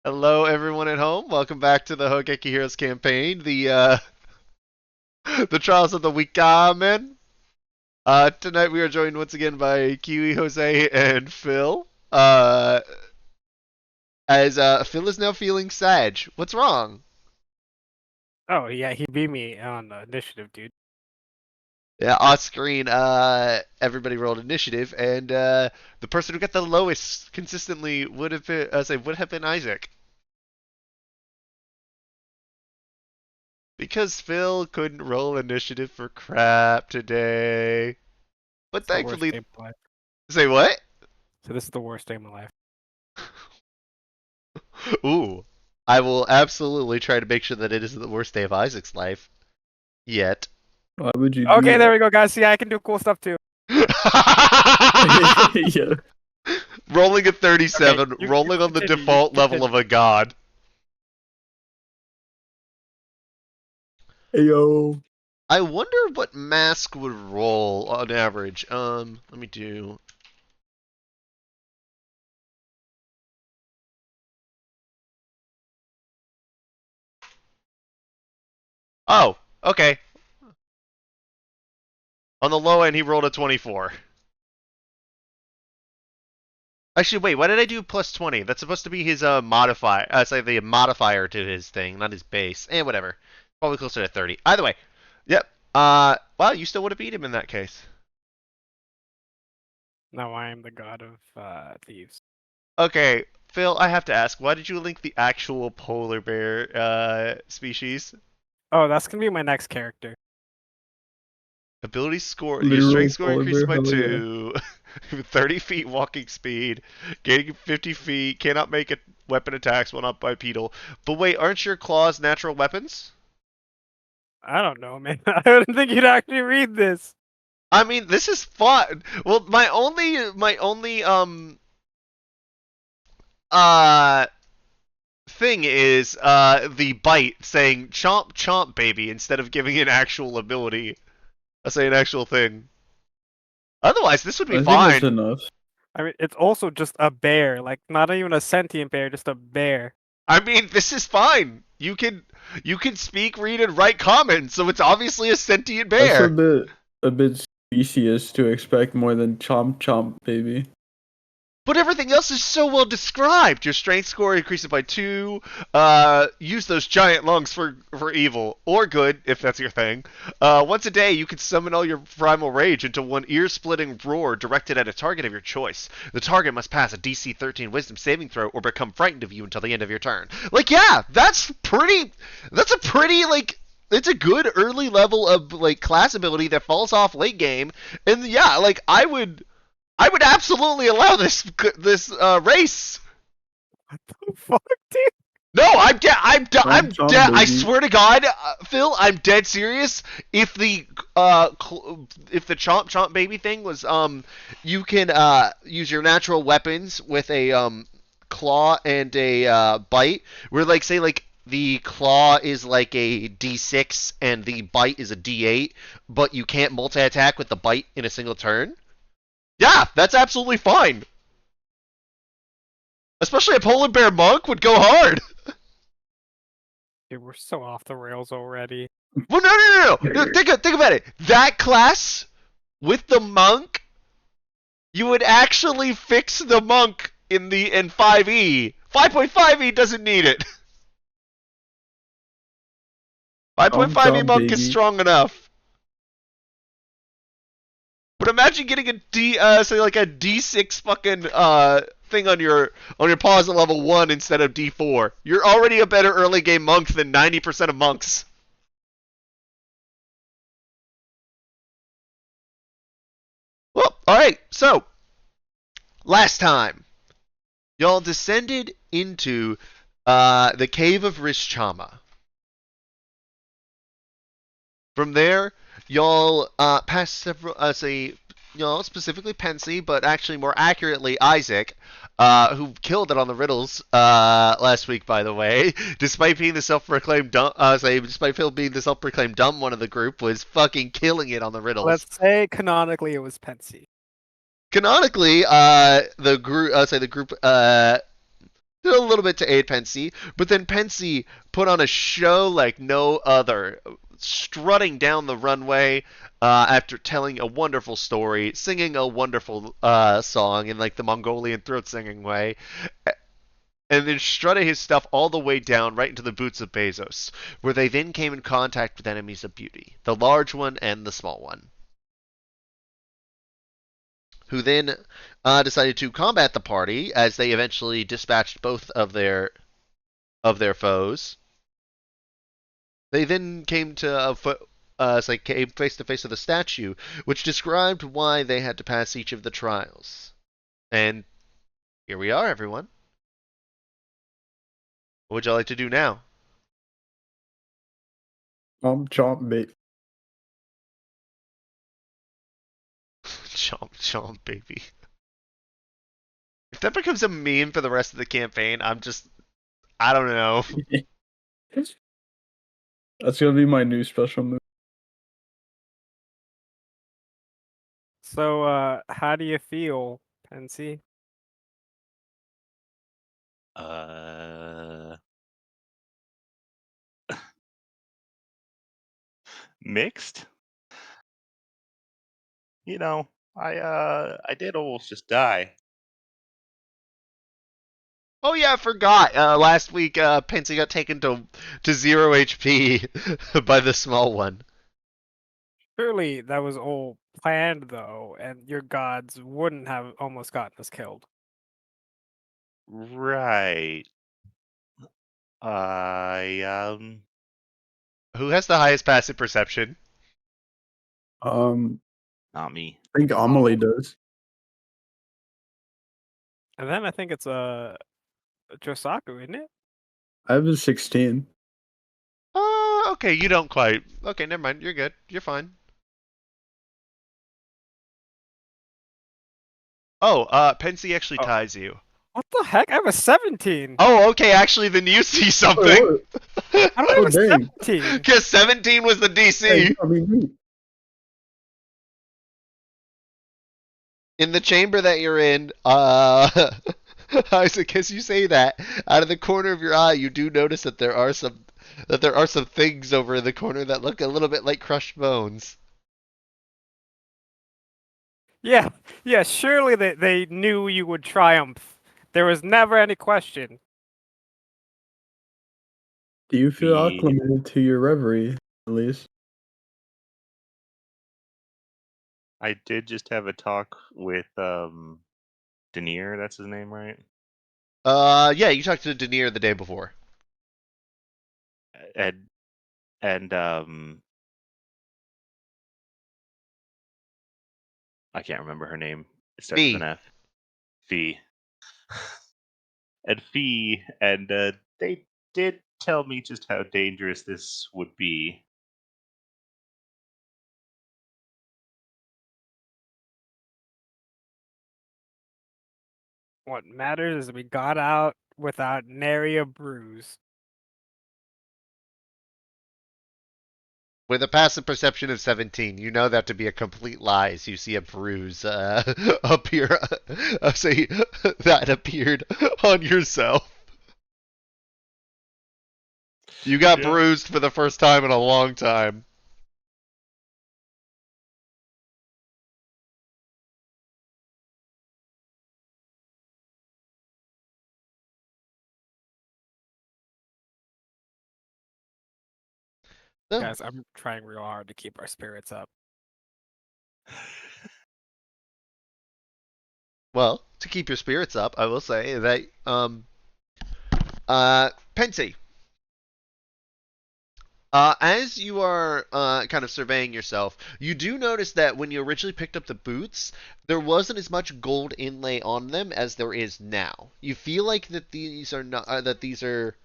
Hello, everyone at home. Welcome back to the Hogeki Heroes campaign, the Trials of the Wickermen. Tonight we are joined once again by Kiwi, Jose, and Phil. As Phil is now feeling sad. What's wrong? Oh yeah, he beat me on initiative, dude. Yeah, off screen, everybody rolled initiative, and the person who got the lowest consistently would have been Isaac, because Phil couldn't roll initiative for crap today. But It's the worst thankfully, day of my life. say what? So this is the worst day of my life. Ooh, I will absolutely try to make sure that it isn't the worst day of Isaac's life yet. Why would you do Okay, there that? we go, guys. See, I can do cool stuff too. Yeah. Rolling a Okay, 37, you rolling on the continue. You default level of continue. a god. Hey, yo. I wonder what mask would roll on average. Let me do. Oh, okay. On the low end, he rolled a 24. Actually, wait, why did I do plus 20? That's supposed to be his modifier. It's like the modifier to his thing, not his base. Whatever. Probably closer to 30. Either way. Yep. Well, you still would have beat him in that case. Now I am the god of thieves. Okay, Phil, I have to ask, why did you link the actual polar bear species? Oh, that's gonna be my next character. Ability score, your Literal strength score polar increases bear? by Hell yeah. 2, 30 feet walking speed, gaining 50 feet, cannot make a weapon attacks when up bipedal. But wait, aren't your claws natural weapons? I don't know, man. I didn't think you'd actually read this. I mean, this is fun. Well, my only uh thing is the bite saying chomp chomp baby instead of giving an actual ability. I say an actual thing. Otherwise, this would be I think that's fine. enough. I mean, it's also just a bear, like not even a sentient bear, just a bear. I mean, this is fine. You can speak, read, and write comments, so it's obviously a sentient That's bear. a bit specious to expect more than chomp chomp, baby. But everything else is so well described. Your strength score increases by 2. Use those giant lungs for evil or good, if that's your thing. Once a day, you can summon all your primal rage into one ear-splitting roar directed at a target of your choice. The target must pass a DC 13 Wisdom saving throw or become frightened of you until the end of your turn. Like, yeah, that's pretty. That's a pretty like. It's a good early level of like class ability that falls off late game, and yeah, like I would absolutely allow this race. What the fuck, dude? No, I'm dead. I'm Chomp chomp, dead. I baby. swear to God, Phil, I'm dead serious. If the if the chomp chomp baby thing was you can use your natural weapons with a claw and a bite. Where like say like the claw is like a D6 and the bite is a D8, but you can't multi attack with the bite in a single turn. Yeah, that's absolutely fine. Especially a polar bear monk would go hard. Dude, we're so off the rails already. Well, no. Think about it. That class with the monk, you would actually fix the monk in 5e. 5.5e doesn't need it. Chomp 5.5e chomp, monk is baby. strong enough. But imagine getting a say like a D6 fucking thing on your paws at level 1 instead of D4. You're already a better early game monk than 90% of monks. Well, all right. So, last time y'all descended into the cave of Rishchama. From there, y'all passed several, say, y'all specifically Pensy, but actually more accurately Isaac, who killed it on the riddles last week, by the way. Despite being the self-proclaimed dumb, despite Phil being the self-proclaimed dumb one of the group, was fucking killing it on the riddles. Let's say canonically it was Pensy. Canonically, the group, the group, did a little bit to aid Pensy, but then Pensy put on a show like no other, strutting down the runway after telling a wonderful story, singing a wonderful song in like the Mongolian throat singing way, and then strutted his stuff all the way down right into the boots of Bezos, where they then came in contact with enemies of beauty, the large one and the small one, who then decided to combat the party as they eventually dispatched both of their foes. They then came to came face to face with a statue, which described why they had to pass each of the trials. And here we are, everyone. What would you like to do now? Chomp, baby. Chomp, chomp, baby. If that becomes a meme for the rest of the campaign, I don't know. That's gonna be my new special move. So, how do you feel, Pensy? Mixed. You know, I did almost just die. Oh yeah, I forgot. Last week, Pensy got taken to 0 HP by the small one. Surely that was all planned, though, and your gods wouldn't have almost gotten us killed. Right. I Who has the highest passive perception? Um, not me. I think Amelie does. And then I think it's Josaku, isn't it? I have a 16. Okay, you don't quite. Okay, never mind. You're good. You're fine. Oh, Pensy actually Oh. ties you. What the heck? I have a 17. Oh, okay. Actually, then you see something. How do I have a dang. 17? Because 17 was the DC. Hey, I mean, In the chamber that you're in, Isaac, as you say that, out of the corner of your eye, you do notice that there are some things over in the corner that look a little bit like crushed bones. Yeah, yeah, surely they knew you would triumph. There was never any question. do you feel The acclimated to your reverie, at least? I did just have a talk with Denier, that's his name, right? Yeah, you talked to Denier the day before. And and I can't remember her name. It starts with Me. an F. Fee. And Fee, and they did tell me just how dangerous this would be. What matters is we got out without nary a bruise. With a passive perception of 17, you know that to be a complete lie as you see a bruise appear. Say that appeared on yourself. You got Yeah. bruised for the first time in a long time. So, Guys, I'm trying real hard to keep our spirits up. well, to keep your spirits up, I will say that Pensy, as you are kind of surveying yourself, you do notice that when you originally picked up the boots, there wasn't as much gold inlay on them as there is now. You feel like that these are not that these are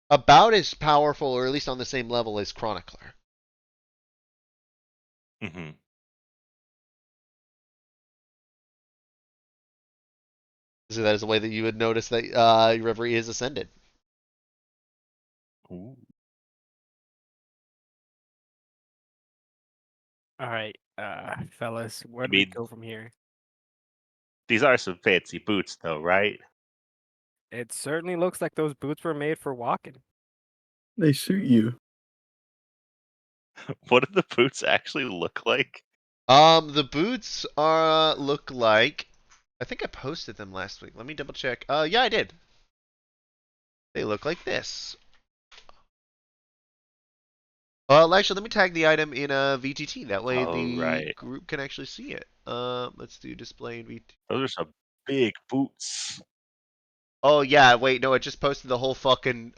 about as powerful, or at least on the same level as Chronicler. Mm-hmm. So that is a way that you would notice that your reverie is ascended. Ooh. All right, fellas, where I do we mean, go from here? these are some fancy boots, though, right? It certainly looks like those boots were made for walking. They suit you. What do the boots actually look like? The boots are look like. I think I posted them last week. Let me double check. Yeah, I did. They look like this. Actually, let me tag the item in a VTT. That way Oh, the right. group can actually see it. Let's do display in VTT. Those are some big boots. Oh yeah, wait, no, I just posted the whole fucking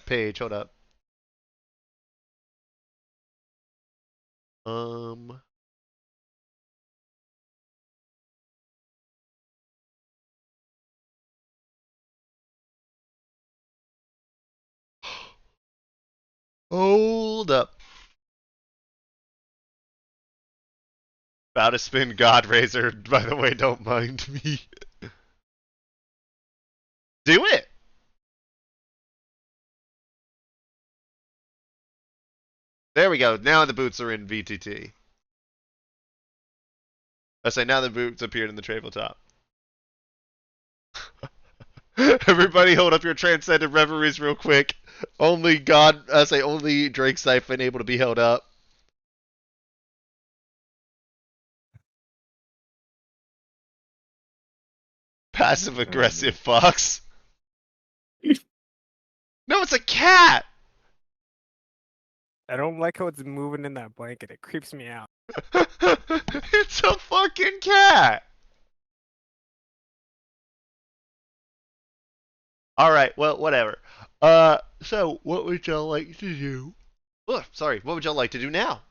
page. Hold up. Um. Hold up. About to spin God Razor. By the way, don't mind me. Do it. There we go. Now the boots are in VTT. I say now the boots appeared in the tabletop. Everybody hold up your transcendent reveries real quick. Only God, I say only Drake Siphon able to be held up. Passive aggressive fox. No, it's a cat. I don't like how it's moving in that blanket. It creeps me out. It's a fucking cat. All right, well, whatever. So what would y'all like to do? Oh, sorry. What would y'all like to do now?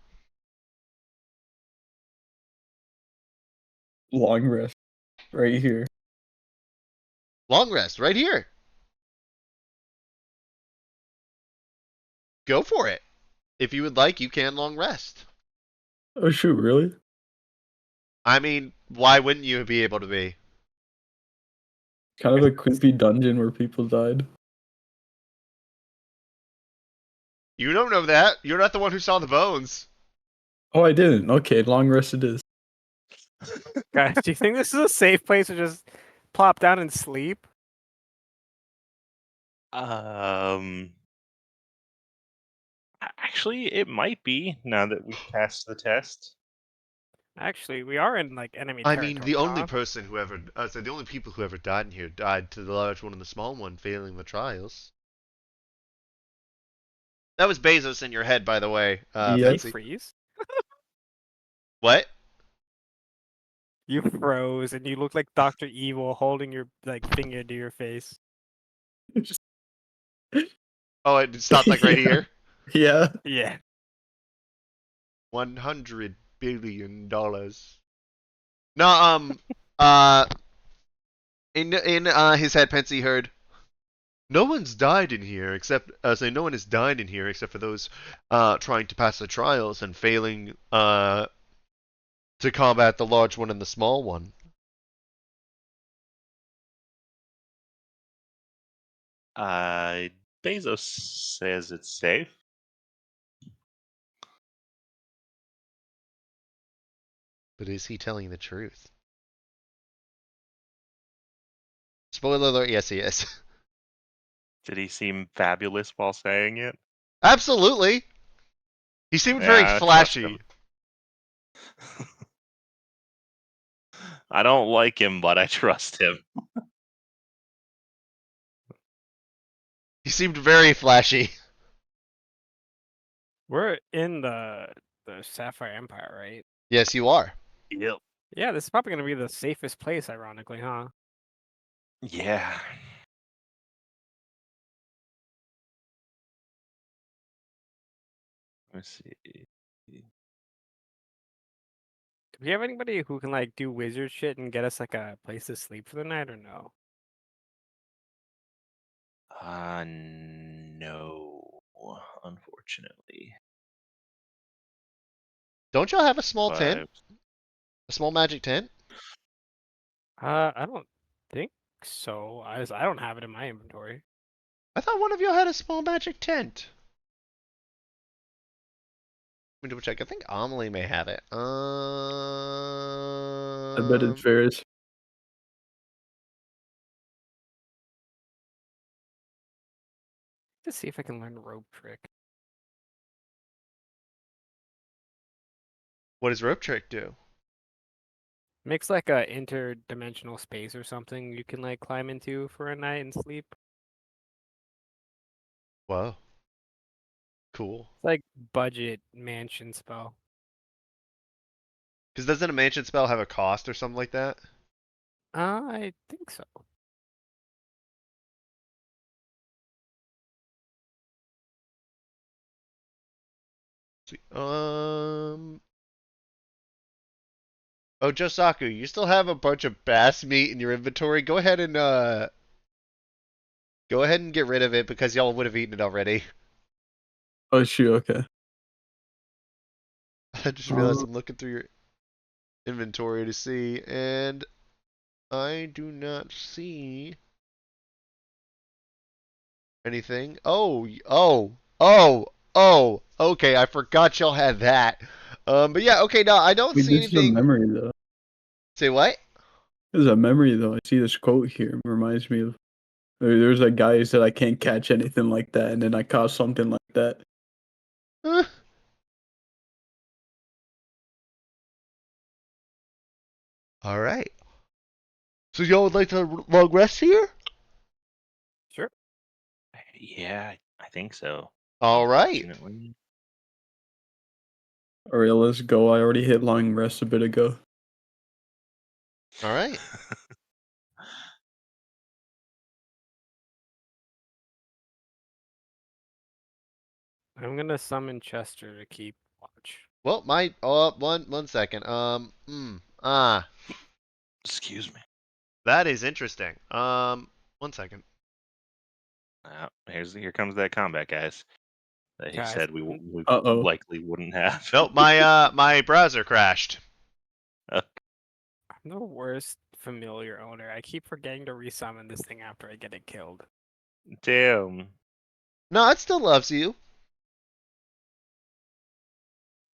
Long rest. Right here. Long rest right here. Go for it. If you would like, you can long rest. Oh shoot, really? I mean, why wouldn't you be able to be? Kind of a creepy dungeon where people died. You don't know that. You're not the one who saw the bones. Oh, I didn't. Okay, long rest it is. Guys, do you think this is a safe place to just plop down and sleep? Actually, it might be now that we've passed the test. Actually, we are in like enemy I territory. mean, the only huh? person who ever, the only people who ever died in here died to the large one and the small one, failing the trials. That was Bezos in your head, by the way, Yes. Did he Fancy. freeze? What? You froze and you look like Dr. Evil holding your like finger to your face. Oh, it stopped like right Yeah. here. Yeah. Yeah. $100 billion. No, uh, in his head, Pensy heard, no one's died in here except, no one has died in here except for those, trying to pass the trials and failing, to combat the large one and the small one. Bezos says it's safe. But is he telling the truth? Spoiler alert, yes he is. Did he seem fabulous while saying it? Absolutely. He seemed very Yeah, I trust flashy. him. I don't like him, but I trust him. He seemed very flashy. We're in the Sapphire Empire, right? Yes, you are. Yep. Yeah, this is probably gonna be the safest place, ironically, huh? Yeah. Let's see. Do we have anybody who can like do wizard shit and get us like a place to sleep for the night or no? No, unfortunately. Don't y'all have a small tent? But A small magic tent? I don't think so. I don't have it in my inventory. I thought one of y'all had a small magic tent. Let me double check. I think Amelie may have it. I bet it's Ferris. Let's see if I can learn a rope trick. What does rope trick do? Makes like a interdimensional space or something you can like climb into for a night and sleep. Whoa. Cool. It's like budget mansion spell. Because doesn't a mansion spell have a cost or something like that? I think so. Sweet. Oh, Josaku, you still have a bunch of bass meat in your inventory. Go ahead and get rid of it because y'all would have eaten it already. Oh shoot, okay. I just realized I'm looking through your inventory to see, and I do not see anything. Oh. Okay, I forgot y'all had that. But yeah, okay. No, I don't Wait, see this is a anything. memory though. Say what? This is a memory though. I see this quote here. It reminds me of there's a guy who said I can't catch anything like that, and then I caught something like that. Huh? All right. So y'all would like to long rest here? Sure. Yeah, I think so. All right. Unfortunately. Alright, let's go. I already hit long rest a bit ago. All right. I'm gonna summon Chester to keep watch. Well, one second. Excuse me. That is interesting. One second. Here comes that combat, guys. That he Guys, said we Uh-oh. likely wouldn't have. Nope, my browser crashed. I'm the worst familiar owner. I keep forgetting to resummon this thing after I get it killed. Damn. No, it still loves you.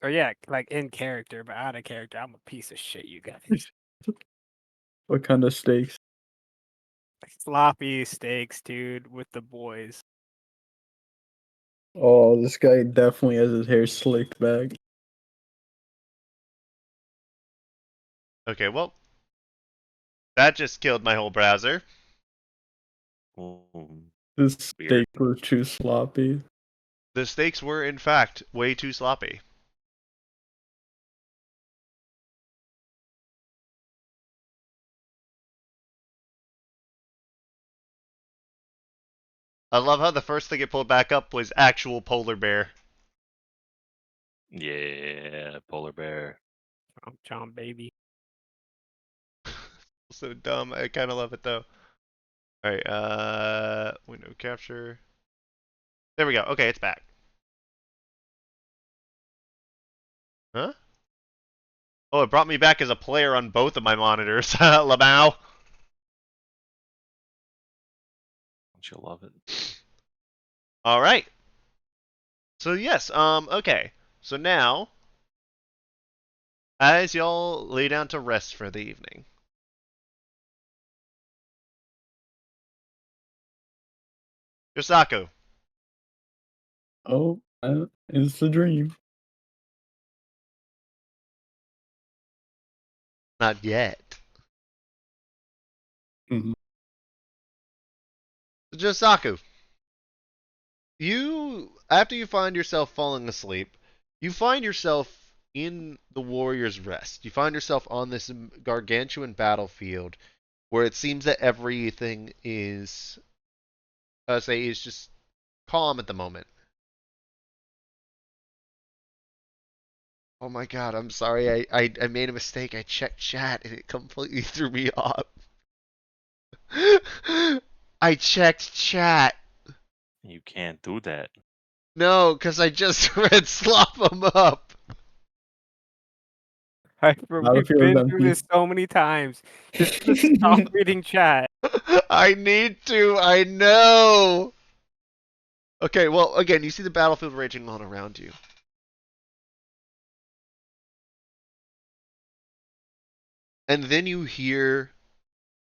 Or yeah, like in character, but out of character, I'm a piece of shit, you guys. What kind of steaks? Sloppy steaks, dude, with the boys. Oh, this guy definitely has his hair slicked back. Okay, well, that just killed my whole browser. This Weird. steak was too sloppy. The steaks were, in fact, way too sloppy. I love how the first thing it pulled back up was actual polar bear. Yeah, polar bear. Chomp, baby. So dumb. I kind of love it though. All right. Window capture. There we go. Okay, it's back. Huh? Oh, it brought me back as a player on both of my monitors. Lamau. Don't you love it? All right. So yes. Okay. So now, as y'all lay down to rest for the evening, Yosaku. Oh, it's the dream. Not yet. Mhm. Josaku, after you find yourself falling asleep, you find yourself in the warrior's rest. You find yourself on this gargantuan battlefield where it seems that everything is, is just calm at the moment. Oh my god, I'm sorry. I made a mistake. I checked chat and it completely threw me off. I checked chat. You can't do that. No, because I just read slop 'em up. We've Battlefield's been through empty. this so many times. Just stop reading chat. I need to. I know. Okay, well, again, you see the battlefield raging on around you. And then you hear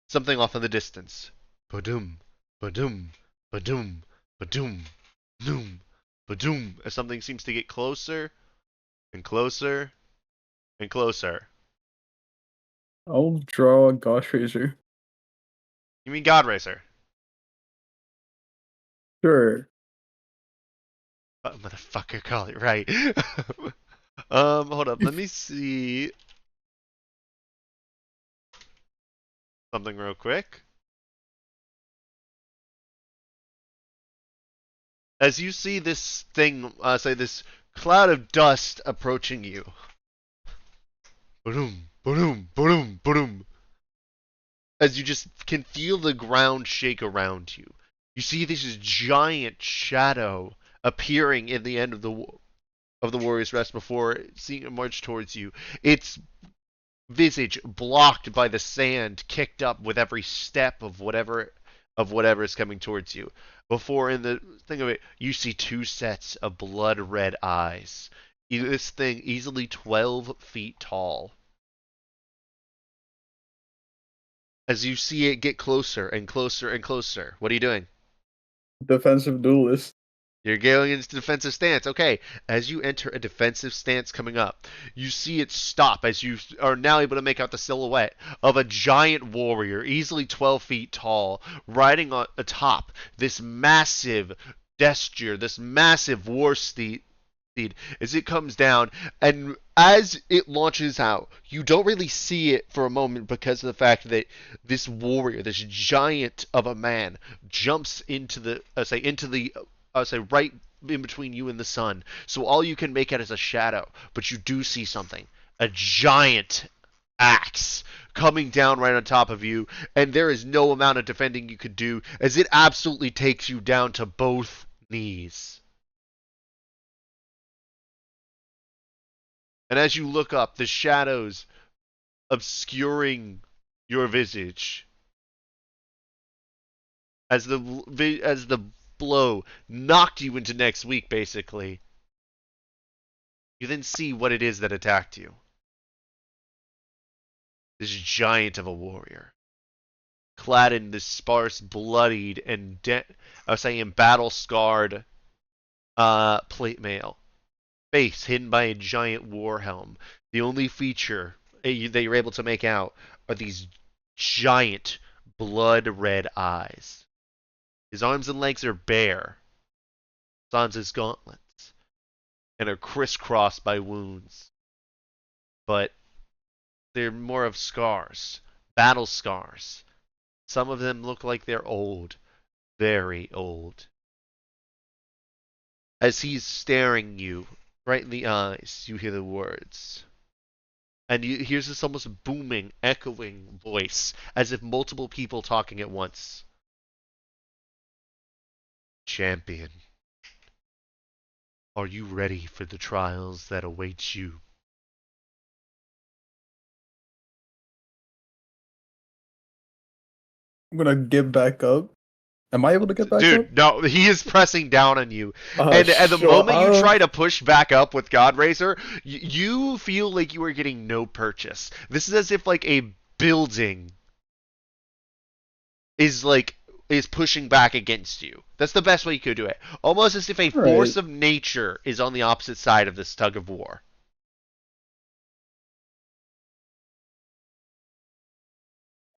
something off in the distance. Ba-doom, ba-doom, ba-doom, ba-doom. Boom, ba-doom, as something seems to get closer and closer and closer. I'll draw a Gauss Razor. You mean God Racer? Sure. Motherfucker, call it right. Hold up. Let me see something real quick. As you see this thing, say this cloud of dust approaching you. Boom, boom, boom, boom. As you just can feel the ground shake around you. You see this giant shadow appearing in the end of the warrior's rest before seeing it march towards you. Its visage blocked by the sand, kicked up with every step of whatever is coming towards you. Before, in the thing of it, you see two sets of blood red eyes. This thing easily 12 feet tall. As you see it get closer and closer and closer, what are you doing? Defensive duelist. You're going into defensive stance. Okay, as you enter a defensive stance coming up, you see it stop as you are now able to make out the silhouette of a giant warrior, easily 12 feet tall, riding on atop this massive gesture, this massive war steed. As it comes down, and as it launches out, you don't really see it for a moment because of the fact that this warrior, this giant of a man, jumps into the right in between you and the sun. So all you can make out is a shadow, but you do see something. A giant axe coming down right on top of you, and there is no amount of defending you could do as it absolutely takes you down to both knees. And as you look up, the shadows obscuring your visage as the blow knocked you into next week, basically. You then see what it is that attacked you. This giant of a warrior, clad in this sparse, bloodied, and battle-scarred plate mail. Face hidden by a giant war helm. The only feature that you're able to make out are these giant blood red eyes. His arms and legs are bare, sans his gauntlets, and are crisscrossed by wounds. But they're more of scars, battle scars. Some of them look like they're old, very old. As he's staring you right in the eyes, you hear the words. And you hear this almost booming, echoing voice, as if multiple people talking at once. Champion, are you ready for the trials that await you? I'm gonna get back up. Am I able to get back up? Dude, no, he is pressing down on you. Oh, And at the moment you up. try to push back up with God Racer, you feel like you are getting no purchase. This is as if like a building is pushing back against you. That's the best way you could do it. Almost as if a All force right. of nature is on the opposite side of this tug of war.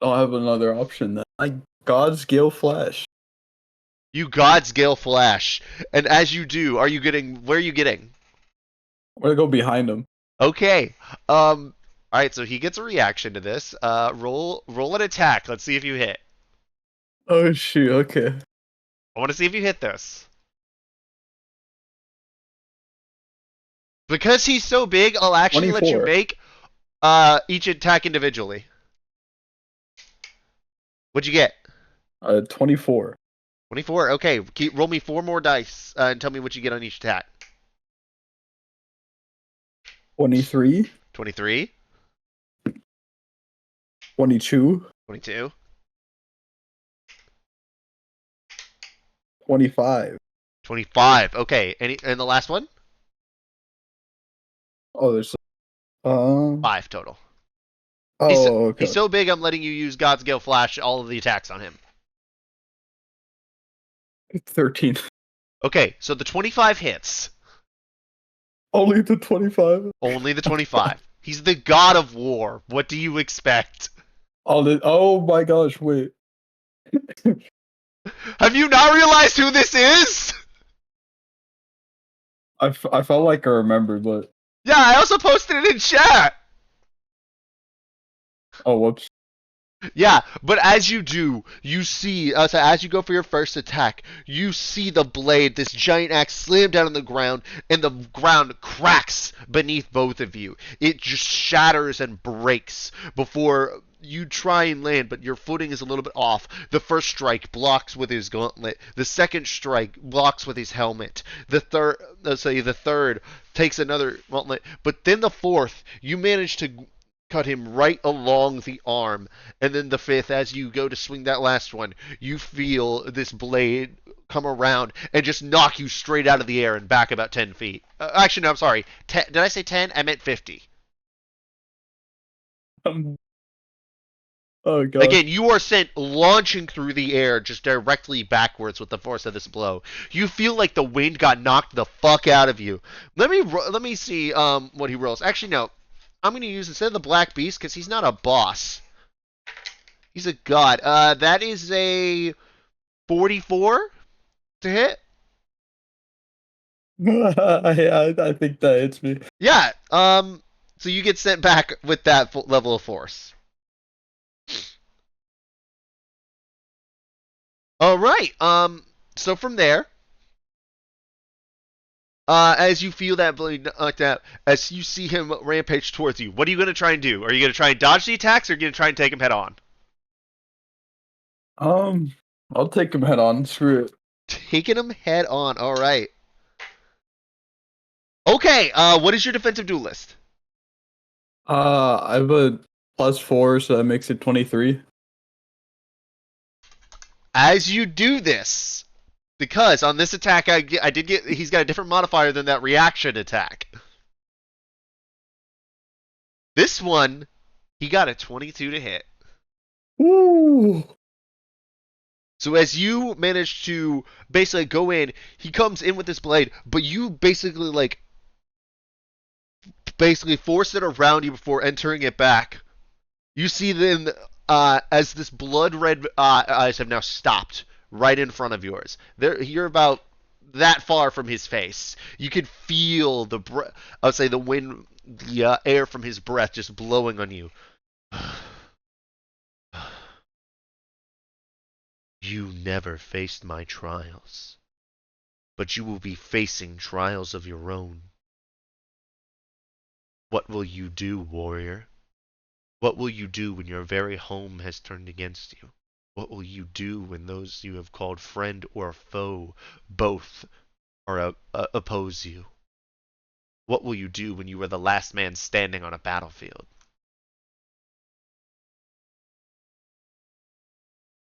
I'll have another option then. God's Gale Flash. You God's Gale Flash. And as you do, where are you getting? I'm gonna go behind him. Okay. Alright, so he gets a reaction to this. Roll an attack. Let's see if you hit. Oh shoot, okay. I want to see if you hit this. Because he's so big, I'll actually let you 24. make each attack individually. What'd you get? 24. 24. Okay, roll me 4 more dice and tell me what you get on each attack. 23. 23, 22. 22, 25. 25. Okay, and the last one? Oh, there's 5 total. Oh, okay. He's so big, I'm letting you use God's Gale Flash all of the attacks on him. 13. Okay, so the 25 hits. Only the 25. Only the 25. He's the god of war. What do you expect? Oh my gosh! Wait. Have you not realized who this is? I felt like I remembered, but Yeah, I also posted it in chat. oh whoops. Yeah, but as you do, you see, so as you go for your first attack, you see the blade, this giant axe, slam down on the ground, and the ground cracks beneath both of you. It just shatters and breaks before you try and land, but your footing is a little bit off. The first strike blocks with his gauntlet. The second strike blocks with his helmet. The third takes another gauntlet, but then the fourth, you manage to cut him right along the arm. And then the fifth, as you go to swing that last one, you feel this blade come around and just knock you straight out of the air and back about 10 feet. Actually, no, I'm sorry. Did I say 10? I meant 50. Oh gosh. Again, you are sent launching through the air just directly backwards with the force of this blow. You feel like the wind got knocked the fuck out of you. Let me see what he rolls. Actually, no. I'm going to use, instead of the Black Beast, because he's not a boss. He's a god. That is a 44 to hit. I think that hits me. Yeah. So you get sent back with that level of force. All right. So from there, as you feel that blade knocked out, as you see him rampage towards you, what are you going to try and do? Are you going to try and dodge the attacks, or are you going to try and take him head on? I'll take him head on. Screw it. Taking him head on. All right. Okay. What is your defensive duelist? I have a +4, so that makes it 23. As you do this, because on this attack he's got a different modifier than that reaction attack. This one, he got a 22 to hit. Woo! So as you manage to basically go in, he comes in with this blade, but you basically force it around you before entering it back. You see then, as this blood red eyes have now stopped right in front of yours. You're about that far from his face. You can feel I would say the wind, the air from his breath just blowing on you. You never faced my trials, but you will be facing trials of your own. What will you do, warrior? What will you do when your very home has turned against you? What will you do when those you have called friend or foe both oppose you? What will you do when you are the last man standing on a battlefield?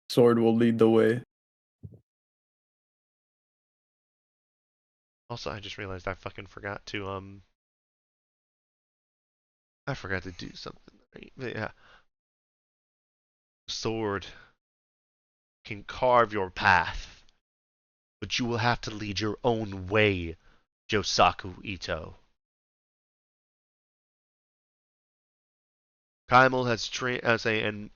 Sword will lead the way. Also, I just realized I fucking forgot to I forgot to do something. But yeah. Sword can carve your path, but you will have to lead your own way, Josaku Ito. Kaimel has trained, and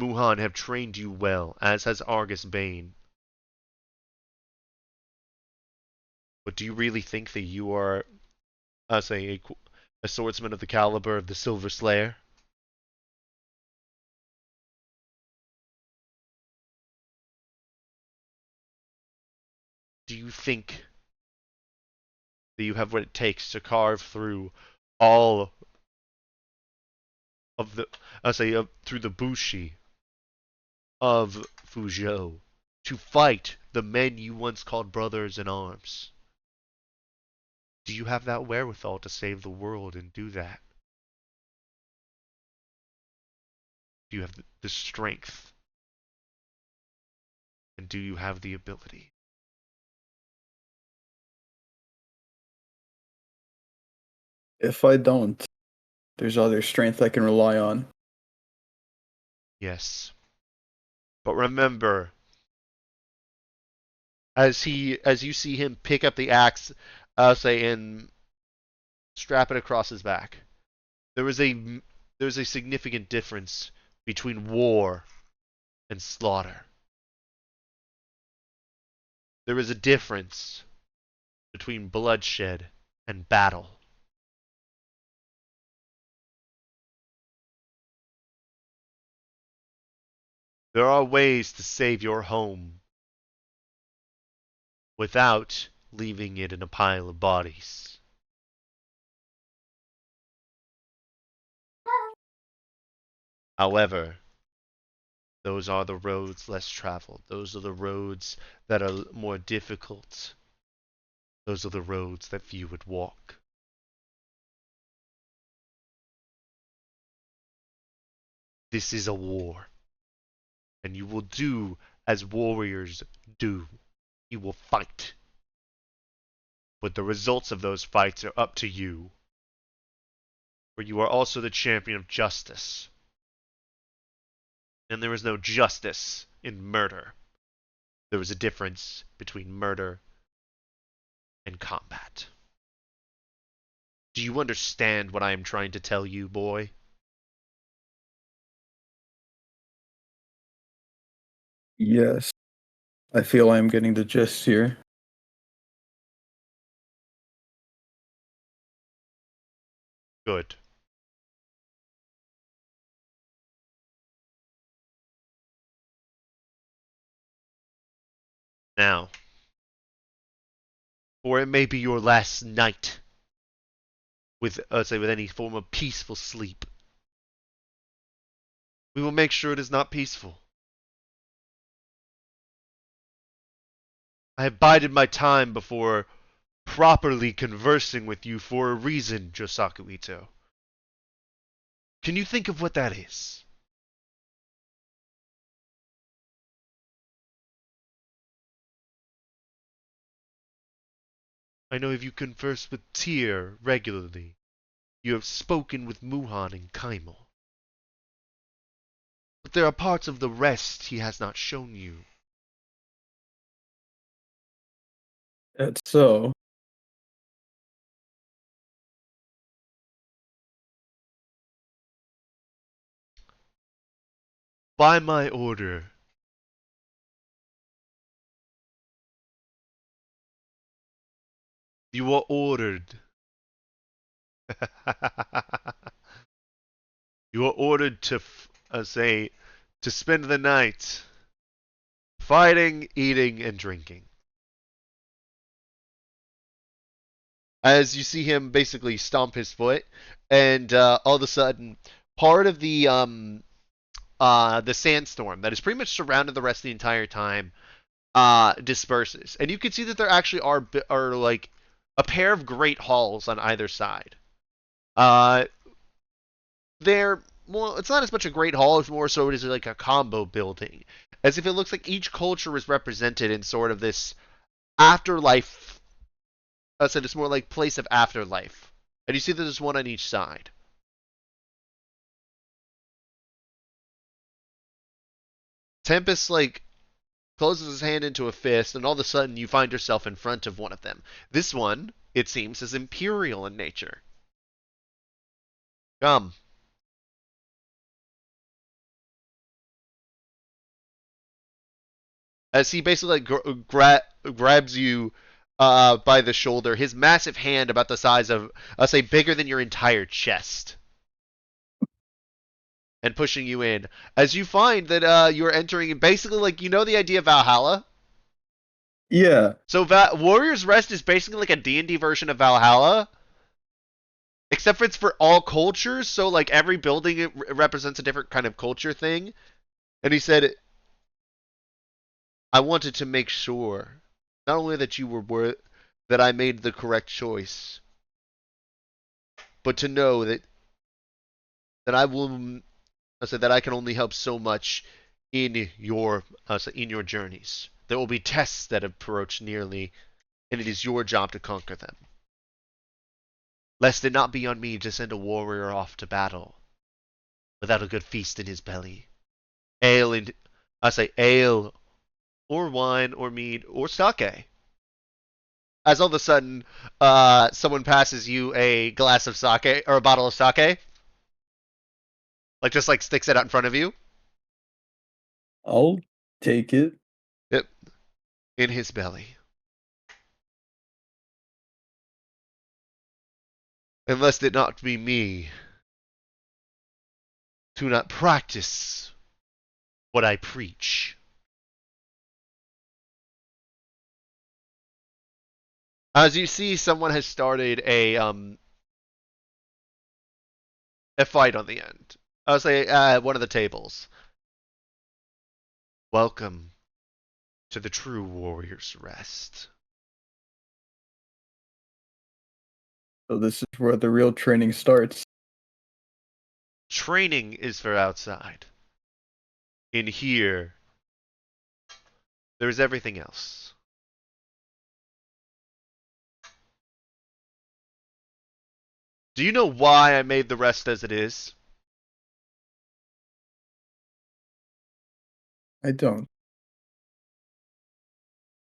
Muhan have trained you well, as has Argus Bane. But do you really think that you are, a swordsman of the caliber of the Silver Slayer? Do you think that you have what it takes to carve through all of the, through the Bushi of Fuzhou to fight the men you once called brothers in arms? Do you have that wherewithal to save the world and do that? Do you have the strength? And do you have the ability? If I don't, there's other strength I can rely on. Yes. But remember, as you see him pick up the axe, and strap it across his back. There's a significant difference between war and slaughter. There is a difference between bloodshed and battle. There are ways to save your home without leaving it in a pile of bodies. However, those are the roads less traveled. Those are the roads that are more difficult. Those are the roads that few would walk. This is a war, and you will do as warriors do. You will fight. But the results of those fights are up to you. For you are also the champion of justice. And there is no justice in murder. There is a difference between murder and combat. Do you understand what I am trying to tell you, boy? Yes, I feel I'm getting the gist here. Good. Now, or it may be your last night with, with any form of peaceful sleep. We will make sure it is not peaceful. I have bided my time before properly conversing with you for a reason, Josaku Ito. Can you think of what that is? I know if you converse with Tyr regularly, you have spoken with Muhan and Kaimel. But there are parts of the rest he has not shown you. That's so. By my order, you are ordered. You are ordered to, to spend the night fighting, eating, and drinking. As you see him basically stomp his foot, and all of a sudden, part of the sandstorm that has pretty much surrounded the rest of the entire time disperses, and you can see that there actually are like a pair of great halls on either side. Uh, they're well, it's not as much a great hall as more so it is like a combo building, as if it looks like each culture is represented in sort of this afterlife. I said it's more like place of afterlife, and you see that there's one on each side. Tempest closes his hand into a fist, and all of a sudden you find yourself in front of one of them. This one, it seems, is imperial in nature. Come. As he basically grabs you by the shoulder, his massive hand about the size of, I'll say, bigger than your entire chest, and pushing you in. As you find that you are entering, basically, like, you know the idea of Valhalla? Yeah. So Warrior's Rest is basically like a D&D version of Valhalla, except for it's for all cultures. So like every building it represents a different kind of culture thing. And he said, I wanted to make sure not only that you were that I made the correct choice, but to know that I said that I can only help so much in your journeys. There will be tests that approach nearly, and it is your job to conquer them. Lest it not be on me to send a warrior off to battle without a good feast in his belly. Ale or wine, or mead, or sake. As all of a sudden, someone passes you a glass of sake or a bottle of sake, like just like sticks it out in front of you. I'll take it. Yep, in his belly. Unless it not be me, do not practice what I preach. As you see, someone has started a fight on the end. I'll say one of the tables. Welcome to the true warrior's rest. So this is where the real training starts. Training is for outside. In here, there's everything else. Do you know why I made the rest as it is? I don't.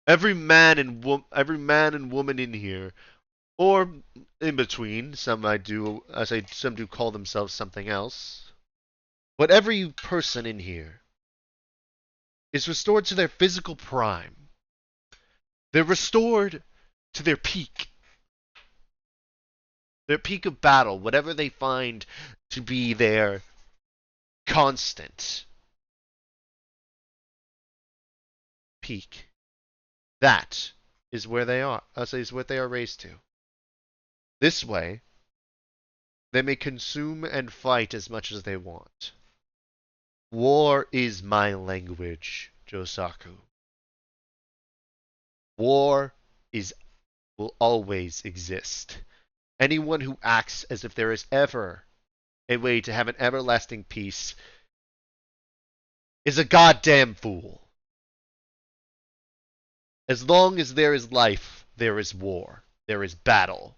Every man and woman in here, or in between, some do call themselves something else. But every person in here is restored to their physical prime. They're restored to their peak of battle, whatever they find to be their constant peak. That is where they are. Is what they are raised to. This way, they may consume and fight as much as they want. War is my language, Josaku. War will always exist. Anyone who acts as if there is ever a way to have an everlasting peace is a goddamn fool. As long as there is life, there is war. There is battle.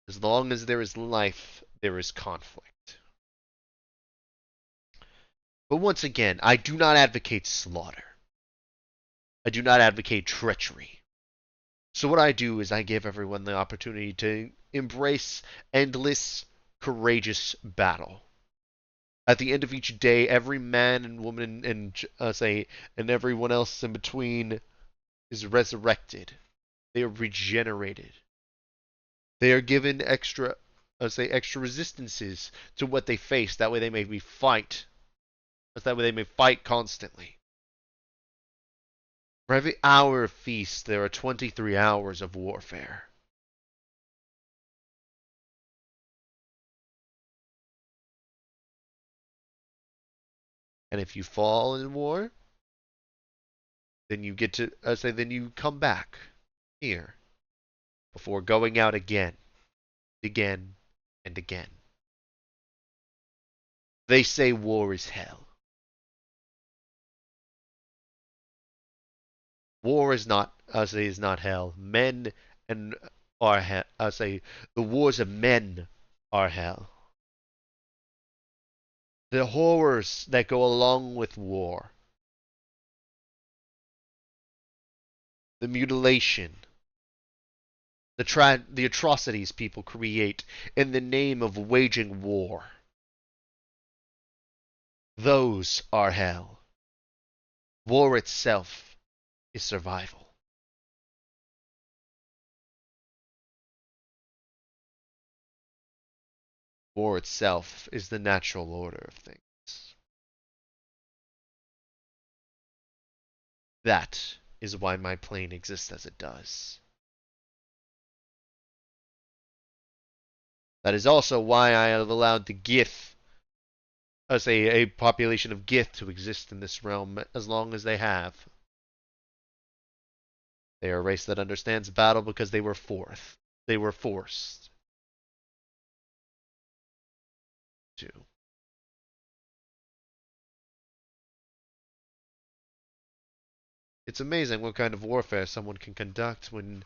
As long as there is life, there is conflict. But once again, I do not advocate slaughter. I do not advocate treachery. So what I do is I give everyone the opportunity to embrace endless, courageous battle. At the end of each day, every man and woman and everyone else in between is resurrected. They are regenerated. They are given extra resistances to what they face. That way they may fight. That way they may fight constantly. For every hour of feast, there are 23 hours of warfare. And if you fall in war, then you get to then you come back here before going out again, again, and again. They say war is hell. War is not hell. Men and are hell. The wars of men are hell. The horrors that go along with war. The mutilation. The atrocities people create in the name of waging war. Those are hell. War itself is survival. War itself is the natural order of things. That is why my plane exists as it does. That is also why I have allowed the Gith, a population of Gith to exist in this realm as long as they have. They are a race that understands battle because they were forced to. It's amazing what kind of warfare someone can conduct when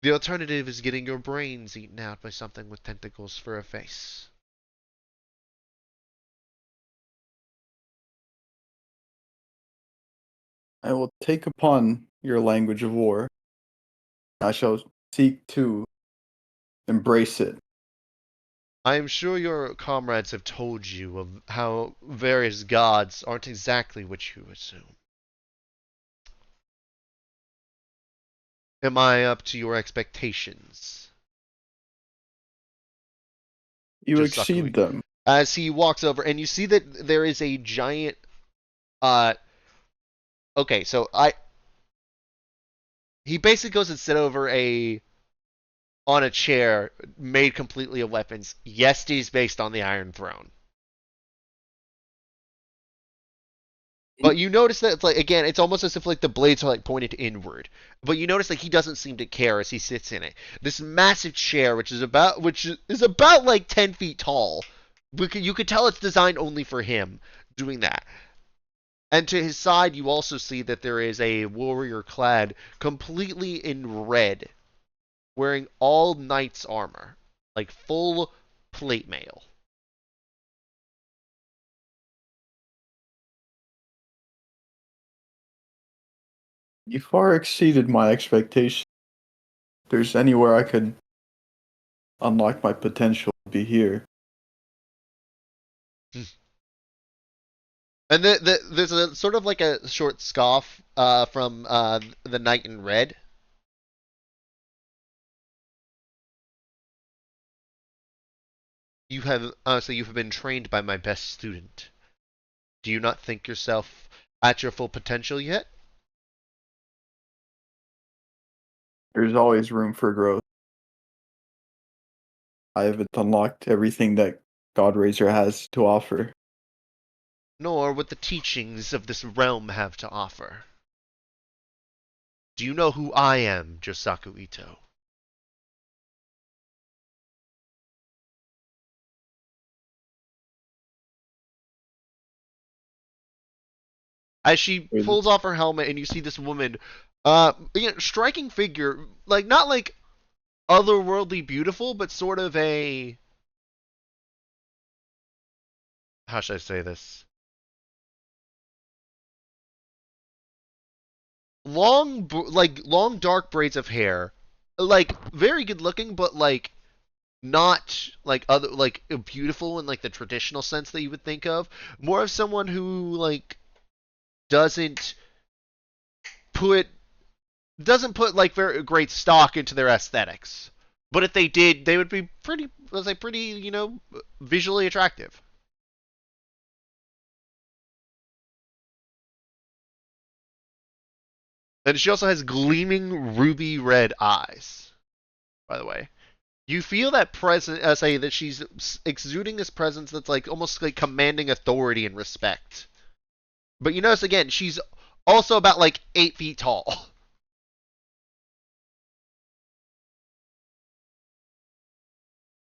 the alternative is getting your brains eaten out by something with tentacles for a face. I will take upon your language of war. I shall seek to embrace it. I am sure your comrades have told you of how various gods aren't exactly what you assume. Am I up to your expectations? You Just Sakui. exceed them. As he walks over, and you see that there is a giant. Uh, okay, so he basically goes and sit over on a chair made completely of weapons. Yesti's based on the Iron Throne. But you notice that it's like, again, it's almost as if like the blades are like pointed inward. But you notice like he doesn't seem to care as he sits in it. This massive chair, which is about like 10 feet tall. You could tell it's designed only for him doing that. And to his side, you also see that there is a warrior clad completely in red, wearing all knight's armor, like full plate mail. You far exceeded my expectations. If there's anywhere I could unlock my potential, be here. And there's a sort of like a short scoff from the knight in red. So you have been trained by my best student. Do you not think yourself at your full potential yet? There's always room for growth. I haven't unlocked everything that Godraiser has to offer. Nor what the teachings of this realm have to offer. Do you know who I am, Josaku Ito? As she pulls off her helmet and you see this woman, striking figure, like not like otherworldly beautiful, but sort of a, how should I say this? Long dark braids of hair, like very good looking, but like not like other like beautiful in like the traditional sense that you would think of. More of someone who like doesn't put doesn't put like very great stock into their aesthetics. But if they did, they would be pretty, let's say, pretty, visually attractive. And she also has gleaming ruby red eyes, by the way. You feel that presence, say that she's exuding this presence that's like almost like commanding authority and respect. But you notice again, she's also about like 8 feet tall.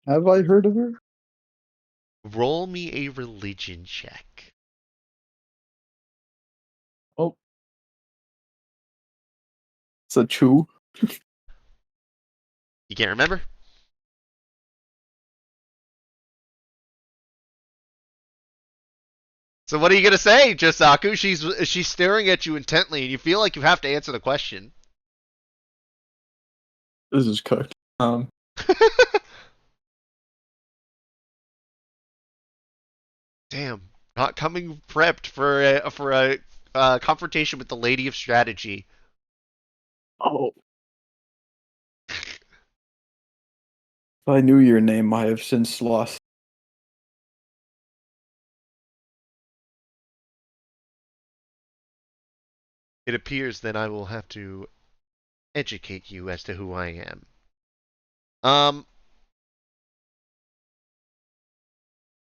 Have I heard of her? Roll me a religion check. Oh. It's a chew. You can't remember? So what are you gonna say, Josaku? She's staring at you intently, and you feel like you have to answer the question. This is cooked. Damn, not coming prepped for a confrontation with the Lady of Strategy. Oh. If I knew your name, I have since lost. It appears that I will have to educate you as to who I am.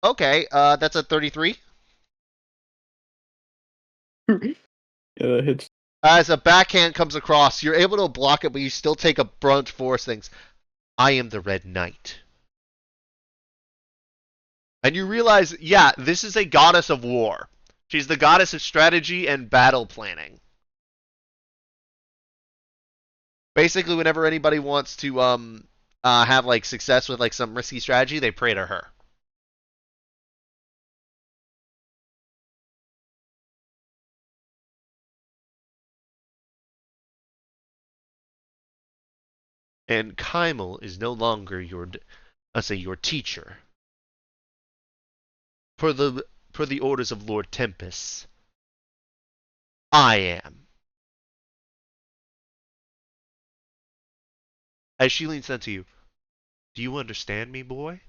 Okay, that's a 33. Yeah, that hits. As a backhand comes across, you're able to block it, but you still take a brunt force things. I am the Red Knight. And you realize, yeah, this is a goddess of war. She's the goddess of strategy and battle planning. Basically, whenever anybody wants to have like success with like some risky strategy, they pray to her. and Kymel is no longer your teacher. Per the orders of Lord Tempest, I am. As she leans down to you, do you understand me, boy?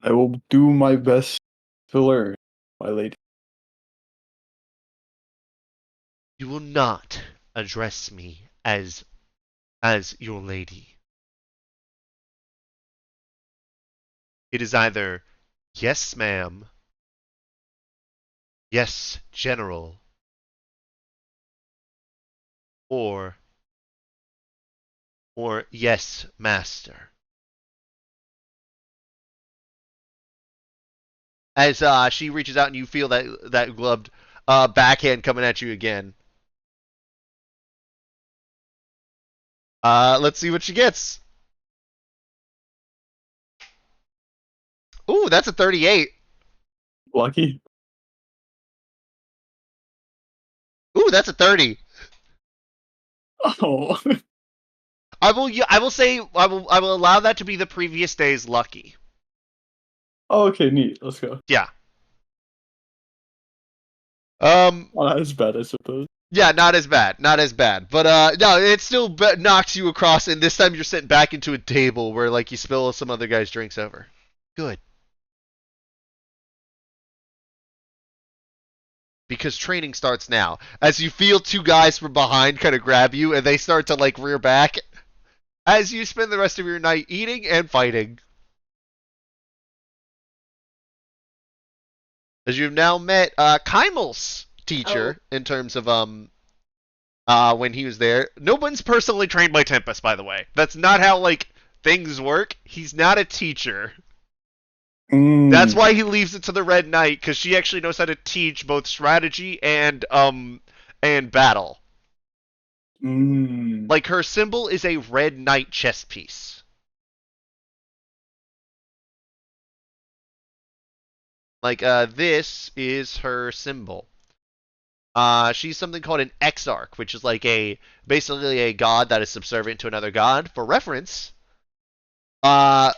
I will do my best to learn, my lady. You will not address me as your lady. It is either yes, ma'am, yes, general, or yes, master. As she reaches out and you feel that gloved backhand coming at you again. Let's see what she gets. Ooh, that's a 38. Lucky. Ooh, that's a 30. Oh. I will say I will allow that to be the previous day's lucky. Oh, okay, neat. Let's go. Yeah. Not as bad, I suppose. Yeah, not as bad, not as bad. But no, it still knocks you across, and this time you're sitting back into a table where like you spill some other guy's drinks over. Good. Because training starts now. As you feel two guys from behind kind of grab you, and they start to like rear back. As you spend the rest of your night eating and fighting. As you've now met Kymel's teacher in terms of when he was there. No one's personally trained by Tempest, by the way. That's not how like things work. He's not a teacher. That's why he leaves it to the Red Knight, because she actually knows how to teach both strategy and battle. Like her symbol is a Red Knight chess piece. Like this is her symbol. She's something called an exarch, which is like basically a god that is subservient to another god. For reference, one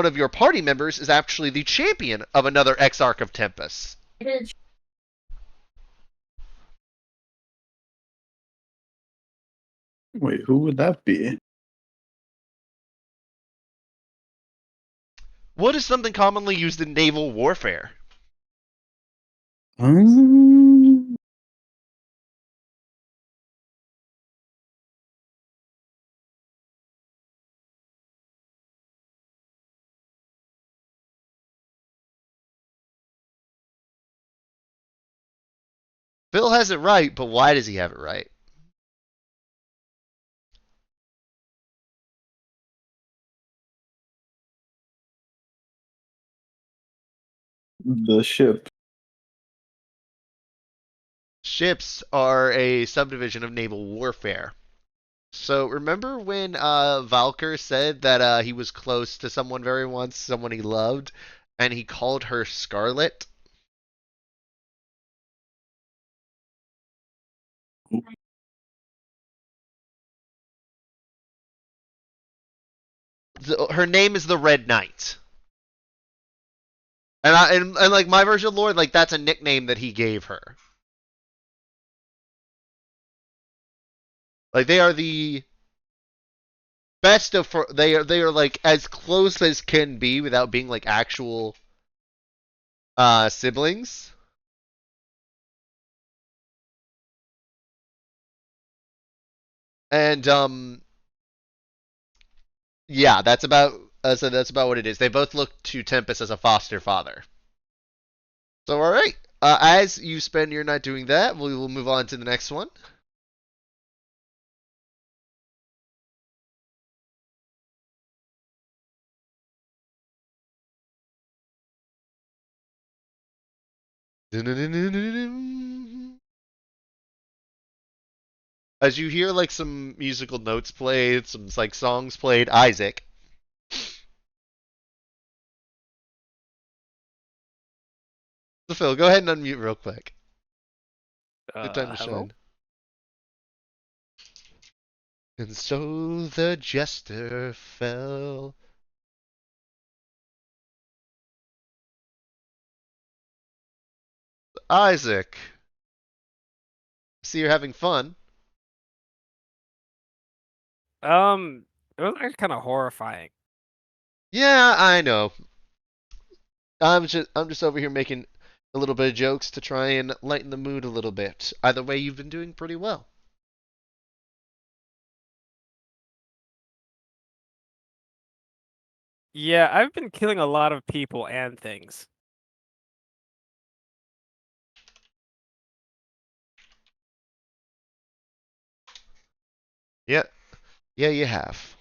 of your party members is actually the champion of another exarch of Tempest. Wait, who would that be? What is something commonly used in naval warfare? Phil has it right, but why does he have it right? The ship. Ships are a subdivision of naval warfare. So remember when Valkyr said that he was close to someone very once, someone he loved, and he called her Scarlet? Her name is the Red Knight. And like my version of Lord, like that's a nickname that he gave her. Like they are the best of they are like as close as can be without being like actual siblings. And yeah, that's about what it is. They both look to Tempest as a foster father. So all right, as you spend your night doing that, we will move on to the next one. As you hear like some musical notes played, some like songs played, Isaac. So Phil, go ahead and unmute real quick. Good time to Hello? shine. And so the jester fell. Isaac, see you're having fun. It was actually kind of horrifying. Yeah, I know. I'm just over here making a little bit of jokes to try and lighten the mood a little bit. Either way, you've been doing pretty well. Yeah, I've been killing a lot of people and things. Yeah, yeah, you have.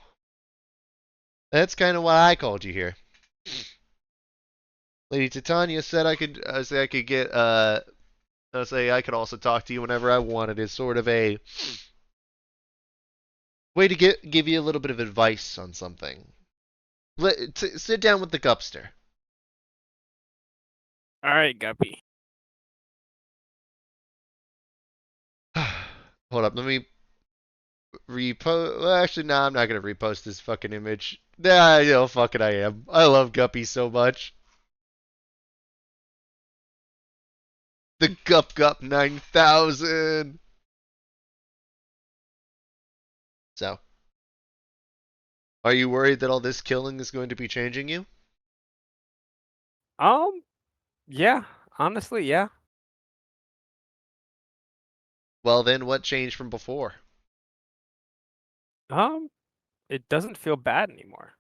That's kind of why I called you here. Lady Titania said I could say I could get say I could also talk to you whenever I wanted. It's sort of a way to give you a little bit of advice on something. Sit down with the Gupster. All right, Guppy. Hold up, let me repost. Well, actually, no, I'm not gonna repost this fucking image. Nah, you know, fuck it, I am. I love Guppy so much. The Gup 9000. So, are you worried that all this killing is going to be changing you? Yeah, honestly, yeah. Well, then, what changed from before? It doesn't feel bad anymore.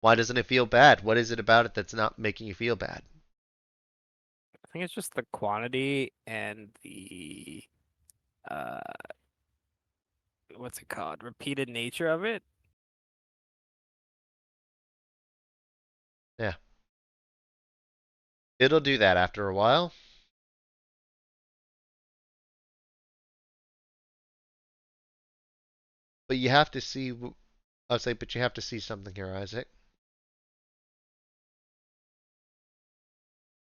Why doesn't it feel bad? What is it about it that's not making you feel bad? I think it's just the quantity and the uh what's it called? Repeated nature of it. Yeah. It'll do that after a while. But you have to see. I'll say, but you have to see something here, Isaac.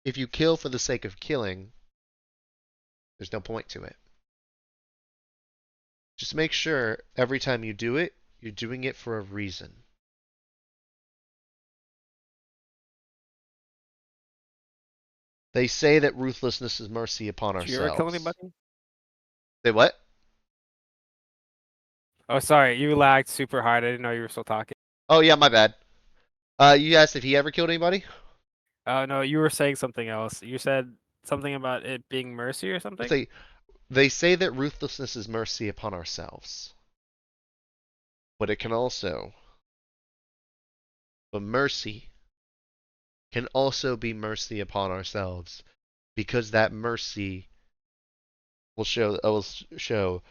If you kill for the sake of killing, there's no point to it. Just make sure every time you do it, you're doing it for a reason. They say that ruthlessness is mercy upon Did you ever kill ourselves. anybody? Say what? Oh, sorry, you lagged super hard. I didn't know you were still talking. Oh yeah, my bad. You asked if he ever killed anybody? Oh no, you were saying something else. You said something about it being mercy or something? They say that ruthlessness is mercy upon ourselves. But it can also, but mercy can also be mercy upon ourselves, because that mercy will show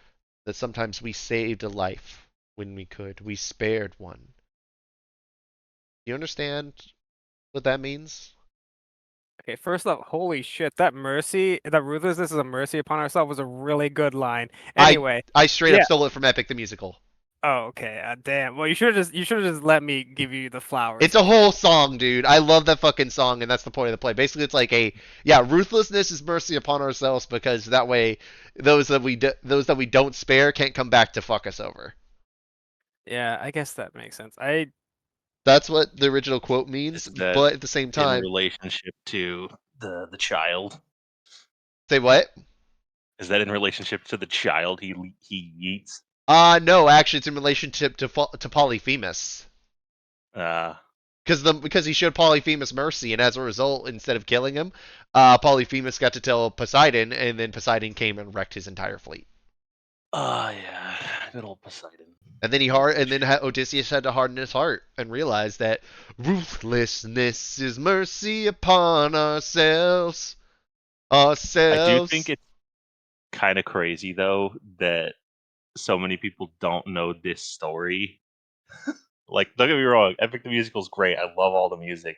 that sometimes we saved a life when we could. We spared one. You understand what that means? Okay, first off, holy shit, that mercy, that ruthlessness is a mercy upon ourselves was a really good line. I Anyway, I straight yeah. up stole it from Epic the Musical. Oh, okay. Damn. Well, you should have just let me give you the flowers. It's a whole song, dude. I love that fucking song, and that's the point of the play. Basically, it's like ruthlessness is mercy upon ourselves, because that way those that we don't spare can't come back to fuck us over. Yeah, I guess that makes sense. That's what the original quote means, Is that but at the same in time, relationship to the child? say what? Is that in relationship to the child he eats? No, actually, it's in relationship to Polyphemus. Uh, Because he showed Polyphemus mercy, and as a result, instead of killing him, Polyphemus got to tell Poseidon, and then Poseidon came and wrecked his entire fleet. oh yeah, good old Poseidon. And then Odysseus had to harden his heart and realize that ruthlessness is mercy upon ourselves. I do think it's kind of crazy though that so many people don't know this story. Like, don't get me wrong, Epic the Musical is great. I love all the music,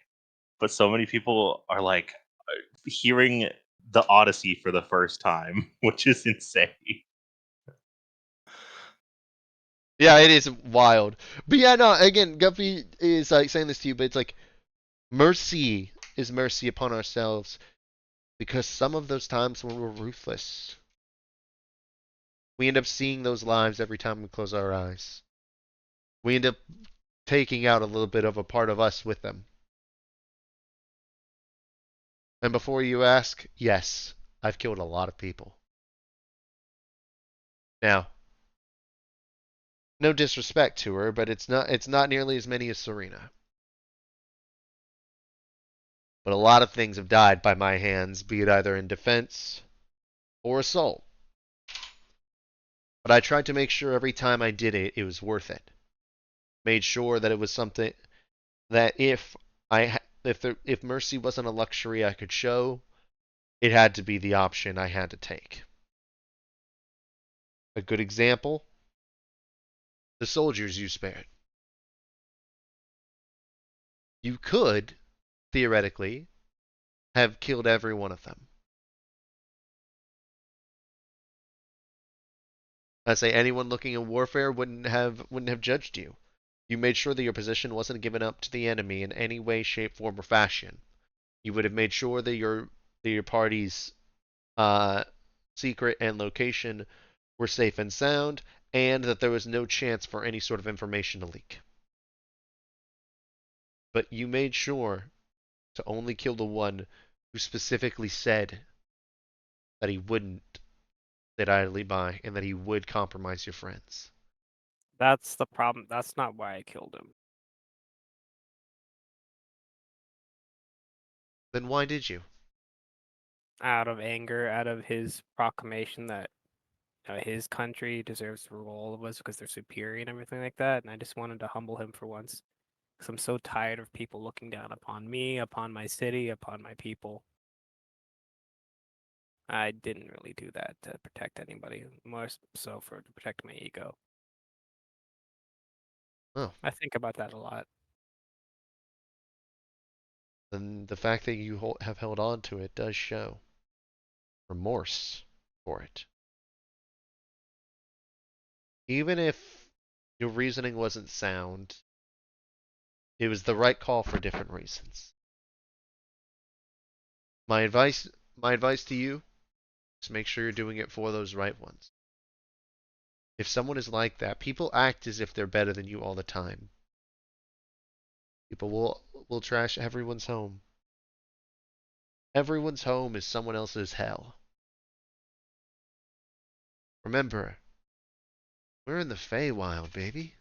but so many people are like hearing the Odyssey for the first time, which is insane. Yeah, it is wild. But yeah, no, again, Guppy is like saying this to you, but it's like mercy is mercy upon ourselves because some of those times when we're ruthless, we end up seeing those lives every time we close our eyes. We end up taking out a little bit of a part of us with them. And before you ask, yes, I've killed a lot of people. Now, no disrespect to her, but it's not nearly as many as Serena. But a lot of things have died by my hands, be it either in defense or assault. But I tried to make sure every time I did it, it was worth it. Made sure that it was something that if mercy wasn't a luxury I could show, it had to be the option I had to take. A good example, the soldiers you spared. You could, theoretically, have killed every one of them. I say anyone looking in warfare wouldn't have judged you. You made sure that your position wasn't given up to the enemy in any way, shape, form, or fashion. You would have made sure that your party's secret and location were safe and sound, and that there was no chance for any sort of information to leak. But you made sure to only kill the one who specifically said that he wouldn't sit idly by and that he would compromise your friends. That's the problem. That's not why I killed him. Then why did you? Out of anger, out of his proclamation that his country deserves to rule all of us because they're superior and everything like that. And I just wanted to humble him for once. Because I'm so tired of people looking down upon me, upon my city, upon my people. I didn't really do that to protect anybody, more so to protect my ego. Oh. I think about that a lot. Then the fact that you have held on to it does show remorse for it. Even if your reasoning wasn't sound, it was the right call for different reasons. My advice to you is make sure you're doing it for those right ones. If someone is like that, people act as if they're better than you all the time. People will trash everyone's home. Everyone's home is someone else's hell. Remember, we're in the Feywild, baby.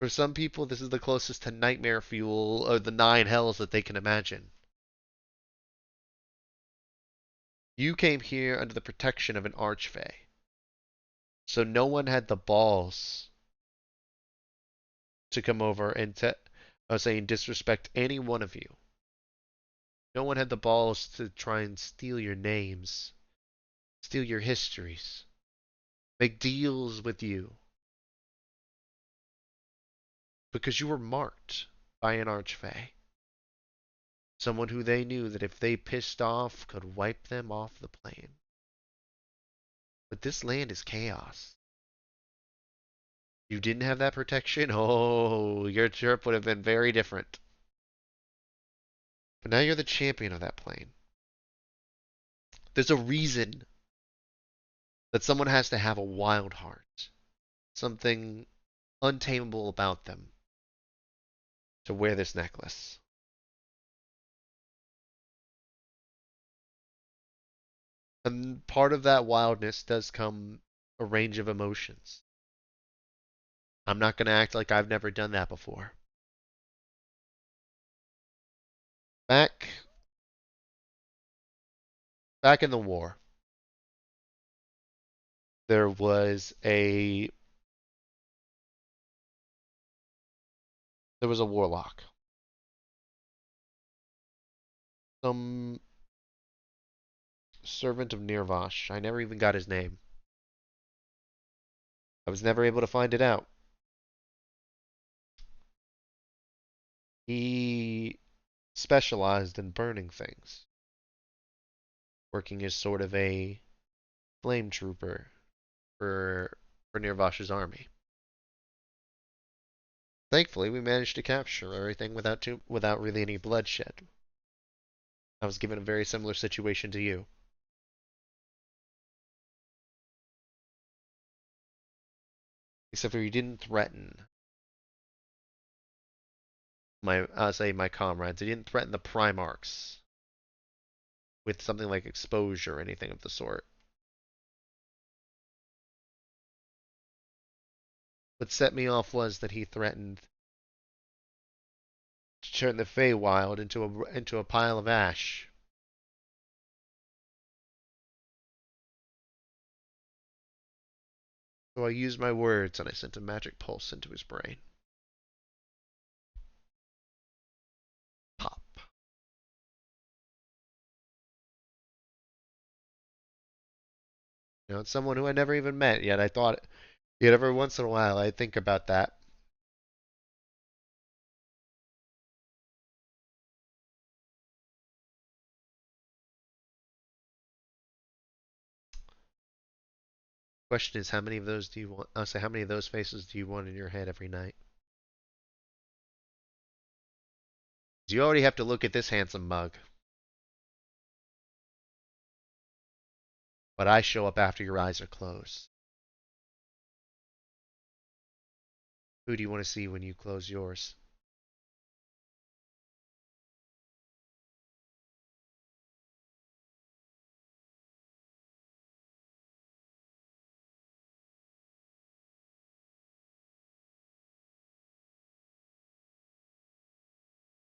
For some people, this is the closest to nightmare fuel or the 9 hells that they can imagine. You came here under the protection of an archfey. So no one had the balls to come over and disrespect any one of you. No one had the balls to try and steal your names, steal your histories, make deals with you. Because you were marked by an archfey. Someone who they knew that if they pissed off could wipe them off the plane. But this land is chaos. You didn't have that protection? Oh, your trip would have been very different. But now you're the champion of that plane. There's a reason that someone has to have a wild heart. Something untamable about them to wear this necklace. And part of that wildness does come a range of emotions. I'm not going to act like I've never done that before. Back in the war, there was a warlock. Some servant of Nirvash. I never even got his name. I was never able to find it out. He specialized in burning things, working as sort of a flame trooper for Nirvash's army. Thankfully, we managed to capture everything without really any bloodshed. I was given a very similar situation to you. Except for you didn't threaten my comrades. You didn't threaten the Primarchs with something like exposure or anything of the sort. What set me off was that he threatened to turn the Feywild into a pile of ash. So I used my words and I sent a magic pulse into his brain. Pop. You know, it's someone who I never even met yet. Yet every once in a while I think about that. Question is, how many of those do you want? I'll say, how many of those faces do you want in your head every night? You already have to look at this handsome mug. But I show up after your eyes are closed. Who do you want to see when you close yours?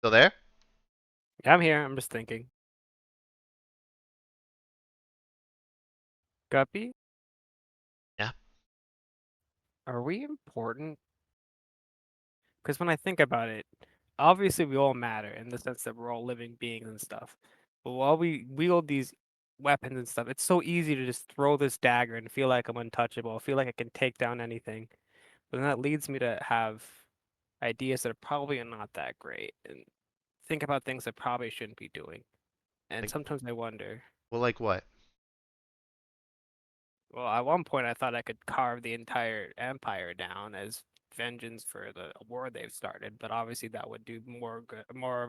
Still there? Yeah, I'm here. I'm just thinking. Guppy? Yeah. Are we important? Because when I think about it, obviously we all matter in the sense that we're all living beings and stuff. But while we wield these weapons and stuff, it's so easy to just throw this dagger and feel like I'm untouchable. Feel like I can take down anything. But then that leads me to have ideas that are probably not that great and think about things I probably shouldn't be doing. And Like, sometimes I wonder. well, like what? Well, at one point I thought I could carve the entire empire down as vengeance for the war they've started, but obviously that would do more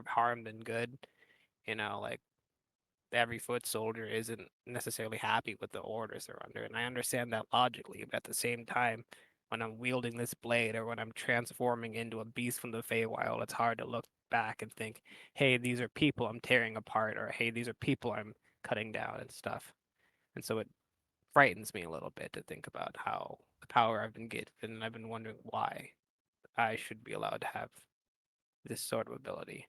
harm than good. You know, like every foot soldier isn't necessarily happy with the orders they're under, and I understand that logically, but at the same time, when I'm wielding this blade or when I'm transforming into a beast from the Feywild, it's hard to look back and think, hey, these are people I'm tearing apart, or hey, these are people I'm cutting down and stuff. And so it frightens me a little bit to think about how the power I've been given, and I've been wondering why I should be allowed to have this sort of ability.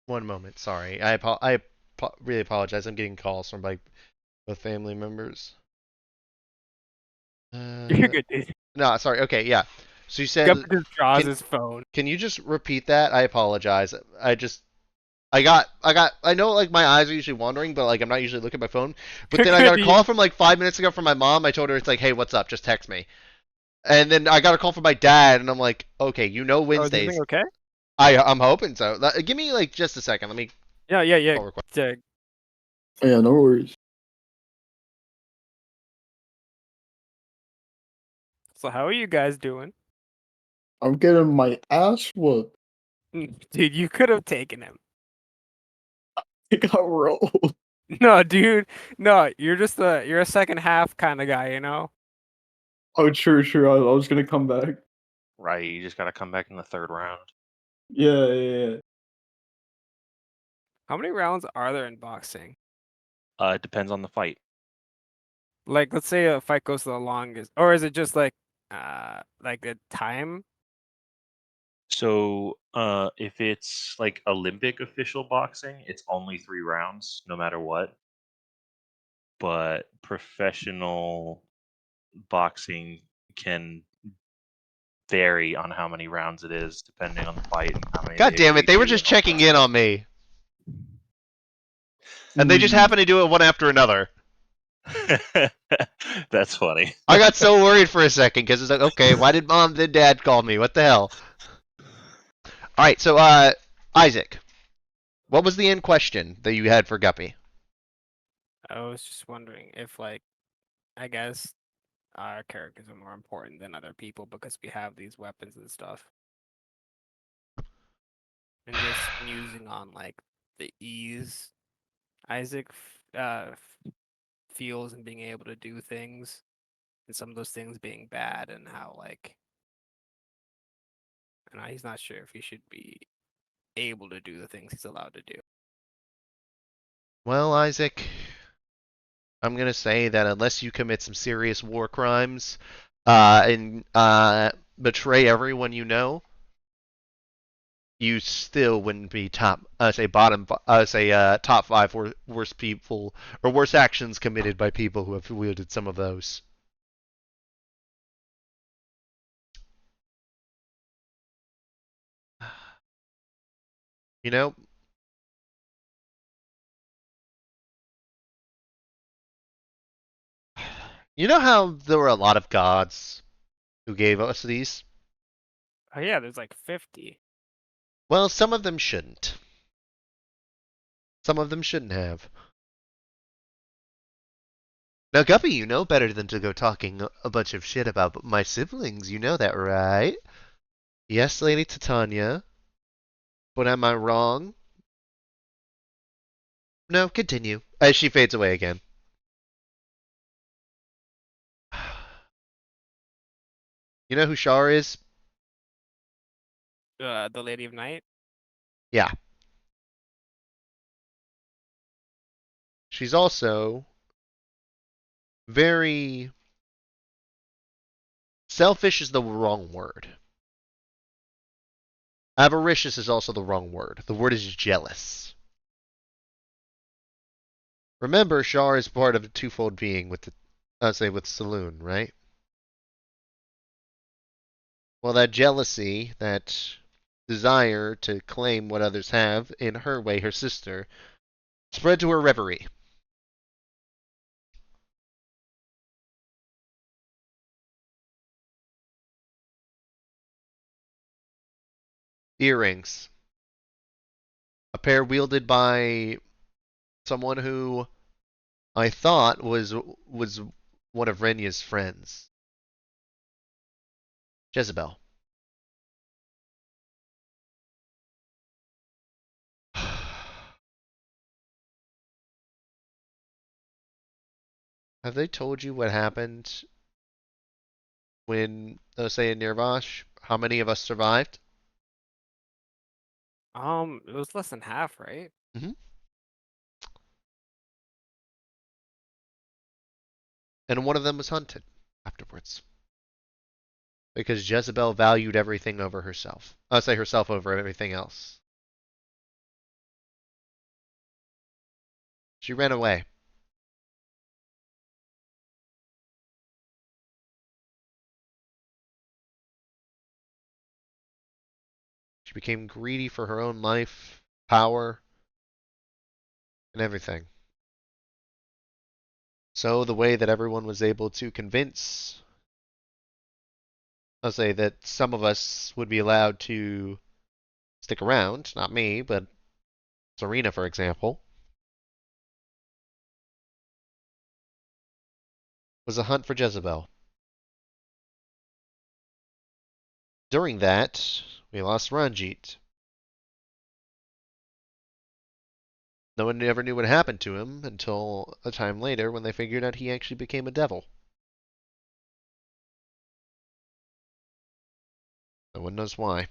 One moment, sorry. Really apologize. I'm getting calls from like both family members. You're good, dude. No, sorry. Okay, yeah. So you said, Gup just draws can his phone. can you just repeat that? I apologize. I know like my eyes are usually wandering, but like I'm not usually looking at my phone. But then I got a call from like 5 minutes ago from my mom. I told her it's like, hey, what's up? Just text me. And then I got a call from my dad, and I'm like, okay, Oh, is Wednesdays. everything okay? I'm hoping so. Give me like just a second. Let me Yeah. call request. Yeah, no worries. So how are you guys doing? I'm getting my ass whooped. Dude, you could have taken him. I got rolled. No, dude. No, you're a second half kind of guy, you know? Oh, true. I was gonna come back. Right, you just gotta come back in the third round. Yeah. How many rounds are there in boxing? It depends on the fight. Like, let's say a fight goes the longest, or is it just like a time? So, if it's like Olympic official boxing, it's only 3 rounds, no matter what. But professional boxing can vary on how many rounds it is, depending on the fight and how many. God damn it! They were just checking in on me, and they just happened to do it one after another. That's funny. I got so worried for a second because it's like, okay, why did mom and dad call me? What the hell? All right, so Isaac, what was the end question that you had for Guppy? I was just wondering if like I guess our characters are more important than other people because we have these weapons and stuff. And just musing on like the ease Isaac feels and being able to do things, and some of those things being bad, and how like, and he's not sure if he should be able to do the things he's allowed to do. Well, Isaac, I'm gonna say that unless you commit some serious war crimes, and betray everyone you know, you still wouldn't be top, top five worst people or worst actions committed by people who have wielded some of those. You know, you know how there were a lot of gods who gave us these? Oh yeah, there's like 50. Well, some of them shouldn't. Some of them shouldn't have. Now, Guppy, you know better than to go talking a bunch of shit about my siblings. You know that, right? Yes, Lady Titania. But am I wrong? No, continue. As she fades away again. You know who Shar is? The Lady of Night. Yeah. She's also very selfish is the wrong word. Avaricious is also the wrong word. The word is jealous. Remember, Shar is part of a twofold being with with Saloon, right? Well, that jealousy, that desire to claim what others have, in her way, her sister, spread to her reverie. Earrings. A pair wielded by someone who I thought was one of Renya's friends. Jezebel. Have they told you what happened when, let's say, in Nirvash? How many of us survived? It was less than half, right? Mm-hmm. And one of them was hunted afterwards. Because Jezebel valued everything over herself. I'll say herself over everything else. She ran away. She became greedy for her own life, power, and everything. So the way that everyone was able to convince, I'll say that some of us would be allowed to stick around, not me, but Serena, for example, was a hunt for Jezebel. During that, we lost Ranjit. No one ever knew what happened to him until a time later when they figured out he actually became a devil. No one knows why.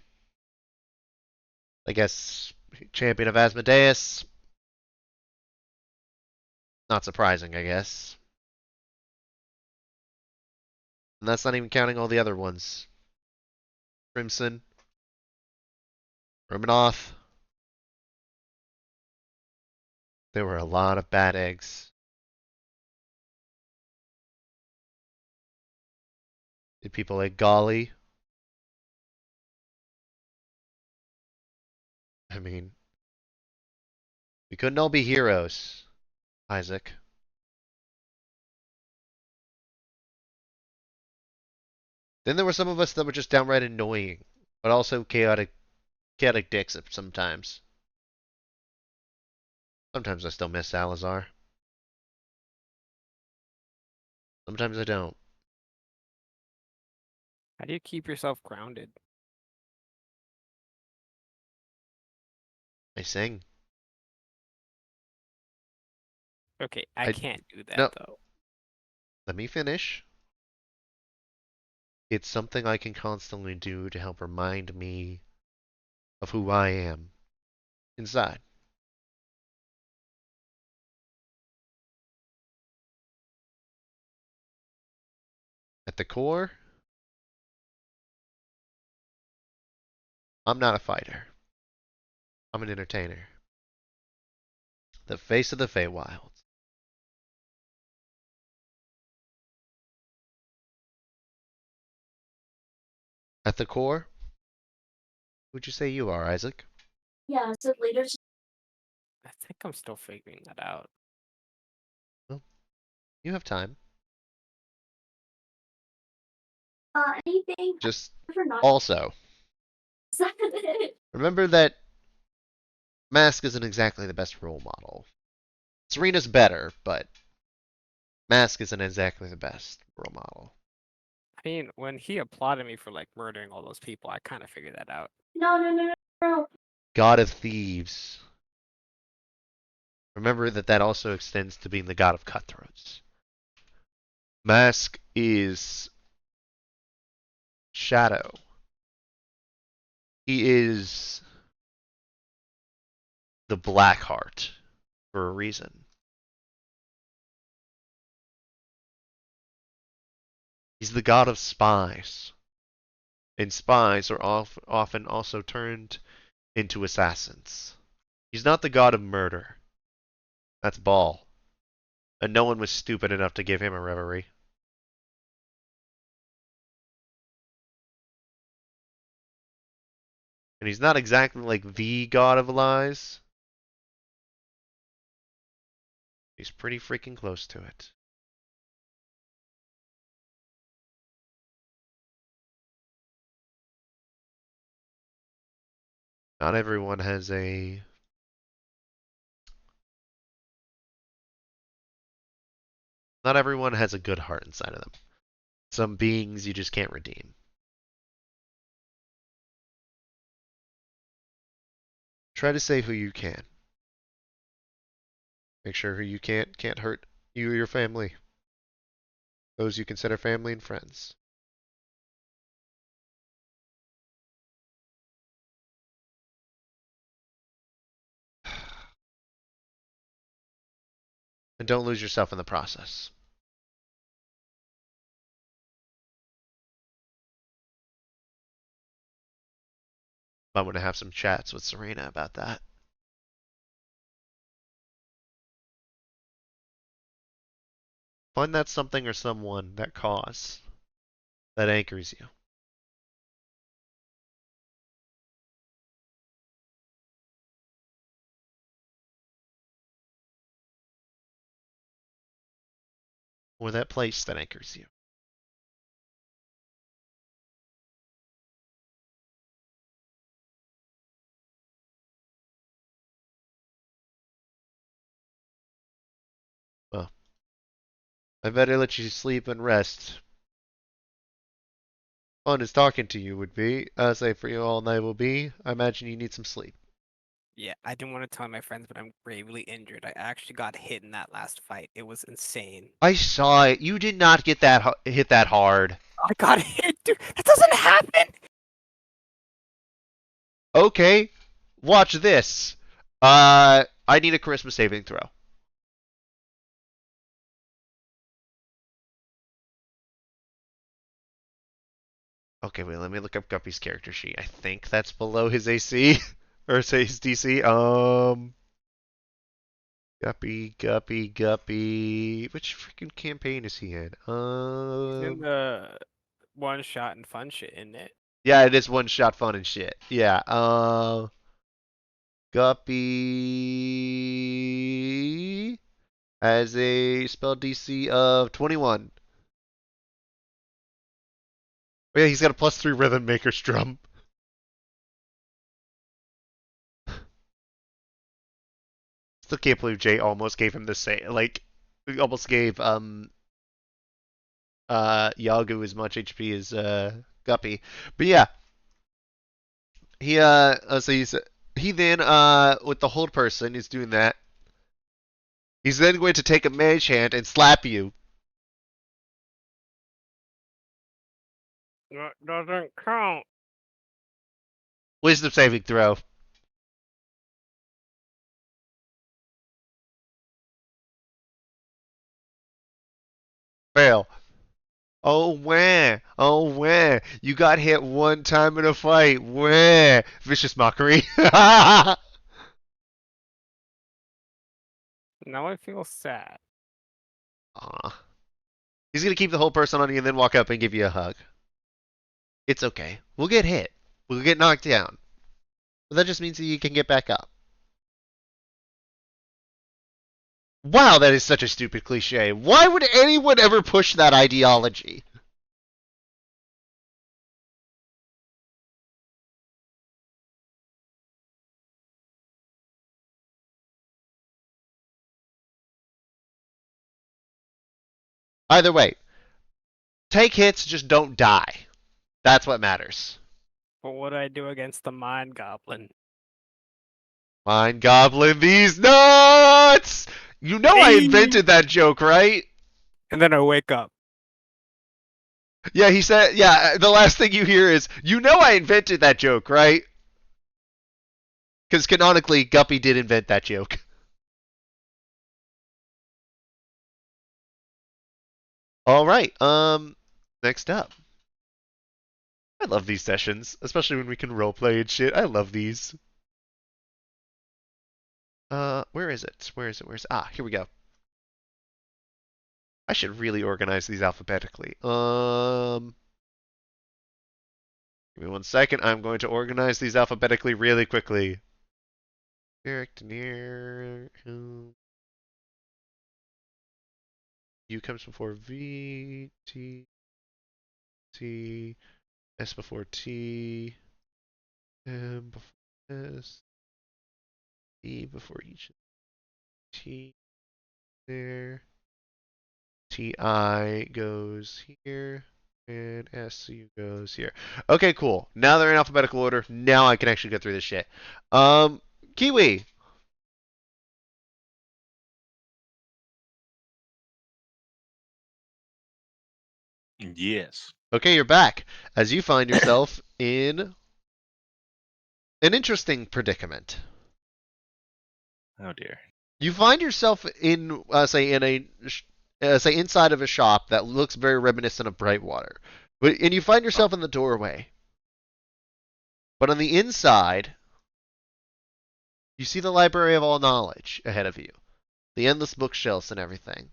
I guess champion of Asmodeus. Not surprising, I guess. And that's not even counting all the other ones. Crimson, Romanoff. There were a lot of bad eggs. Did people like Golly? I mean, we couldn't all be heroes, Isaac. Then there were some of us that were just downright annoying, but also chaotic dicks sometimes. Sometimes I still miss Salazar. Sometimes I don't. How do you keep yourself grounded? I sing. Okay, I can't do that No. though. Let me finish. It's something I can constantly do to help remind me of who I am inside. At the core, I'm not a fighter. I'm an entertainer. The face of the Feywild. At the core, who'd you say you are, Isaac? Yeah, so later. I think I'm still figuring that out. Well, you have time. Anything. Just Not. also, remember that Mask isn't exactly the best role model. Serena's better, but Mask isn't exactly the best role model. I mean, when he applauded me for like murdering all those people, I kind of figured that out. No. God of Thieves. Remember that also extends to being the god of cutthroats. Mask is Shadow. He is the Black Heart for a reason. He's the god of spies. And spies are often also turned into assassins. He's not the god of murder. That's Baal. And no one was stupid enough to give him a reverie. And he's not exactly like the god of lies. He's pretty freaking close to it. Not everyone has a good heart inside of them. Some beings you just can't redeem. Try to say who you can. Make sure who you can't hurt you or your family. Those you consider family and friends. And don't lose yourself in the process. I'm going to have some chats with Serena about that. Find that something or someone, that cause, that anchors you. Or that place that anchors you. Well, I better let you sleep and rest. Fun as talking to you would be. Say for you all night will be. I imagine you need some sleep. Yeah, I didn't want to tell my friends, but I'm gravely injured. I actually got hit in that last fight. It was insane. I saw it. You did not get that hit that hard. I got hit, dude. That doesn't happen. Okay, watch this. I need a charisma saving throw. Okay, wait, let me look up Guppy's character sheet. I think that's below his AC. Or say his DC. Guppy. Which freaking campaign is he in? He's in the one shot and fun shit, isn't it? Yeah, it is one shot fun and shit. Yeah. Guppy has a spell DC of 21. Oh, yeah, he's got a +3 rhythm maker's drum. Still can't believe Jay almost gave him the same. Like, almost gave Yagu as much HP as Guppy. But yeah, he then with the hold person is doing that. He's then going to take a mage hand and slap you. That doesn't count. Wisdom saving throw. Fail. Oh, wah. Oh, wah. You got hit one time in a fight. Wah. Vicious mockery. Now I feel sad. Aw. He's going to keep the whole person on you and then walk up and give you a hug. It's okay. We'll get hit. We'll get knocked down. But that just means that you can get back up. Wow, that is such a stupid cliche. Why would anyone ever push that ideology? Either way, take hits, just don't die. That's what matters. But what do I do against the Mind Goblin? Mind Goblin these nuts! You know I invented that joke, right? And then I wake up. Yeah, he said, yeah, the last thing you hear is, you know I invented that joke, right? Because canonically, Guppy did invent that joke. Alright, next up. I love these sessions, especially when we can roleplay and shit. I love these. Where is it? Here we go. I should really organize these alphabetically. Give me 1 second. I'm going to organize these alphabetically really quickly. Eric, Denier, U comes before V, T, T, S before T, M before S, E before each T there. TI goes here, and SU goes here. Okay, cool. Now they're in alphabetical order. Now I can actually get through this shit. Kiwi. Yes. Okay, you're back. As you find yourself in an interesting predicament. Oh dear. You find yourself in, say inside of a shop that looks very reminiscent of Brightwater, and you find yourself in the doorway. But on the inside, you see the Library of All Knowledge ahead of you, the endless bookshelves and everything.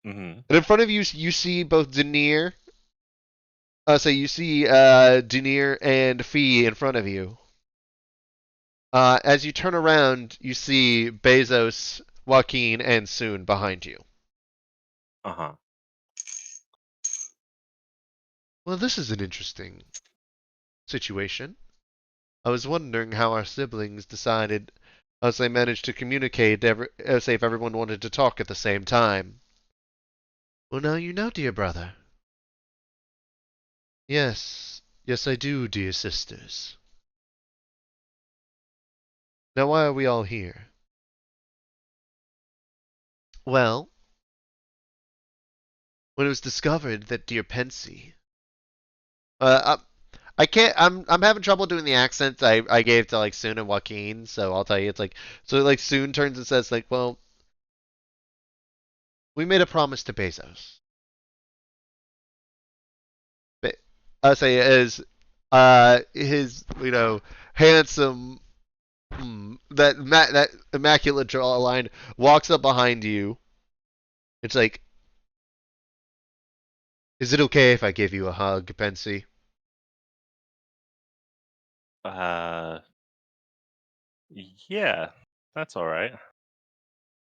Mm-hmm. And in front of you, you see both Denier. You see Denier and Fee in front of you. As you turn around, you see Bezos, Joaquin, and Soon behind you. Uh-huh. Well, this is an interesting situation. I was wondering how our siblings decided, as they managed to communicate, if everyone wanted to talk at the same time. Well, now you know, dear brother. Yes, yes I do, dear sisters. Now why are we all here? Well, when it was discovered that dear Pensy... I can't. I'm having trouble doing the accents I gave to like Soon and Joaquin, so I'll tell you it's like Soon turns and says like, well, we made a promise to Bezos. But I'll say as his handsome that immaculate jawline walks up behind you. It's like, is it okay if I give you a hug, Pensy? Yeah, that's all right.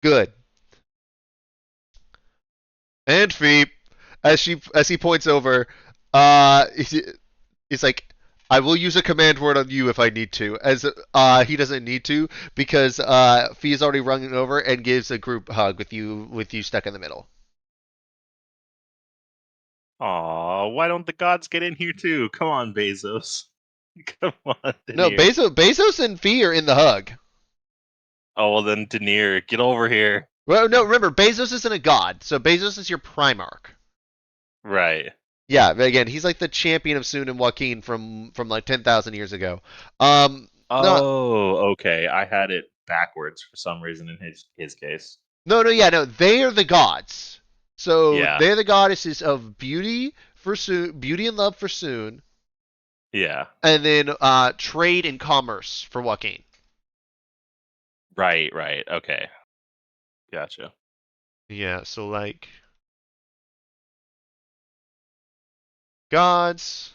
Good. And Fee, as he points over, he's like, I will use a command word on you if I need to. As he doesn't need to because Fee's already running over and gives a group hug with you stuck in the middle. Aw, why don't the gods get in here too? Come on, Bezos. Come on, No, Denier. Bezos and Fee are in the hug. Oh, well then, Denier, get over here. Well, no, remember, Bezos isn't a god, so Bezos is your Primarch. Right. Yeah, but again, he's like the champion of Soon and Joaquin from like 10,000 years ago. No, Oh, okay. I had it backwards for some reason in his case. no, no, they are the gods. So Yeah. they're the goddesses of beauty for Soon, beauty and love for Soon, Yeah. and then trade and commerce for Joaquin. Right. Okay. Gotcha. Yeah, so like gods.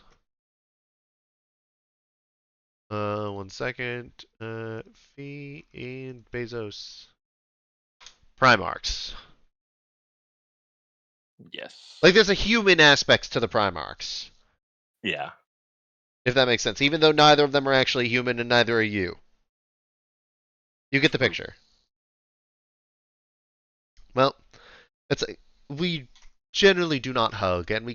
One second. Fee and Bezos. Primarchs. Yes. Like there's a human aspect to the Primarchs. Yeah. If that makes sense. Even though neither of them are actually human and neither are you. You get the picture. Well, we generally do not hug, and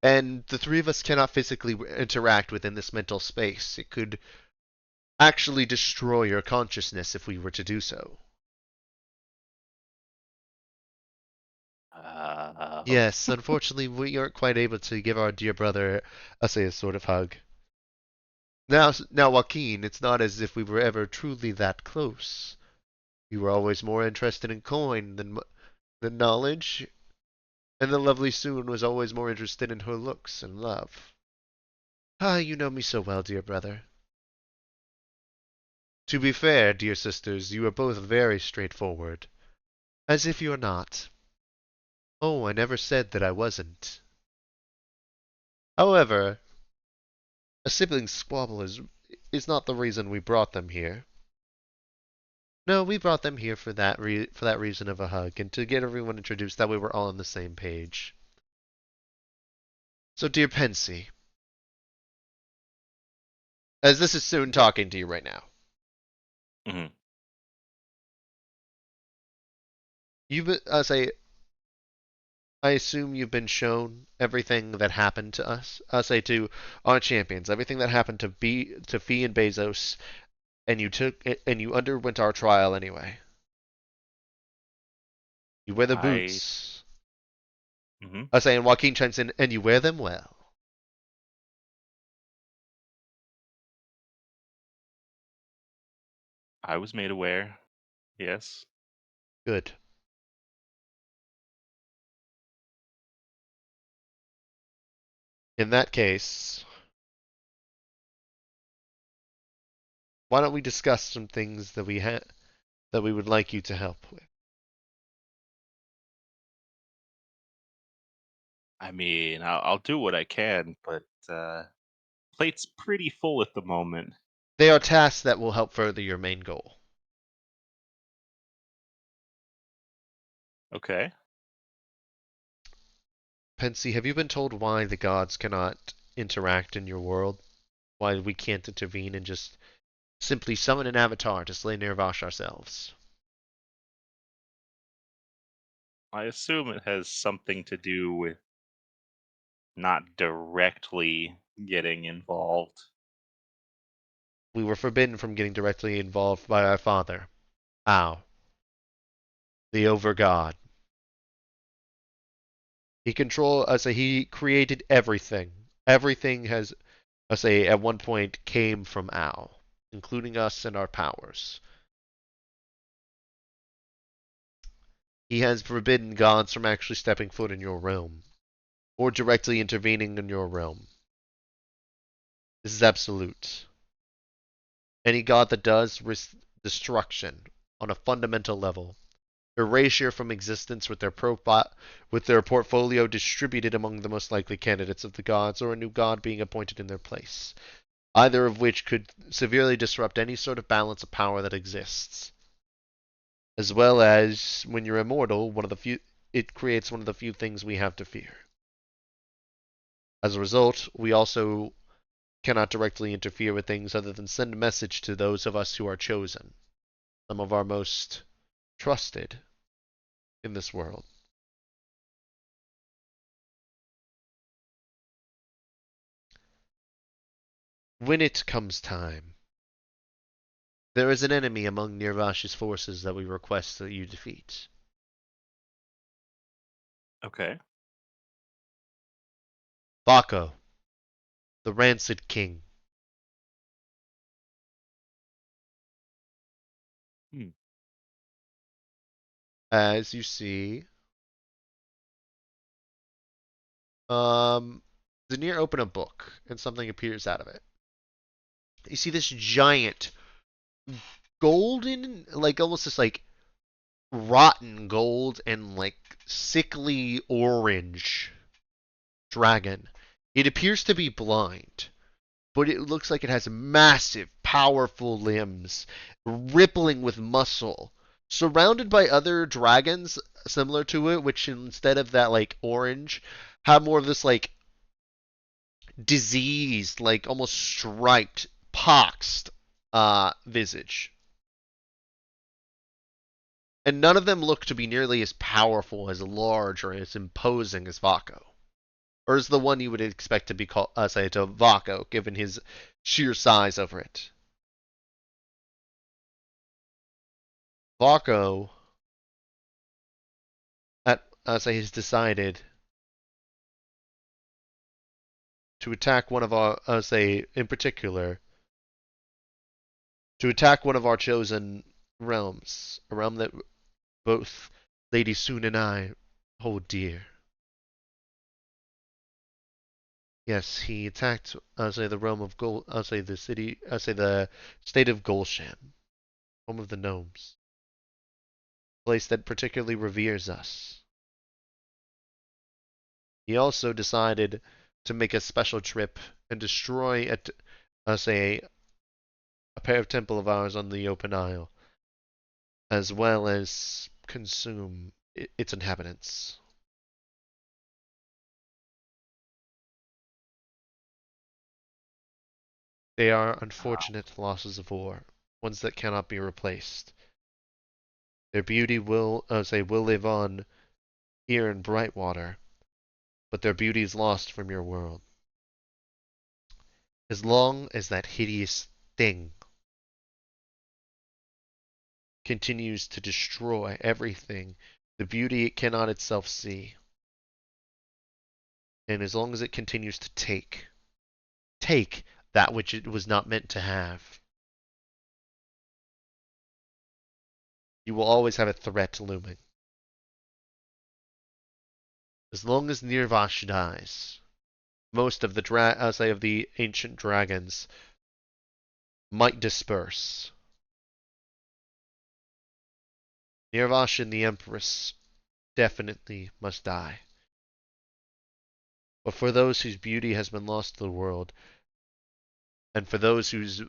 and the three of us cannot physically interact within this mental space. It could actually destroy your consciousness if we were to do so. Yes, unfortunately, we aren't quite able to give our dear brother a sort of hug. Now, Joaquin, it's not as if we were ever truly that close. You were always more interested in coin than knowledge, and the lovely Soon was always more interested in her looks and love. Ah, you know me so well, dear brother. To be fair, dear sisters, you are both very straightforward. As if you're not. Oh, I never said that I wasn't. However, a sibling squabble is not the reason we brought them here. No, we brought them here for that reason of a hug, and to get everyone introduced, that way we're all on the same page. So, dear Pensy, as this is Soon talking to you right now, Mm-hmm. I assume you've been shown everything that happened to us. To our champions, everything that happened to Fee and Bezos, and you underwent our trial anyway. You wear the boots. Mm-hmm. And Joaquin chimes in, and you wear them well. I was made aware. Yes. Good. In that case, why don't we discuss some things that we would like you to help with? I mean, I'll do what I can, but plate's pretty full at the moment. They are tasks that will help further your main goal. Okay. Pensy, have you been told why the gods cannot interact in your world? Why we can't intervene and just simply summon an avatar to slay Nirvash ourselves? I assume it has something to do with not directly getting involved. We were forbidden from getting directly involved by our father, Ao, the over god. He created everything. Everything has, at one point came from Ao, including us and our powers. He has forbidden gods from actually stepping foot in your realm, or directly intervening in your realm. This is absolute. Any god that does risk destruction on a fundamental level, erasure from existence with their portfolio distributed among the most likely candidates of the gods, or a new god being appointed in their place, either of which could severely disrupt any sort of balance of power that exists. As well as, when you're immortal, it creates one of the few things we have to fear. As a result, we also cannot directly interfere with things other than send a message to those of us who are chosen, some of our most trusted in this world. When it comes time, there is an enemy among Nirvash's forces that we request that you defeat. Okay. Bako, the Rancid King. As you see, Zanir open a book and something appears out of it. You see this giant golden, like almost this like rotten gold and like sickly orange dragon. It appears to be blind, but it looks like it has massive, powerful limbs, rippling with muscle, surrounded by other dragons similar to it, which instead of that like orange, have more of this like diseased, like almost striped, poxed visage. And none of them look to be nearly as powerful, as large, or as imposing as Vako. Or as the one you would expect to be called, say, to Vako, given his sheer size over it. Vako, say, has decided to attack one of our, say, in particular, to attack one of our chosen realms, a realm that both Lady Soon and I hold dear. Yes, he attacked, say, the realm of Gol, say, the city, say, the state of Golsham, home of the gnomes, a place that particularly reveres us. He also decided to make a special trip and destroy, say, a pair of temple of ours on the open isle, as well as consume its inhabitants. They are unfortunate losses of war, ones that cannot be replaced. Their beauty will, will live on here in Brightwater, but their beauty is lost from your world. As long as that hideous thing continues to destroy everything, the beauty it cannot itself see, and as long as it continues to take that which it was not meant to have, you will always have a threat looming. As long as Nirvash dies, most of the say of the ancient dragons might disperse. Nirvash and the Empress definitely must die. But for those whose beauty has been lost to the world, and for those whose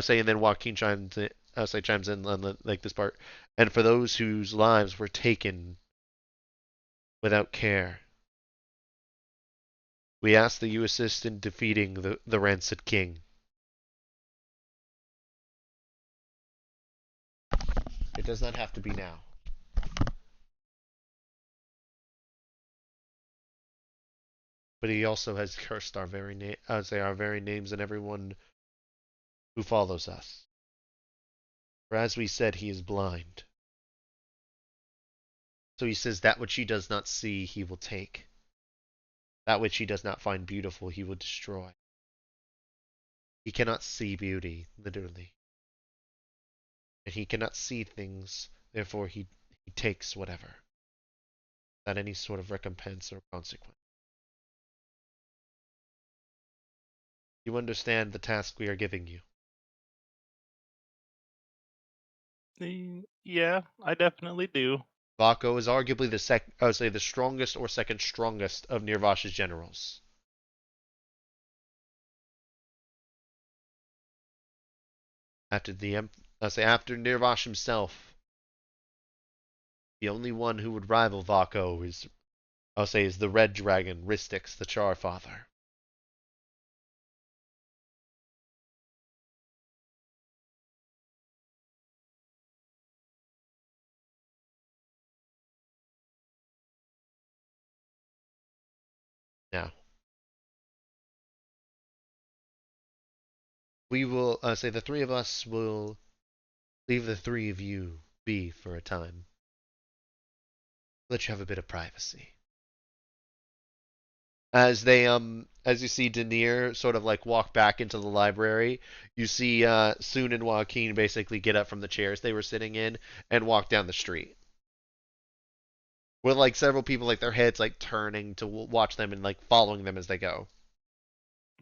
say, and then Joaquin chimes in on like this part, and for those whose lives were taken without care, we ask that you assist in defeating the Rancid King. It does not have to be now. But he also has cursed our very our very names and everyone who follows us. For as we said, he is blind. So he says that which he does not see, he will take. That which he does not find beautiful, he will destroy. He cannot see beauty, literally. And he cannot see things, therefore he takes whatever, without any sort of recompense or consequence. You understand the task we are giving you. Yeah, I definitely do. Vako is arguably the strongest or second strongest of Nirvash's generals. After after Nirvash himself, the only one who would rival Vako is the Red Dragon, Ristix, the Charfather. Now, We will say the three of us will leave the three of you be for a time. Let you have a bit of privacy. As you see Denier sort of like walk back into the library, you see Soon and Joaquin basically get up from the chairs they were sitting in and walk down the street. With like several people like their heads like turning to watch them and like following them as they go.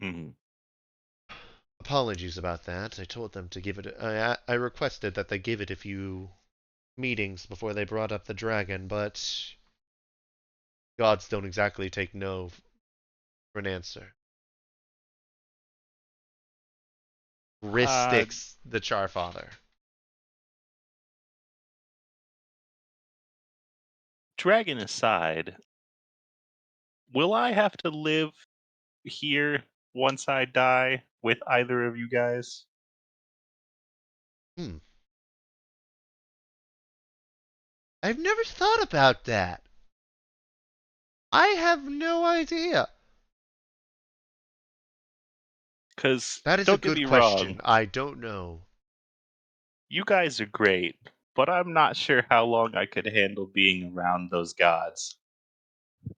Mm-hmm. Apologies about that. I told them to give it. I requested that they give it a few meetings before they brought up the dragon, but gods don't exactly take no for an answer. Wrist sticks the Charfather. Dragon aside, will I have to live here once I die with either of you guys? I've never thought about that. I have no idea. Because That is a don't get good me question. wrong, I don't know. you guys are great, but I'm not sure how long I could handle being around those gods.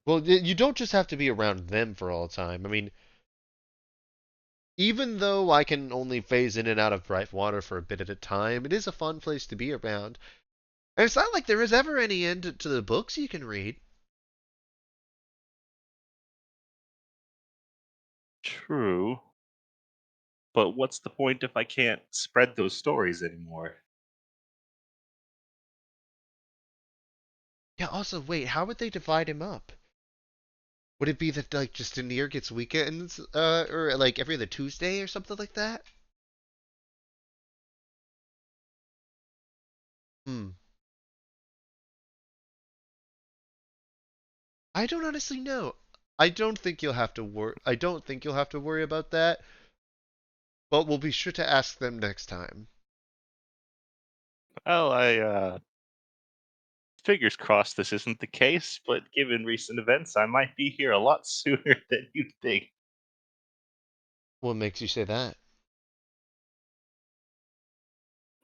Well, you don't just have to be around them for all time. I mean, even though I can only phase in and out of bright water for a bit at a time, it is a fun place to be around. And it's not like there is ever any end to the books you can read. True. But what's the point if I can't spread those stories anymore? Yeah, also, wait, how would they divide him up? Would it be that, like, just Denier gets weekends, or, like, every other Tuesday or something like that? Hmm. I don't honestly know. I don't think you'll have to worry about that, but we'll be sure to ask them next time. Well, fingers crossed this isn't the case, but given recent events, I might be here a lot sooner than you'd think. What makes you say that?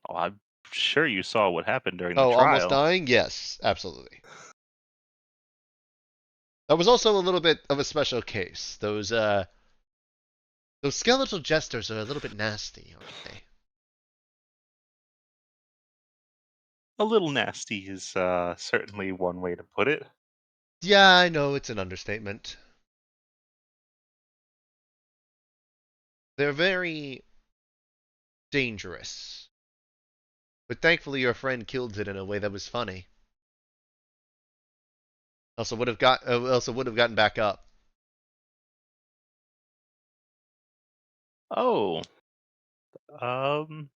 Oh, I'm sure you saw what happened during the Oh, almost trial. dying? Yes, absolutely. That was also a little bit of a special case. Those skeletal jesters are a little bit nasty, aren't they? A little nasty is certainly one way to put it. Yeah, I know it's an understatement. They're very dangerous. But thankfully your friend killed it in a way that was funny. Also would have gotten back up. Oh, um,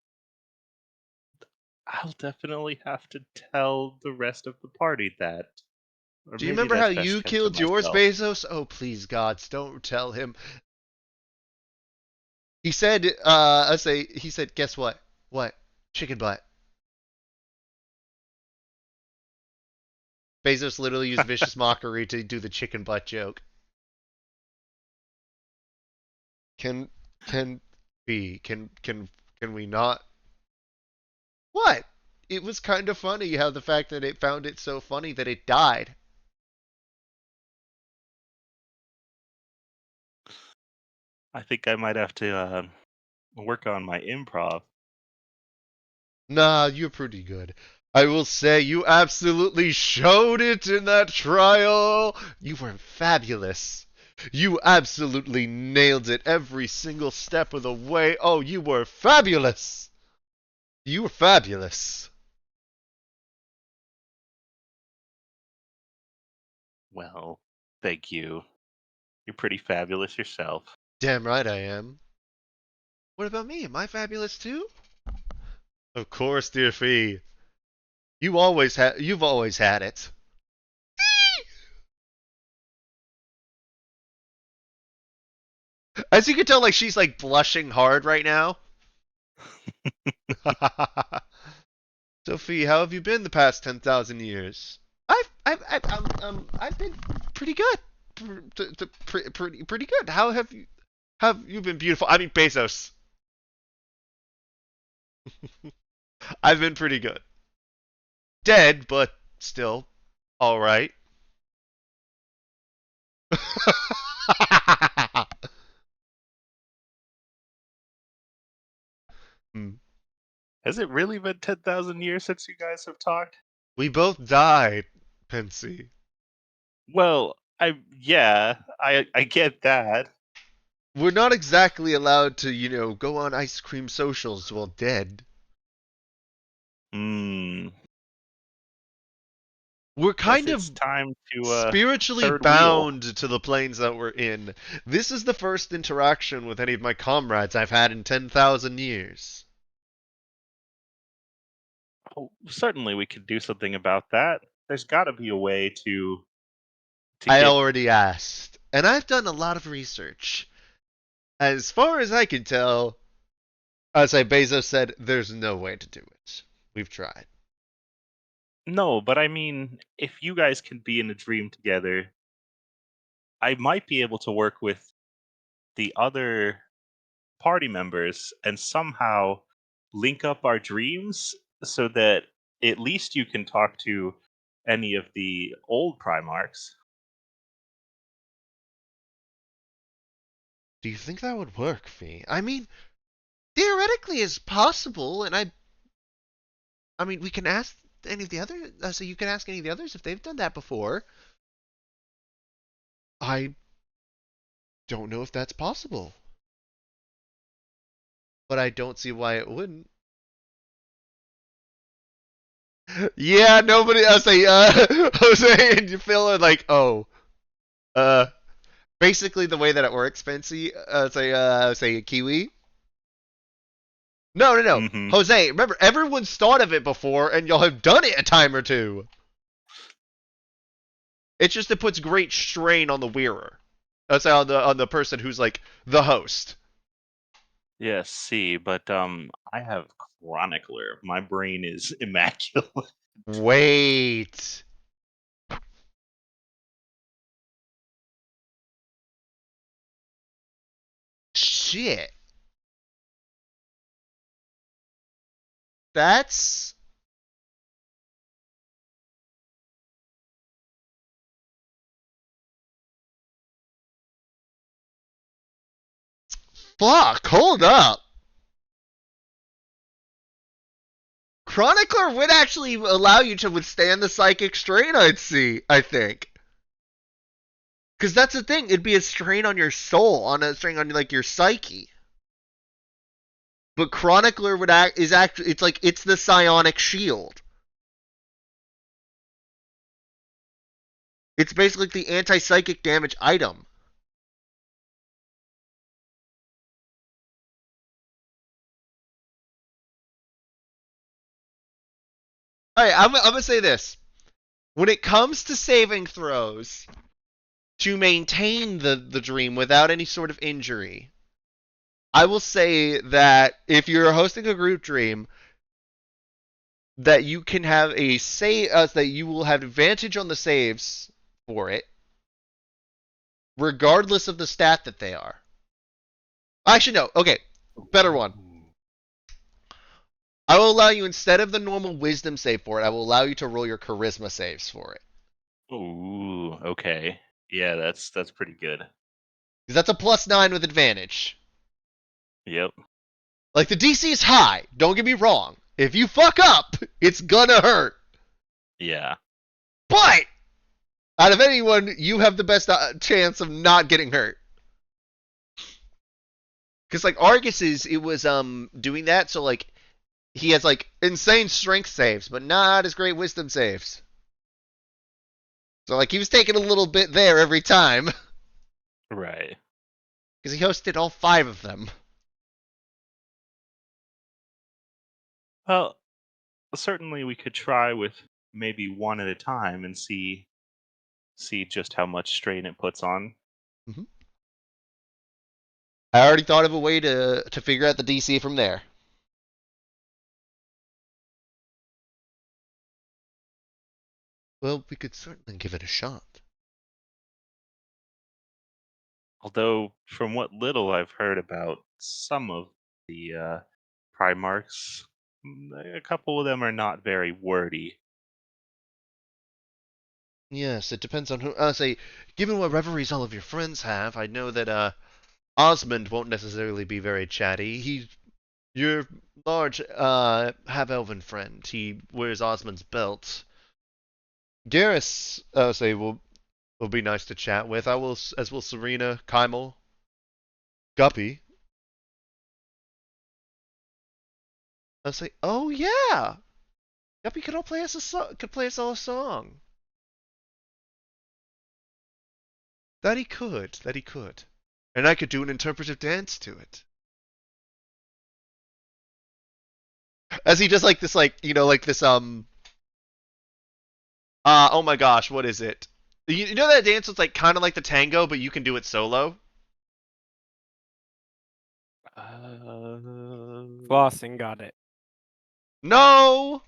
I'll definitely have to tell the rest of the party that. Or Do you maybe remember how that's best you kept to killed yours, myself. Bezos? Oh, please, gods, don't tell him. He said, he said, guess what? What? Chicken butt. Bezos literally used vicious mockery to do the chicken butt joke. Can, can can we not? What? It was kind of funny how the fact that it found it so funny that it died. I think I might have to work on my improv. Nah, you're pretty good. I will say you absolutely showed it in that trial. You were fabulous. You absolutely nailed it every single step of the way. Oh, you were fabulous. You were fabulous. Well, thank you. You're pretty fabulous yourself. Damn right I am. What about me? Am I fabulous too? Of course, dear Fee. You've always had it. As you can tell, like she's like blushing hard right now. Sophie, how have you been the past 10,000 years? I've been pretty good. Pretty good. How have you been beautiful? I mean, Bezos. I've been pretty good. Dead, but still all right. Hmm. Has it really been 10,000 years since you guys have talked? We both died, Pensy. Well, I get that. We're not exactly allowed to, go on ice cream socials while dead. Hmm. We're Guess kind it's of time to spiritually third wheel. bound to the planes that we're in. This is the first interaction with any of my comrades I've had in 10,000 years. Oh, certainly, we could do something about that. There's got to be a way to I get. already asked, and I've done a lot of research. As far as I can tell, as Bezos said, there's no way to do it. We've tried. No, but I mean, if you guys can be in a dream together, I might be able to work with the other party members and somehow link up our dreams so that at least you can talk to any of the old Primarchs. Do you think that would work, Fee? I mean, theoretically, it's possible, and I mean, we can ask any of the other. So you can ask any of the others if they've done that before. I don't know if that's possible, but I don't see why it wouldn't. Yeah, nobody. I say, Jose and Phil are like, oh, uh, basically the way that it works, Fancy. Say Kiwi. No, no, no. Mm-hmm. Jose, remember, everyone's thought of it before, and y'all have done it a time or two. It's just it puts great strain on the wearer. Say on the person who's like the host. Yes, see, but I have Chronicler. My brain is immaculate. Wait. Shit. That's fuck. Hold up. Chronicler would actually allow you to withstand the psychic strain, I think. Because that's the thing. It'd be a strain on your soul, on a strain on like your psyche. But Chronicler is actually it's the psionic shield. It's basically the anti-psychic damage item. Alright, I'm gonna say this. When it comes to saving throws, to maintain the dream without any sort of injury, I will say that if you're hosting a group dream, that you can have a save, that you will have advantage on the saves for it, regardless of the stat that they are. Actually, no. Okay, better one. I will allow you, instead of the normal wisdom save for it, I will allow you to roll your charisma saves for it. Ooh, okay. Yeah, that's pretty good. Because that's a +9 with advantage. Yep. Like, the DC is high, don't get me wrong. If you fuck up, it's gonna hurt. Yeah. But, out of anyone, you have the best chance of not getting hurt. Because, like, Argus's, it was doing that, so, like, he has, like, insane strength saves, but not as great wisdom saves. So, like, he was taking a little bit there every time. Right. Because he hosted all 5 of them. Well, certainly we could try with maybe one at a time and see just how much strain it puts on. Mm-hmm. I already thought of a way to figure out the DC from there. Well, we could certainly give it a shot. Although, from what little I've heard about some of the Primarchs, A couple of them are not very wordy. Yes, it depends on who. Say, given what reveries all of your friends have, I know that Osmond won't necessarily be very chatty. Your large half-elven friend. He wears Osmond's belt. Garrus, say, will be nice to chat with. As will Serena, Kymel, Guppy. I'll say, oh yeah, Guppy could play us all a song. That he could, and I could do an interpretive dance to it. As he does like this, like like this oh my gosh, what is it? You know that dance was like kind of like the tango, but you can do it solo. Flossing got it. No.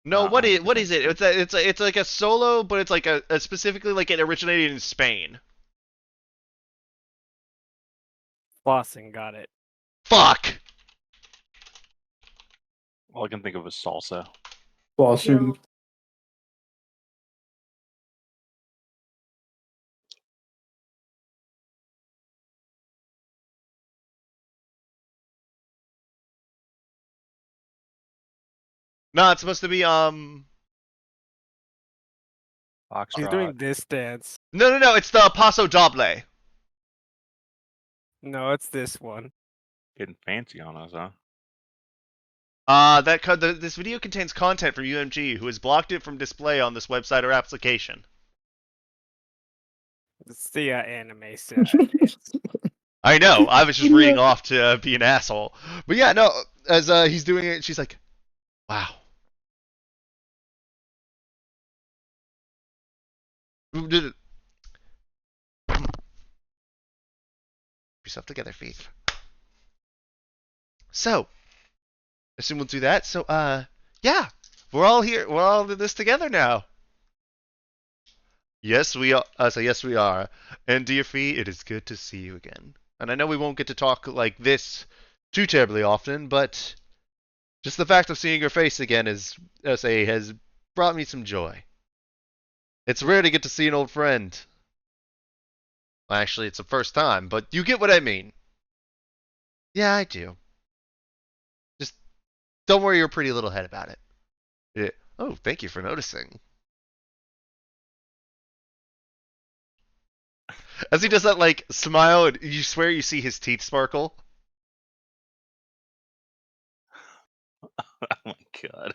No, what is it? It's like a solo, but it's like a specifically like it originated in Spain. Flossing got it. Fuck. All I can think of is salsa. Boston. No, it's supposed to be He's Foxtrot. doing this dance. No, it's the Paso Doble. No, it's this one. Getting fancy on us, huh? This video contains content from UMG, who has blocked it from display on this website or application. It's the anime dance. I know. I was just reading off to be an asshole, but yeah, no. As he's doing it, she's like, "Wow." Put yourself together, Faith. So, I assume we'll do that. So, yeah, we're all here. We're all in this together now. Yes, we are. Yes, we are. And dear Fee, it is good to see you again. And I know we won't get to talk like this too terribly often, but just the fact of seeing your face again has brought me some joy. It's rare to get to see an old friend. Well, actually, it's the first time, but you get what I mean. Yeah, I do. Just don't worry your pretty little head about it. Yeah. Oh, thank you for noticing. As he does that, like, smile, and you swear you see his teeth sparkle. Oh my god.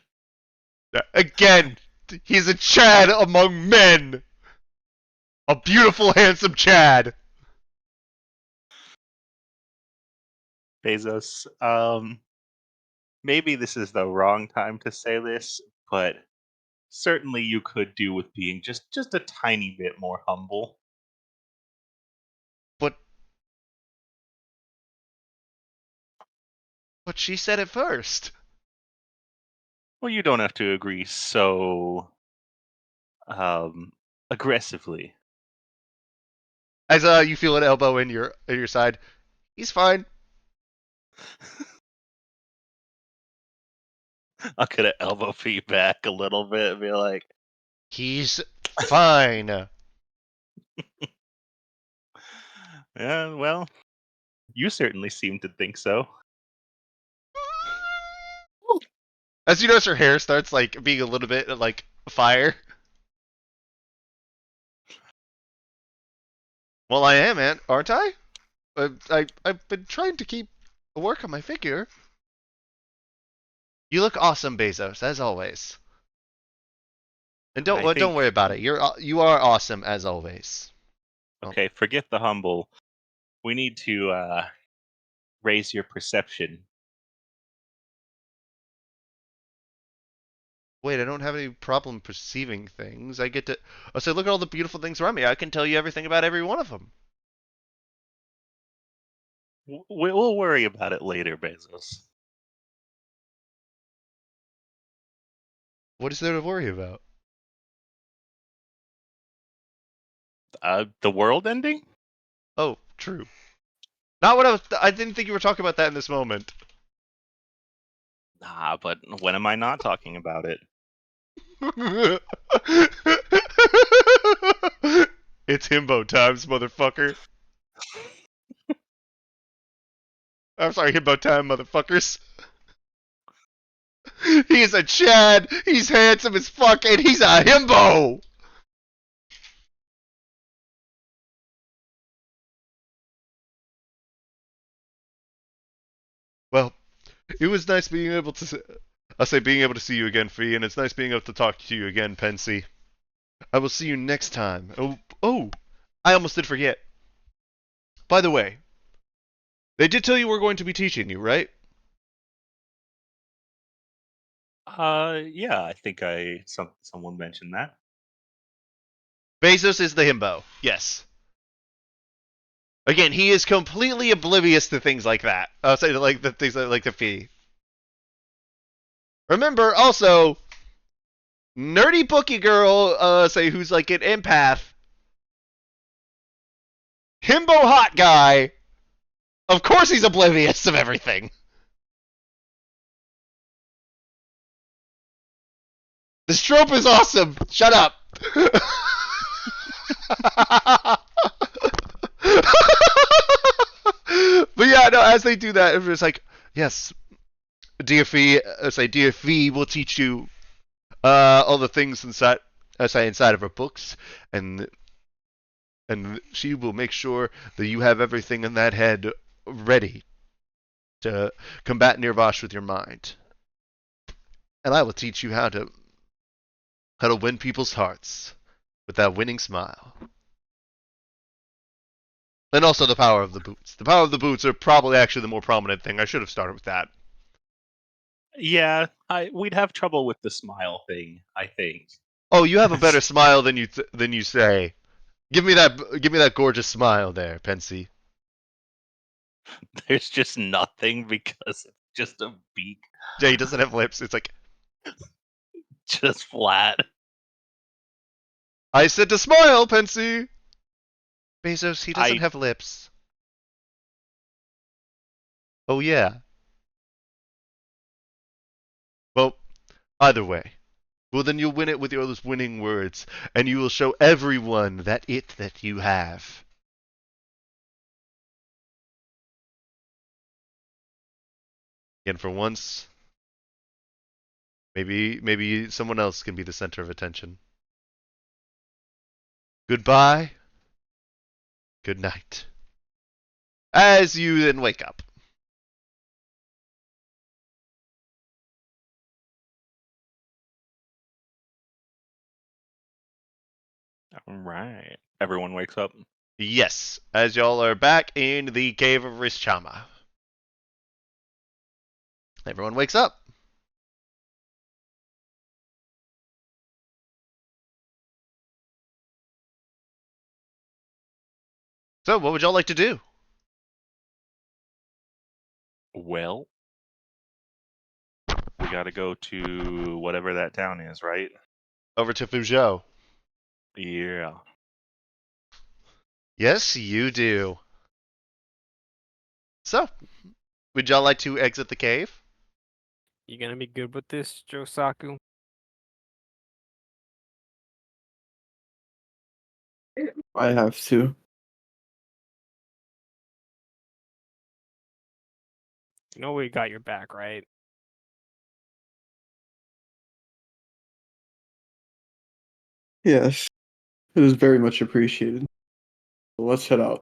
Again, he's a Chad among men. A beautiful, handsome Chad. Bezos, maybe this is the wrong time to say this, but certainly you could do with being just a tiny bit more humble. But she said it first. Well, you don't have to agree so aggressively. As you feel an elbow in your side. He's fine. I'll get an elbow feedback a little bit and be like, He's fine. yeah, well, you certainly seem to think so. As you notice, her hair starts like being a little bit like fire. Well, I am, aren't I? I've been trying to keep work on my figure. You look awesome, Bezos, as always. And don't worry about it. You are awesome as always. Okay, forget the humble. We need to raise your perception. Wait, I don't have any problem perceiving things. I get to. I say, look at all the beautiful things around me. I can tell you everything about every one of them. We'll worry about it later, Bezos. What is there to worry about? The world ending? Oh, True. Not what I didn't think you were talking about that in this moment. Nah, but when am I not talking about it? It's himbo times, motherfucker. I'm sorry, himbo time, motherfuckers. He's a Chad. He's handsome as fuck, and he's a himbo. Well, it was nice being able to. Being able to see you again, Fee, and it's nice being able to talk to you again, Pensy. I will see you next time. Oh, I almost did forget. By the way, they did tell you we're going to be teaching you, right? Yeah, I think someone mentioned that. Bezos is the himbo. Yes. Again, he is completely oblivious to things like that. I'll say like the things like the Fee. Remember, also, nerdy bookie girl, who's like an empath. Himbo hot guy. Of course he's oblivious of everything. This trope is awesome. Shut up. But yeah, no, as they do that, it's like, yes, DFE will teach you all the things inside of her books, and she will make sure that you have everything in that head ready to combat Nirvash with your mind. And I will teach you how to win people's hearts with that winning smile. And also the power of the boots. The power of the boots are probably actually the more prominent thing. I should have started with that. Yeah, we'd have trouble with the smile thing, I think. Oh, you have a better smile than you say. Give me that gorgeous smile there, Pensy. There's just nothing because it's just a beak. Yeah, he doesn't have lips. It's like just flat. I said to smile, Pensy. Bezos, he doesn't have lips. Oh yeah. Well, either way. Well, then you'll win it with those winning words, and you will show everyone that you have. And for once, maybe someone else can be the center of attention. Goodbye. Good night. As you then wake up. All right. Everyone wakes up. Yes, as y'all are back in the cave of Rishchama. Everyone wakes up. So, what would y'all like to do? Well, we gotta go to whatever that town is, right? Over to Fuzhou. Yeah. Yes, you do. So, would y'all like to exit the cave? You gonna be good with this, Josaku? I have to. You know we got your back, right? Yes, it is very much appreciated. So let's head out.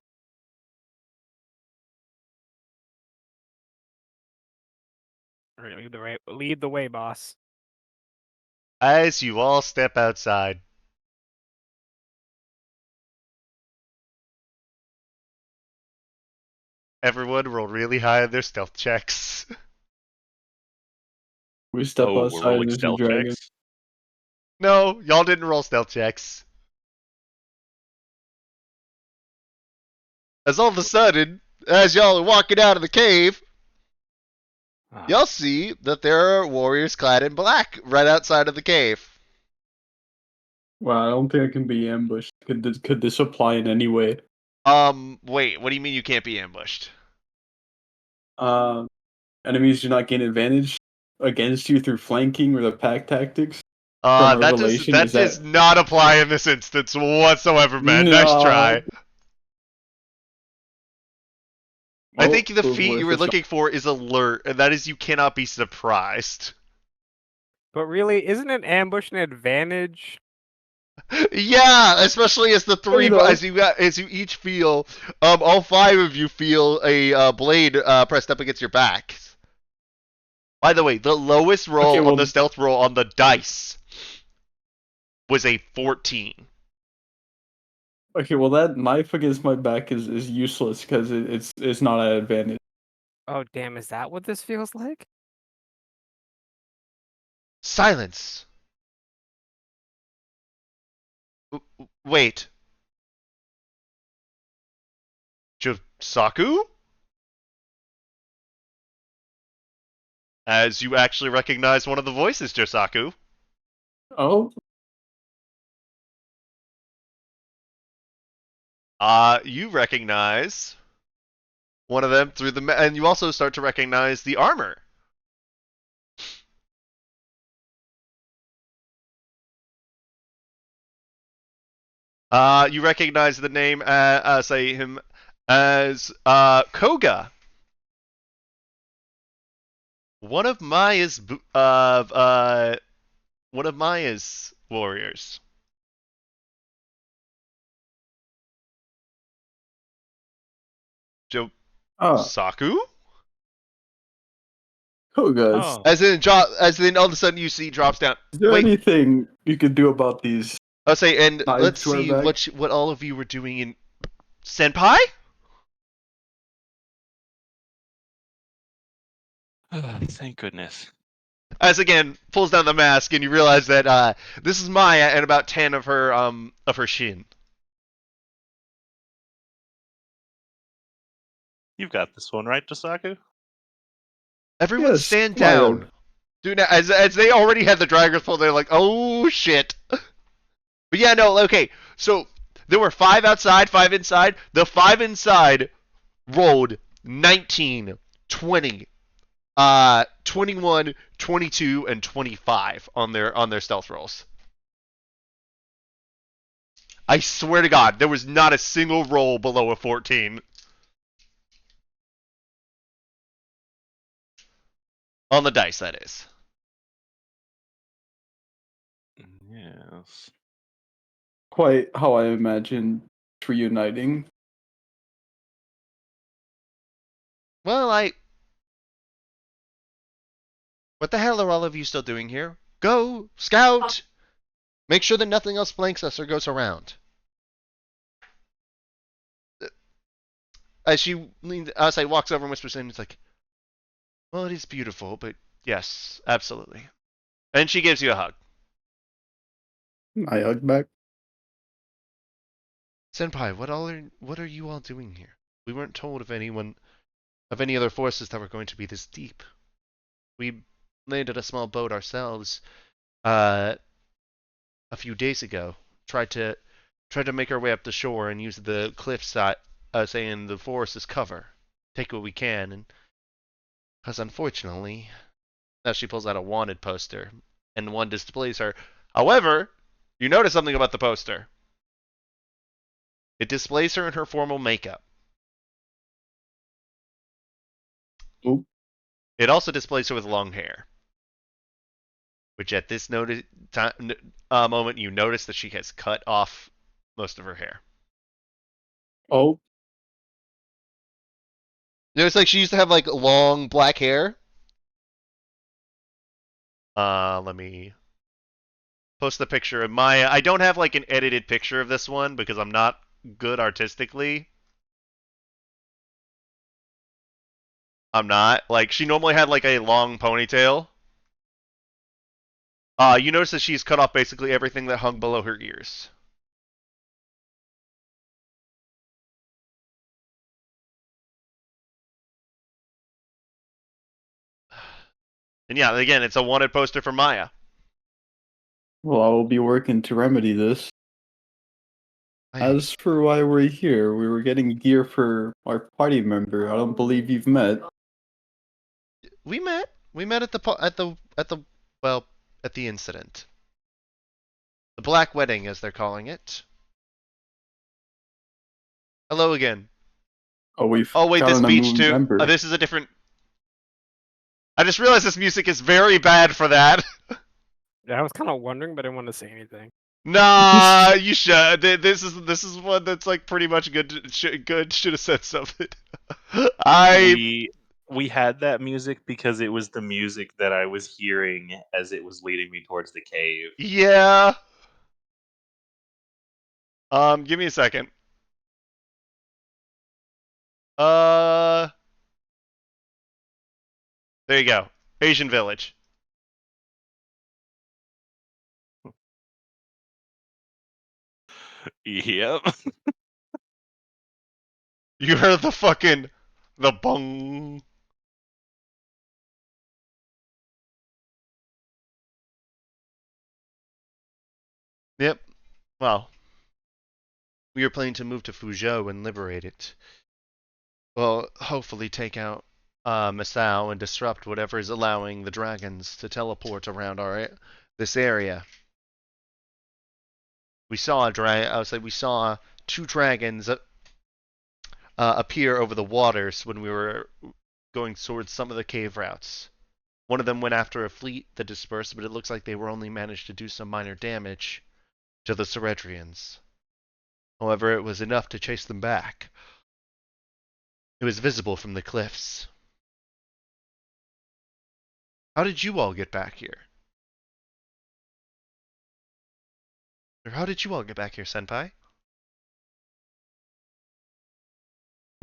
All right, lead the way, boss. As you all step outside. Everyone roll really high on their stealth checks. We step We're outside rolling and there's a stealth dragon. checks. No, y'all didn't roll stealth checks. As all of a sudden, as y'all are walking out of the cave, y'all see that there are warriors clad in black right outside of the cave. Wow, I don't think I can be ambushed. Could this apply in any way? Wait, what do you mean you can't be ambushed? Enemies do not gain advantage against you through flanking or the pack tactics from Revelation. That Is that does not apply in this instance whatsoever, man. Nice no? try. I Well, think the it was feat you worth were a shot. looking for is alert, and that is you cannot be surprised. But really, isn't an ambush an advantage? Yeah, especially as the three, You know. as you each feel, all five of you feel a blade pressed up against your back. By the way, the lowest roll Okay, on well, the stealth roll on the dice was a 14. that knife against my back is useless because it's not an advantage. Oh, damn, is that what this feels like? Silence. Wait. Josaku? As you actually recognize one of the voices, Josaku. Oh, You recognize one of them through and you also start to recognize the armor. You recognize the name, say him as Koga, one of Maya's warriors. ah, Josaku? Koga. Oh, As in all of a sudden you see drops down. Is there Wait, anything you could do about these I'll say, and let's knives to our see back? what all of you were doing in Senpai? thank goodness. As again pulls down the mask and you realize that this is Maya and about 10 of her shin. You've got this one, right, Josaku? Everyone Yes, stand Maya. down. Dude, as they already had the draggers pulled, they're like, oh shit. But yeah, no, okay. So there were 5 outside, 5 inside. The 5 inside rolled 19, 20, 21, 22, and 25 on their stealth rolls. I swear to God, there was not a single roll below a 14. On the dice, that is. Yes. Quite how I imagined reuniting. Well, what the hell are all of you still doing here? Go, scout! Make sure that nothing else flanks us or goes around. As she leans outside, walks over and whispers in, it's like, well, it is beautiful, but yes, absolutely. And she gives you a hug. I hug back. Senpai, what are you all doing here? We weren't told of any other forces that were going to be this deep. We landed a small boat ourselves a few days ago. Tried to make our way up the shore and use the cliffside, saying the forest is cover. Take what we can, and because unfortunately, now she pulls out a wanted poster, and one displays her. However, you notice something about the poster. It displays her in her formal makeup. Oop. It also displays her with long hair, which at this moment you notice that she has cut off most of her hair. Oh, You know, it's like she used to have like long black hair. Let me post the picture of Maya. I don't have like an edited picture of this one because I'm not good artistically. I'm not. Like she normally had like a long ponytail. You notice that she's cut off basically everything that hung below her ears. And yeah, again, it's a wanted poster for Maya. well, I will be working to remedy this. As for why we're here, we were getting gear for our party member. I don't believe you've met. We met. We met at the incident. The Black Wedding, as they're calling it. Hello again. Oh, we've Oh wait, this gotten a beach new too. member. This is a different. I just realized this music is very bad for that. I was kind of wondering, but I didn't want to say anything. Nah, you should. This is one that's like pretty much good. Should have said something. We had that music because it was the music that I was hearing as it was leading me towards the cave. Yeah. Give me a second. There you go. Asian Village. Yep. You heard the bong. Yep. Well, we are planning to move to Fuzhou and liberate it. Well, hopefully take out Masao and disrupt whatever is allowing the dragons to teleport around this area. We saw we saw two dragons appear over the waters when we were going towards some of the cave routes. One of them went after a fleet that dispersed, but it looks like they were only managed to do some minor damage to the Ceretrians. However, it was enough to chase them back. It was visible from the cliffs. How did you all get back here? Or how did you all get back here, Senpai?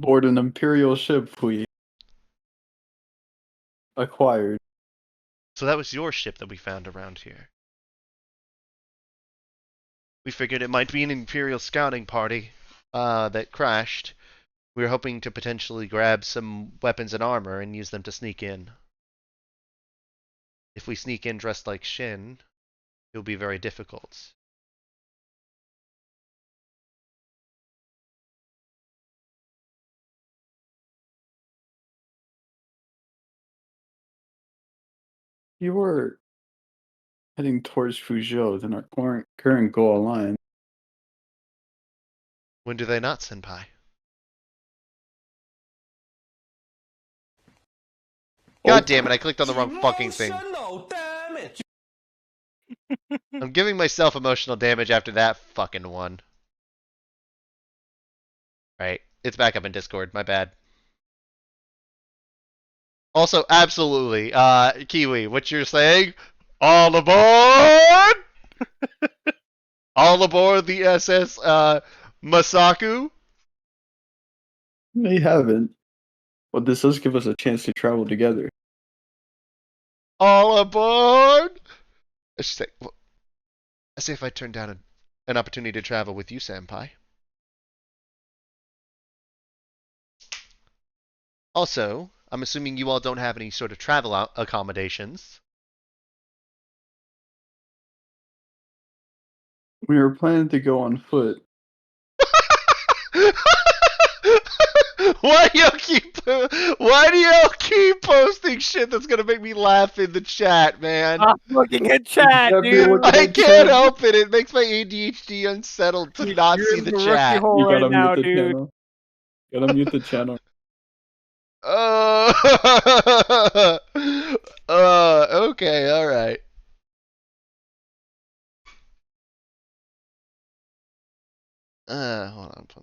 Board an Imperial ship we acquired. So that was your ship that we found around here. We figured it might be an Imperial scouting party that crashed. We were hoping to potentially grab some weapons and armor and use them to sneak in. If we sneak in dressed like Shin, it will be very difficult. You were heading towards Fuzhou, then our current goal aligned. When do they not, Senpai? God damn it, I clicked on the wrong fucking thing. Damage. I'm giving myself emotional damage after that fucking one. Right, it's back up in Discord, my bad. Also, absolutely, Kiwi, what you're saying? All aboard! All aboard the SS, Masaku? They haven't. But this does give us a chance to travel together. All aboard! I should say, well, as if I turned down an opportunity to travel with you, Senpai. Also, I'm assuming you all don't have any sort of travel accommodations. We were planning to go on foot. Why do y'all keep posting shit that's gonna make me laugh in the chat, man? Stop looking at chat, can't be dude. looking I at can't chat. help it. It makes my ADHD unsettled to not You're see in the the rookie chat. hole You right gotta now, mute the dude. channel. Gotta mute the channel. Okay, alright. Hold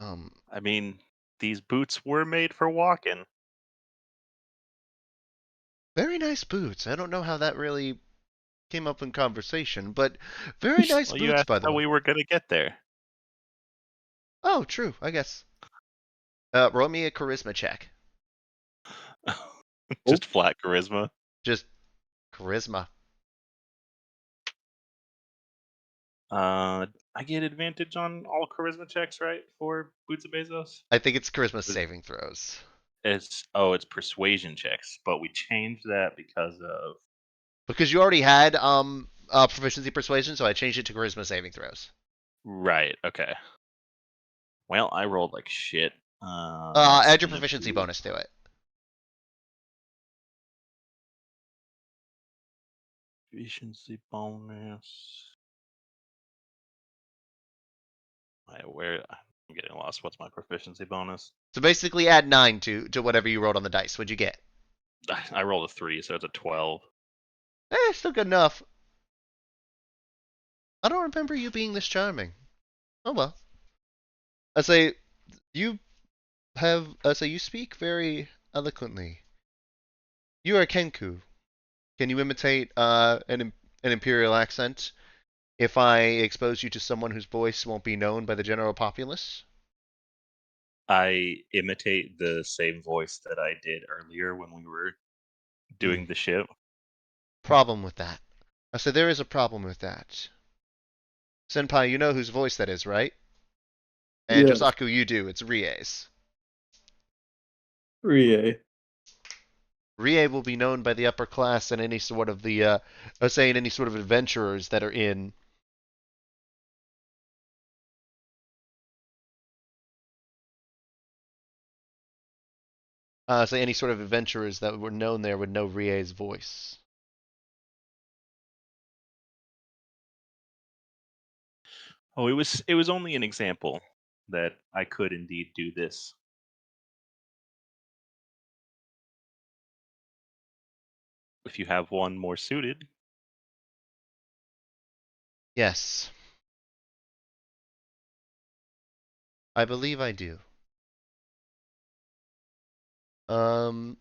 on. I mean, these boots were made for walking. Very nice boots. I don't know how that really came up in conversation, but very nice Well, you boots, asked by the how way. we were gonna get there. Oh, true, I guess. Roll me a charisma check. Just flat charisma. Just charisma. I get advantage on all charisma checks, right? For Boots of Bezos. I think it's charisma saving throws. It's persuasion checks, but we changed that because of Because you already had proficiency persuasion, so I changed it to charisma saving throws. right. Okay. Well, I rolled like shit. That's Add your gonna proficiency be- bonus to it. Proficiency bonus. I'm getting lost. What's my proficiency bonus? So basically, add 9 to whatever you rolled on the dice. What'd you get? I rolled a 3, so it's a 12. Still good enough. I don't remember you being this charming. Oh well. I say you you speak very eloquently. You are Kenku. Can you imitate an imperial accent if I expose you to someone whose voice won't be known by the general populace? I imitate the same voice that I did earlier when we were doing the ship. Problem with that. I said there is a problem with that. Senpai, you know whose voice that is, right? And Yes. Josaku, you do. It's Rie's. Rie. Rie will be known by the upper class and any sort of any sort of adventurers that are in. Say any sort of adventurers that were known there would know Rie's voice. Oh, it was only an example that I could indeed do this. If you have one more suited. Yes. I believe I do. Um,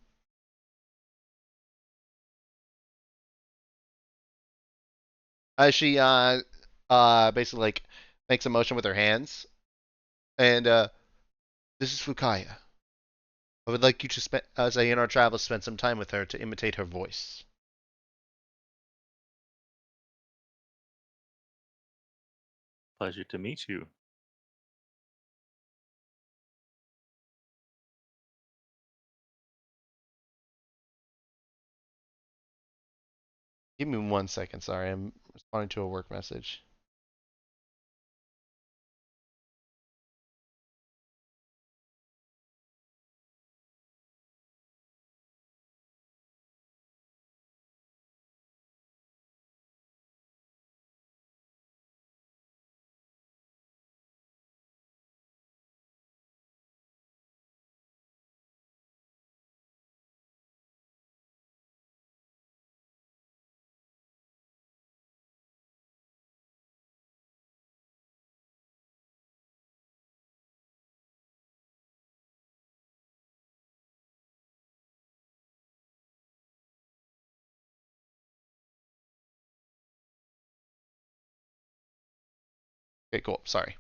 she basically like makes a motion with her hands, and this is Fukaya. I would like you to spend, as I in our travels, spend some time with her to imitate her voice. Pleasure to meet you. Give me 1 second. Sorry, I'm responding to a work message. Okay, cool. Sorry.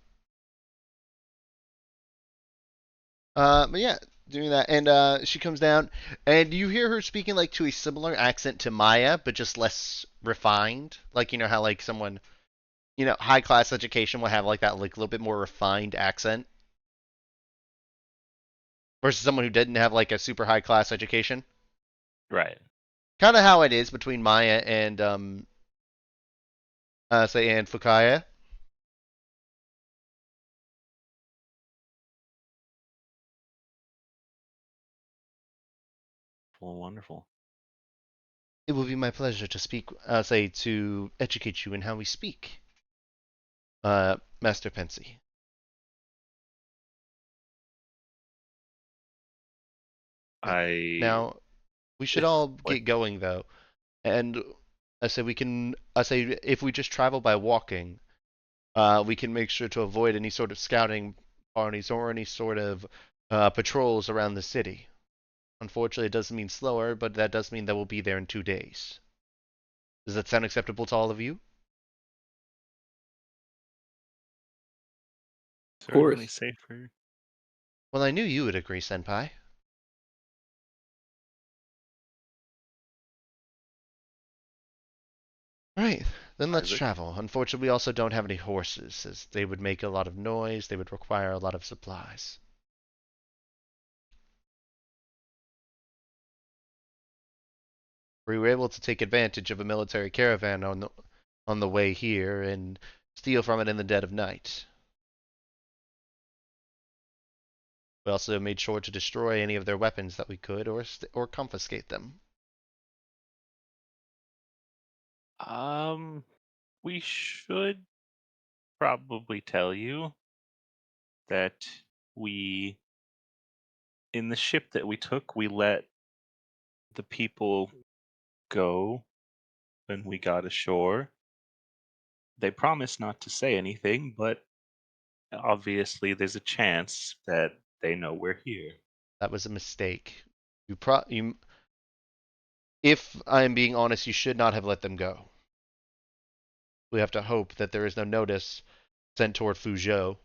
But yeah, doing that, and she comes down, and you hear her speaking like to a similar accent to Maya, but just less refined. Like you know how like someone, high class education will have like that like a little bit more refined accent versus someone who didn't have like a super high class education. Right. Kind of how it is between Maya and say and Fukaya. Well, wonderful. It will be my pleasure to speak, to educate you in how we speak, Master Pensy. Now, we should all get going though, and I say if we just travel by walking, we can make sure to avoid any sort of scouting parties or any sort of patrols around the city. Unfortunately, it does mean slower, but that does mean that we'll be there in 2 days. Does that sound acceptable to all of you? Certainly safer. Well, I knew you would agree, Senpai. Right, then let's Isaac. travel. Unfortunately, we also don't have any horses, as they would make a lot of noise, they would require a lot of supplies. We were able to take advantage of a military caravan on the way here and steal from it in the dead of night. We also made sure to destroy any of their weapons that we could, or confiscate them. We should probably tell you that in the ship that we took, we let the people go when we got ashore. They promised not to say anything, but obviously there's a chance that they know we're here. That was a mistake. If I am being honest, you should not have let them go. We have to hope that there is no notice sent toward Fuzhou.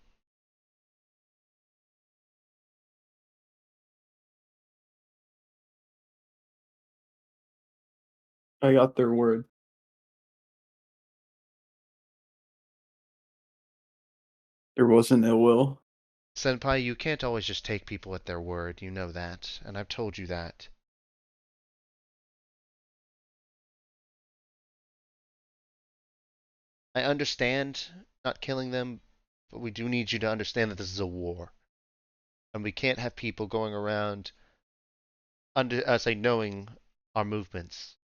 I got their word. There wasn't ill will. Senpai, you can't always just take people at their word. You know that, and I've told you that. I understand not killing them, but we do need you to understand that this is a war. And we can't have people going around knowing our movements.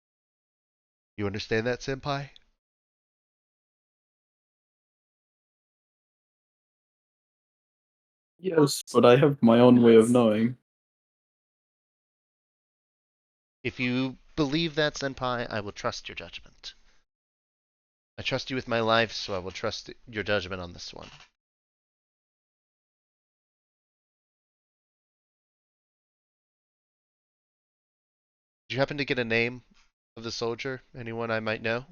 You understand that, Senpai? Yes, but I have my own way of knowing. If you believe that, Senpai, I will trust your judgment. I trust you with my life, so I will trust your judgment on this one. Did you happen to get a name of the soldier? Anyone I might know?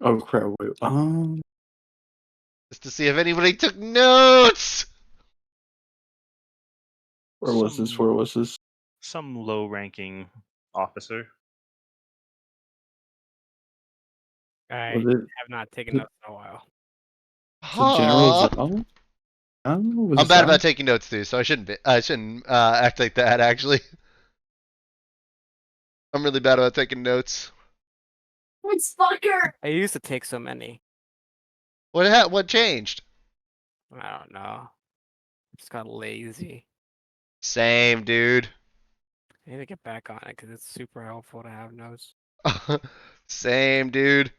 Oh crap! Wait. Just to see if anybody took notes! Where was this? Where was this? Some low-ranking officer. I Was it? have not taken notes in a while. So General Huh? Zhao? I don't know. Was I'm it bad Zhao? about taking notes too, so I shouldn't act like that. Actually, I'm really bad about taking notes. It's fucker. I used to take so many. What changed? I don't know. Just got lazy. Same, dude. I need to get back on it because it's super helpful to have notes. Same, dude.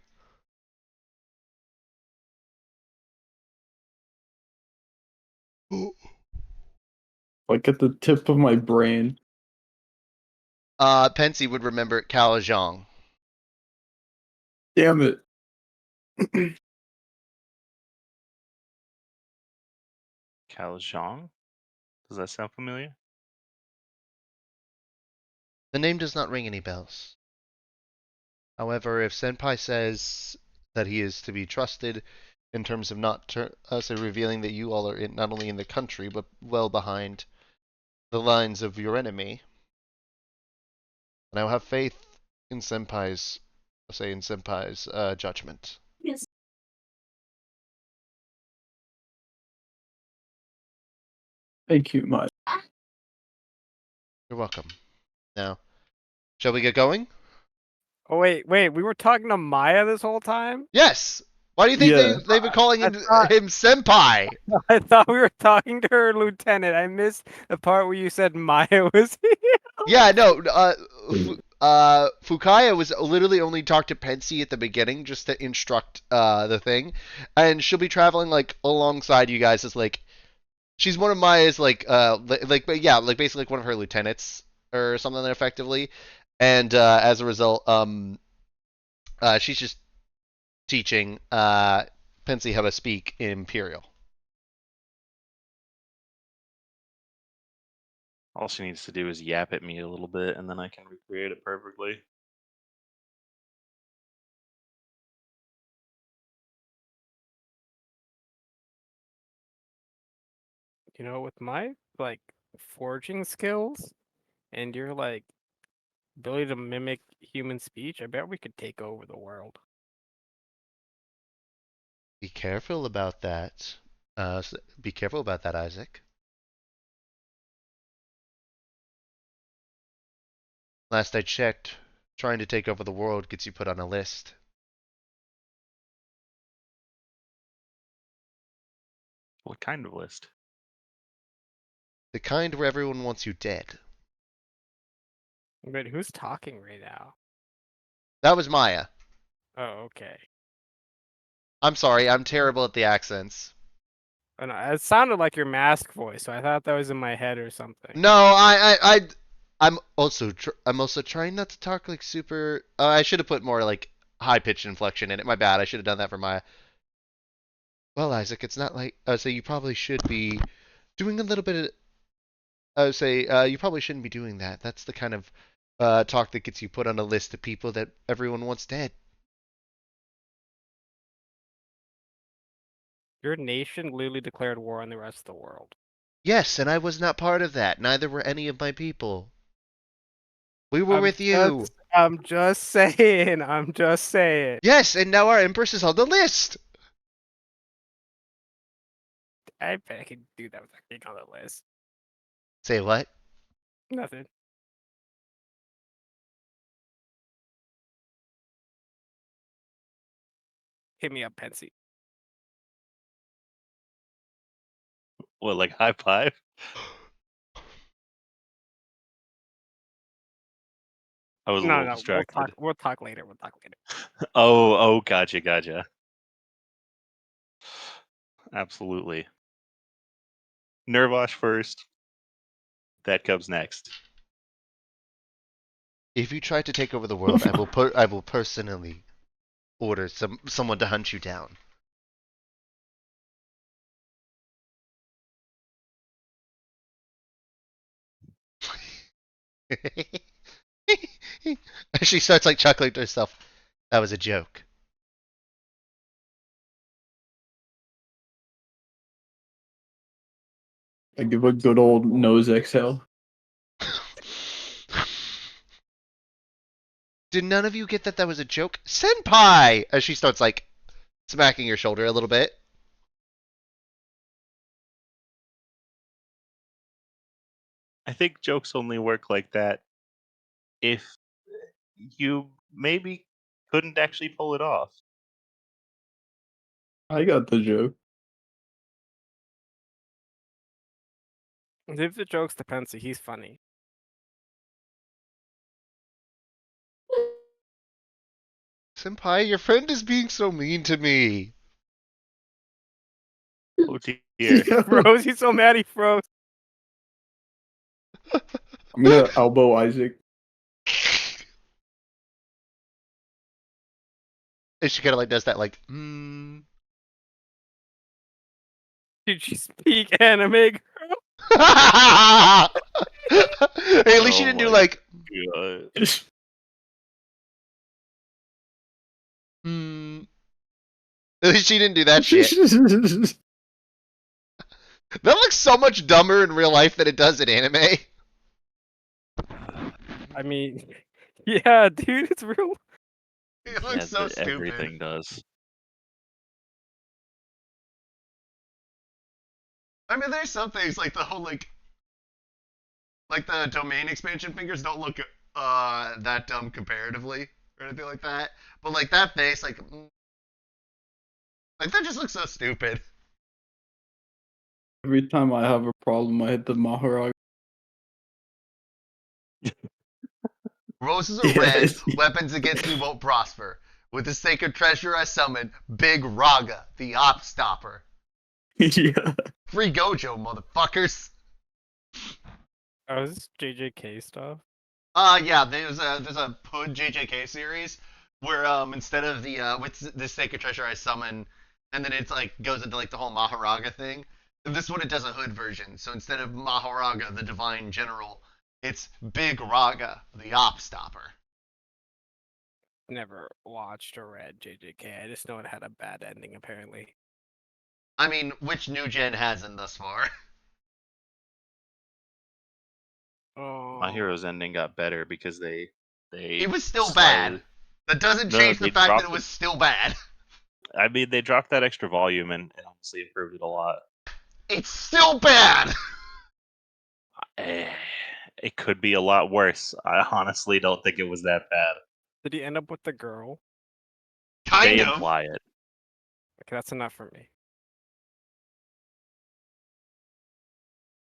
Like at the tip of my brain. Pensy would remember Kalajong. Damn it. Kalajong? Does that sound familiar? The name does not ring any bells. However, if Senpai says that he is to be trusted in terms of not revealing that you all are not only in the country but well behind the lines of your enemy, and I will have faith in Senpai's judgment. Yes. Thank you, my. You're welcome. Now, shall we get going? Oh wait, we were talking to Maya this whole time? Yes. Why do you think Yeah. they've been calling I thought- him Senpai? I thought we were talking to her lieutenant. I missed the part where you said Maya was here. Yeah, no. Fukaya was literally only talked to Pensy at the beginning just to instruct the thing, and she'll be traveling like alongside you guys as like she's one of Maya's but yeah, like basically like one of her lieutenants or something effectively, and as a result, she's just teaching Pensy how to speak Imperial. All she needs to do is yap at me a little bit, and then I can recreate it perfectly. You know, with my like forging skills and your like ability to mimic human speech, I bet we could take over the world. Be careful about that. Be careful about that, Isaac. Last I checked, trying to take over the world gets you put on a list. What kind of list? The kind where everyone wants you dead. But who's talking right now? That was Maya. Oh, okay. I'm sorry, I'm terrible at the accents. Oh, no, it sounded like your mask voice, so I thought that was in my head or something. No, I'm also trying not to talk like super. I should have put more like high pitched inflection in it. My bad. I should have done that for Maya. Well, Isaac, it's not like so you probably should be doing a little bit of. I would say you probably shouldn't be doing that. That's the kind of talk that gets you put on a list of people that everyone wants dead. Your nation literally declared war on the rest of the world. Yes, and I was not part of that. Neither were any of my people. We were with you. I'm just saying. I'm just saying. Yes, and now our empress is on the list. I bet I could do that without being on the list. Say what? Nothing. Hit me up, Pensy. What, like high five? I was a little distracted. We'll talk later. We'll talk later. Oh, gotcha. Absolutely. Nervosh first. That comes next. If you try to take over the world, I will personally order someone to hunt you down. She starts like chuckling to herself. That was a joke. I give a good old nose exhale. Did none of you get that was a joke? Senpai! As she starts like smacking your shoulder a little bit. I think jokes only work like that if you maybe couldn't actually pull it off. I got the joke. Give the jokes to Pensy. He's funny. Senpai, your friend is being so mean to me. Oh dear. Froze. He's so mad he froze. I'm gonna elbow Isaac. And she kind of like does that like, Did she speak anime, girl? Hey, at least she didn't do like, At least she didn't do that shit. That looks so much dumber in real life than it does in anime. I mean, yeah, dude, it's real. It looks so stupid. Everything does. I mean, there's some things like the whole like the domain expansion fingers don't look that dumb comparatively or anything like that. But like that face, like that just looks so stupid. Every time I have a problem, I hit the Maharaga. Roses are red, weapons against me won't prosper. With the sacred treasure I summon, Big Raga, the op stopper. Yeah. Free Gojo, motherfuckers. Oh, is this JJK stuff? Yeah, there's a Hood JJK series where instead of the with the sacred treasure I summon, and then it's like goes into like the whole Maharaga thing. This one it does a Hood version. So instead of Maharaga, the divine general, it's Big Raga, the op stopper. Never watched or read JJK. I just know it had a bad ending, apparently. I mean, which new gen hasn't thus far? Oh. My Hero's ending got better because they It was still bad. That doesn't change the fact that it was still bad. I mean, they dropped that extra volume and honestly improved it a lot. It's still bad. It could be a lot worse. I honestly don't think it was that bad. Did he end up with the girl? Kind They of. imply it. Okay, that's enough for me.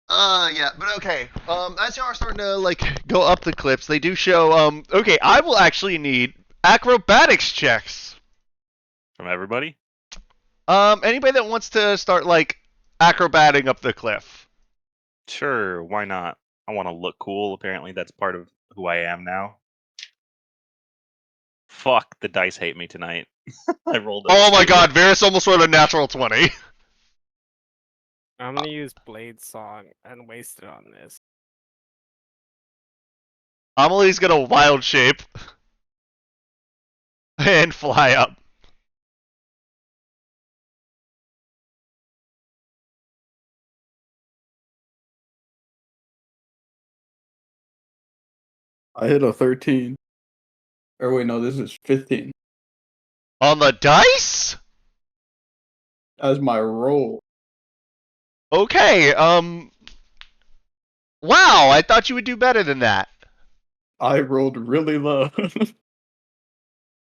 Yeah, but okay. As y'all are starting to like go up the cliffs, they do show. Okay, I will actually need acrobatics checks. From everybody? Anybody that wants to start like acrobating up the cliff. Sure, why not? I want to look cool. Apparently, that's part of who I am now. Fuck, the dice hate me tonight. I rolled a Oh my 2. God, Varys almost rolled a natural 20. I'm gonna use Blade Song and waste it on this. Amelie's gonna wild shape and fly up. I hit a 13. Or wait, no, this is 15. On the dice? As my roll. Okay, wow, I thought you would do better than that. I rolled really low. Would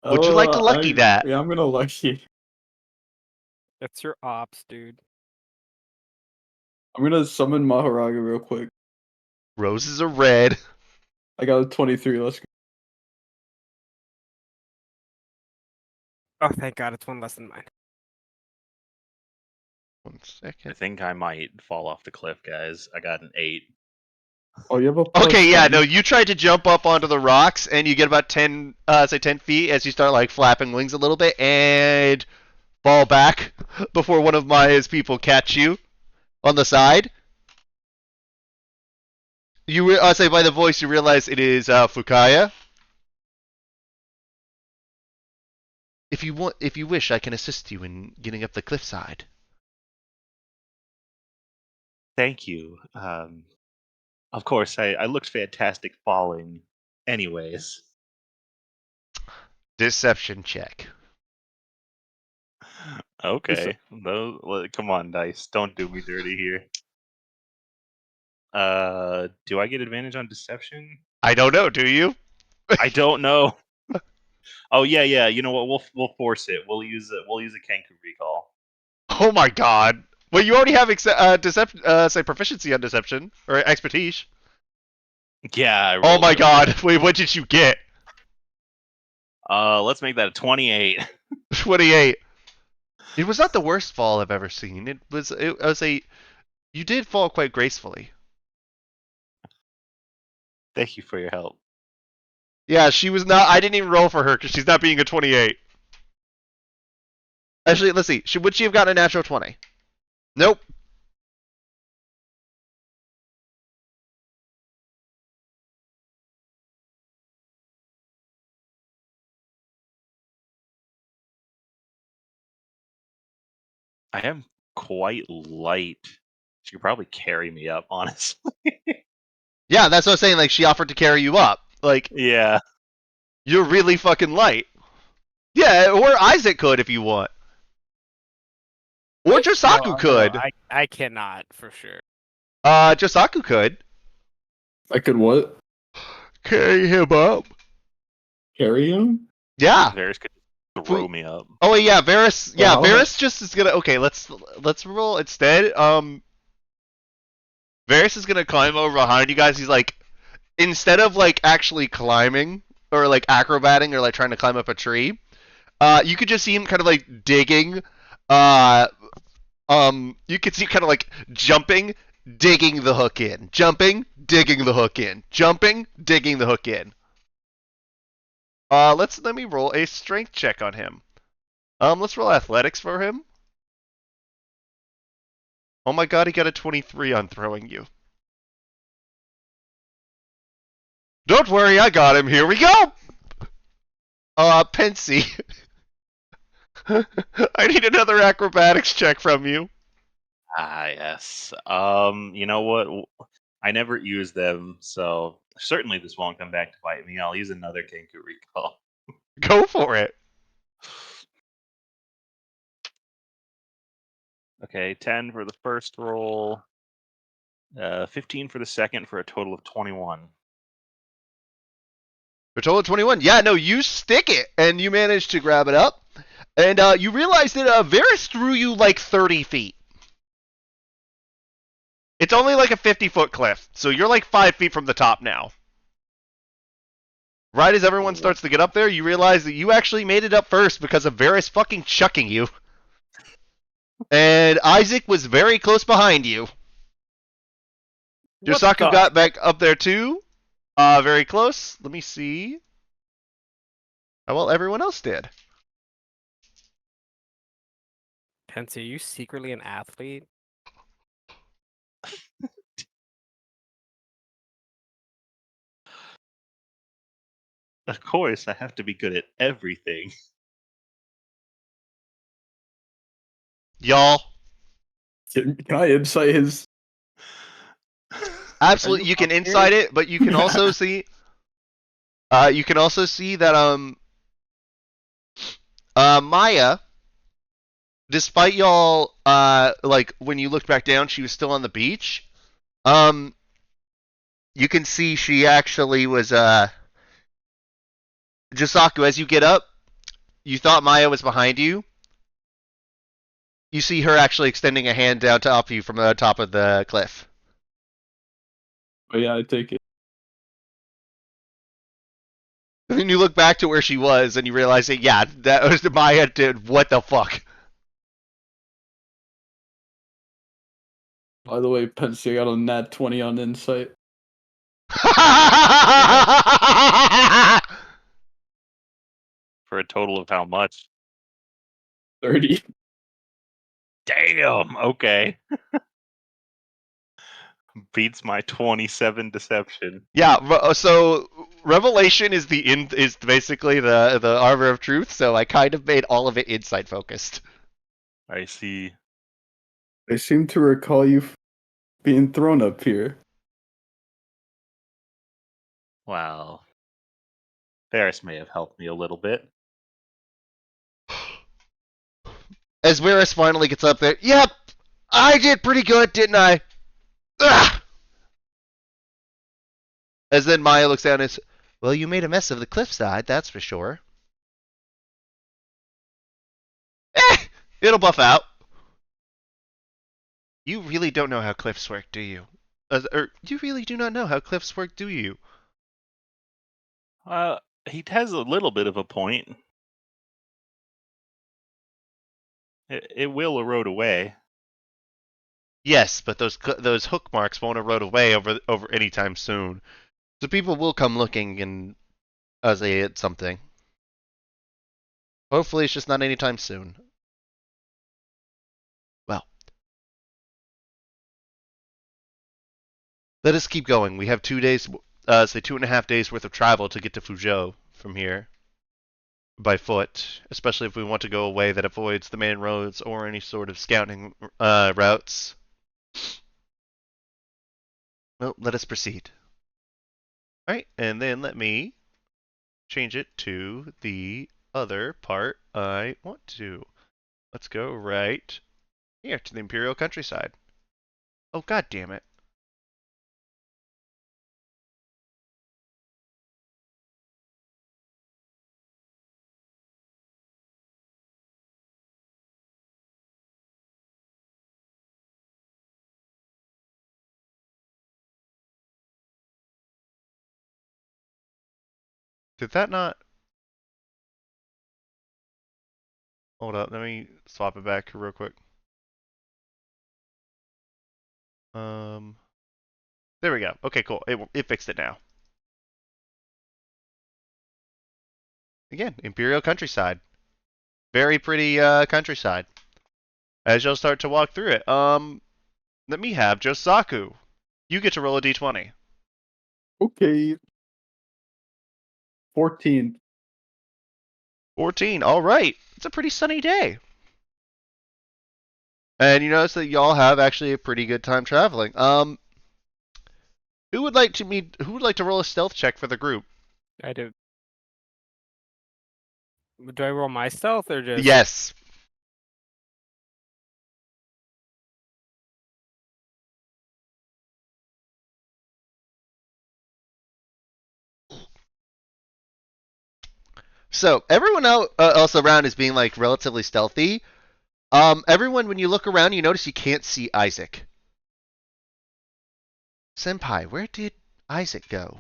you like to lucky that? Yeah, I'm gonna lucky. That's your ops, dude. I'm gonna summon Maharaga real quick. Roses are red. I got a 23. Let's go. Oh, thank God, it's one less than mine. 1 I second. think I might fall off the cliff, guys. I got an 8. Oh, you have a Okay, yeah, +10? no, you tried to jump up onto the rocks, and you get about 10, say 10 feet as you start, like, flapping wings a little bit, and fall back before one of Maya's people catch you on the side. You, say by the voice, you realize it is, Fukaya. If you wish, I can assist you in getting up the cliffside. Thank you. Of course, I looked fantastic falling. Anyways. Deception check. Okay. Come on, dice. Don't do me dirty here. Do I get advantage on deception? I don't know, do you? I don't know. Oh yeah. You know what? We'll force it. We'll use a Kenku recall. Oh my God. Well, you already have deception, say proficiency on deception or expertise. Yeah. I Oh rolled my really God. good. Wait, what did you get? Let's make that a 28. 28. It was not the worst fall I've ever seen. You did fall quite gracefully. Thank you for your help. Yeah, she was not. I didn't even roll for her because she's not being a 28. Actually, let's see. Would she have gotten a natural 20? Nope. I am quite light. She could probably carry me up, honestly. Yeah, that's what I'm saying. Like, she offered to carry you up. Like, Yeah. you're really fucking light. Yeah, or Isaac could if you want. Or Josaku could. No, I cannot for sure. Josaku could. I could what? Carry him up. Carry him? Yeah. Varys could throw me up. Oh yeah, Varys. Yeah, Wow. Varys just is gonna. Okay, let's roll instead. Varys is gonna climb over behind you guys. He's like, instead of like actually climbing or like acrobating or like trying to climb up a tree, you could just see him kind of like digging. You could see kind of like jumping, digging the hook in, jumping, digging the hook in, jumping, digging the hook in. Let me roll a strength check on him. Let's roll athletics for him. Oh my God, he got a 23 on throwing you. Don't worry, I got him. Here we go. Pensy. I need another acrobatics check from you. Ah, yes. You know what? I never use them, so certainly this won't come back to bite me. I'll use another Kenku recall. Go for it. Okay, 10 for the first roll, 15 for the second, for a total of 21. For a total of 21. Yeah, no, you stick it, and you manage to grab it up. And you realize that Varys threw you like 30 feet. It's only like a 50-foot cliff, so you're like 5 feet from the top now. Right as everyone starts to get up there, you realize that you actually made it up first because of Varys fucking chucking you. And Isaac was very close behind you. Josaku got back up there too. Very close. Let me see how well everyone else did. Pensy, are you secretly an athlete? Of course, I have to be good at everything. Y'all. Can I insight his? Absolutely, you can insight it, but you can also see. You can also see that Maya, despite y'all like when you looked back down, she was still on the beach. You can see she actually was Jisaku, as you get up, you thought Maya was behind you. You see her actually extending a hand down top of you from the top of the cliff. Oh yeah, I take it. And then you look back to where she was, and you realize that yeah, that was Maya. Did what the fuck? By the way, Pensy, I got a nat 20 on insight. For a total of how much? 30. Damn. Okay. Beats my 27 deception. Yeah. So revelation is is basically the arbor of truth. So I kind of made all of it insight focused. I see. I seem to recall you being thrown up here. Wow. Varys may have helped me a little bit. As Varys finally gets up there, yep, I did pretty good, didn't I? Ugh! As then Maya looks down and says, well, you made a mess of the cliffside, that's for sure. It'll buff out. You really don't know how cliffs work, do you? Or you really do not know how cliffs work, do you? He has a little bit of a point. It will erode away. Yes, but those hook marks won't erode away over any time soon. So people will come looking and as they hit something. Hopefully, it's just not anytime soon. Well, let us keep going. We have 2 days, say 2.5 days worth of travel to get to Fuzhou from here by foot, especially if we want to go a way that avoids the main roads or any sort of scouting routes. Well, let us proceed. All right, and then let me change it to the other part I want to. Let's go right here to the Imperial countryside. Oh, god damn it. Did that not? Hold up, let me swap it back real quick. There we go. Okay, cool. It fixed it now. Again, Imperial countryside. Very pretty countryside. As you'll start to walk through it, let me have Josaku. You get to roll a d20. Okay. 14. 14. All right. It's a pretty sunny day. And you notice that y'all have actually a pretty good time traveling. Who would like to roll a stealth check for the group? I do. Do I roll my stealth or just? Yes. So everyone else around is being like relatively stealthy. Everyone, when you look around, you notice you can't see Isaac. Senpai, where did Isaac go?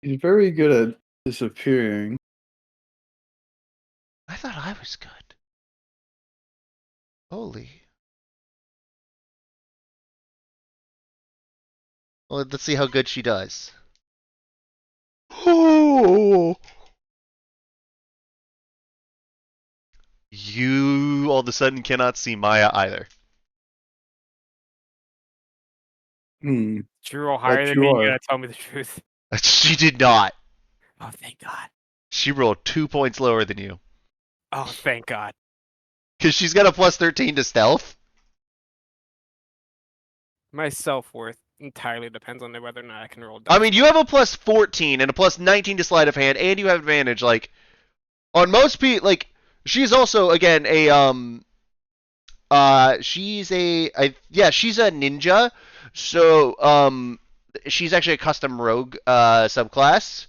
He's very good at disappearing. I thought I was good. Holy. Well, let's see how good she does. Oh! You all of a sudden cannot see Maya either. Hmm. Did you roll higher than you me? You are. gotta tell me the truth. She did not. Oh, thank God. She rolled 2 points lower than you. Oh, thank God. Because she's got a plus 13 to stealth. My self-worth entirely depends on whether or not I can roll dice. I mean, you have a plus 14 and a plus 19 to sleight of hand, and you have advantage. Like, on most people, like, she's also, again, she's she's a ninja. So, she's actually a custom rogue, subclass.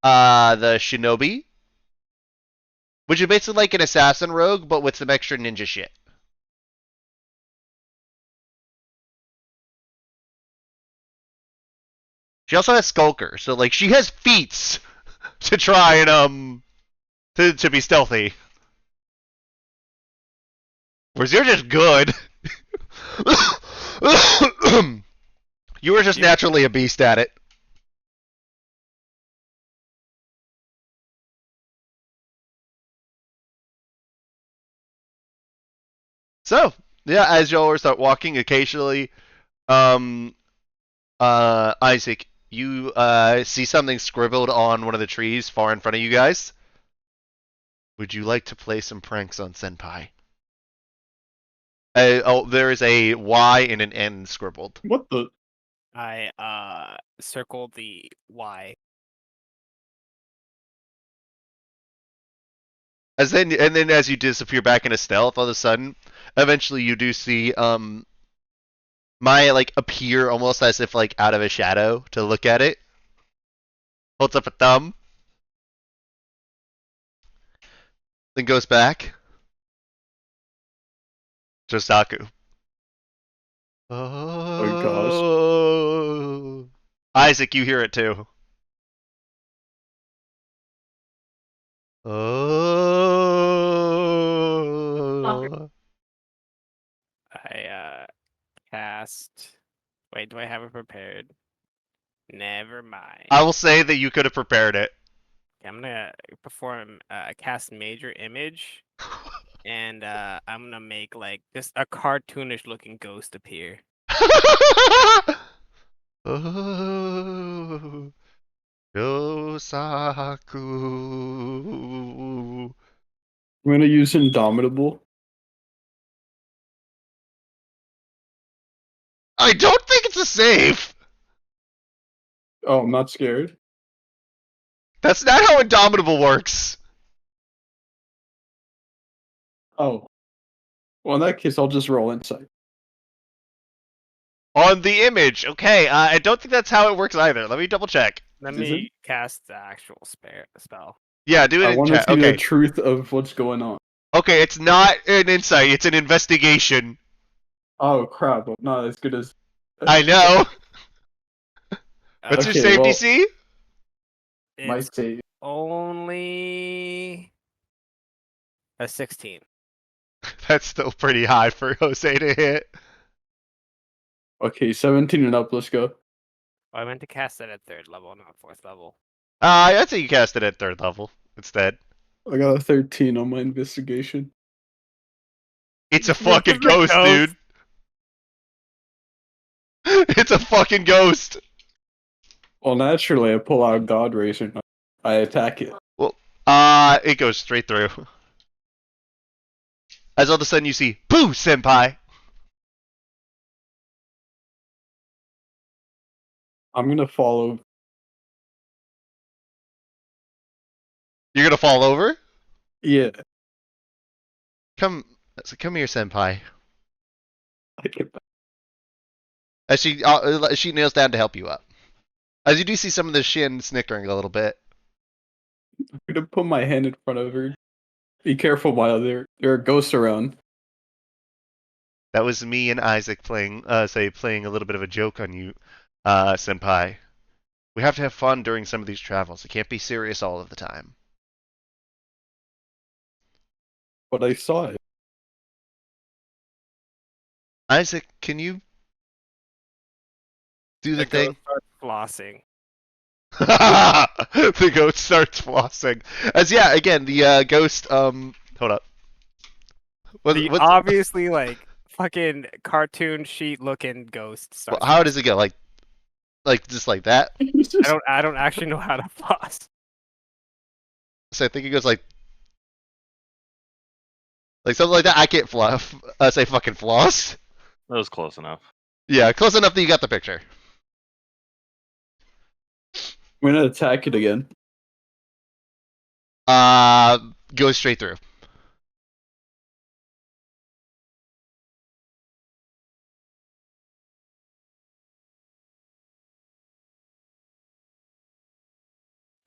The shinobi. Which is basically like an assassin rogue, but with some extra ninja shit. She also has Skulker, so like she has feats to try and to be stealthy. Whereas you're just good. You were just naturally a beast at it. So, yeah, as y'all start walking, occasionally, Isaac, you see something scribbled on one of the trees far in front of you guys. Would you like to play some pranks on Senpai? There is a Y and an N scribbled. What the? I circled the Y. And then as you disappear back into stealth, all of a sudden, eventually you do see Maya like appear almost as if like out of a shadow to look at it. Holds up a thumb. Then goes back. Josaku. Oh. Isaac, you hear it too. Oh. I cast. Wait, do I have it prepared? Never mind. I will say that you could have prepared it. I'm gonna perform cast major image, and I'm gonna make like just a cartoonish looking ghost appear. Oh. Yosaku. I'm gonna use Indomitable. I don't think it's a save. Oh, I'm not scared. That's not how Indomitable works. Oh. Well, in that case, I'll just roll insight. On the image. Okay, I don't think that's how it works either. Let me double check. Let Is me cast the actual spell. Yeah, do it I in want to chat. see Okay. the truth of what's going on. Okay, it's not an insight, it's an investigation. Oh crap! I'm not as good as. I know. What's your Okay, save well- DC? My It's save. only a 16. That's still pretty high for Jose to hit. Okay, 17 and up. Let's go. I meant to cast it at 3rd level, not 4th level. I'd say you cast it at 3rd level instead. I got a 13 on my investigation. It's a It's fucking a ghost, ghost. dude. It's a fucking ghost. Well, naturally, I pull out God Racer and I attack it. Well, it goes straight through. As all of a sudden you see, Boo, Senpai! I'm gonna follow. You're gonna fall over? Yeah. Come here, Senpai. I get back. As she nails down to help you up. As you do see some of the shin snickering a little bit. I'm gonna put my hand in front of her. Be careful, Maya. There are ghosts around. That was me and Isaac playing a little bit of a joke on you, senpai. We have to have fun during some of these travels. It can't be serious all of the time. But I saw it. Isaac, can you do the thing? Start flossing. The ghost starts flossing. Again, the ghost. Hold up. The obviously like fucking cartoon sheet looking ghost starts. How does it go? Like just like that? I don't actually know how to floss. So I think it goes like something like that. I can't fluff. Say fucking floss. That was close enough. Yeah, close enough that you got the picture. I'm gonna attack it again. Goes straight through.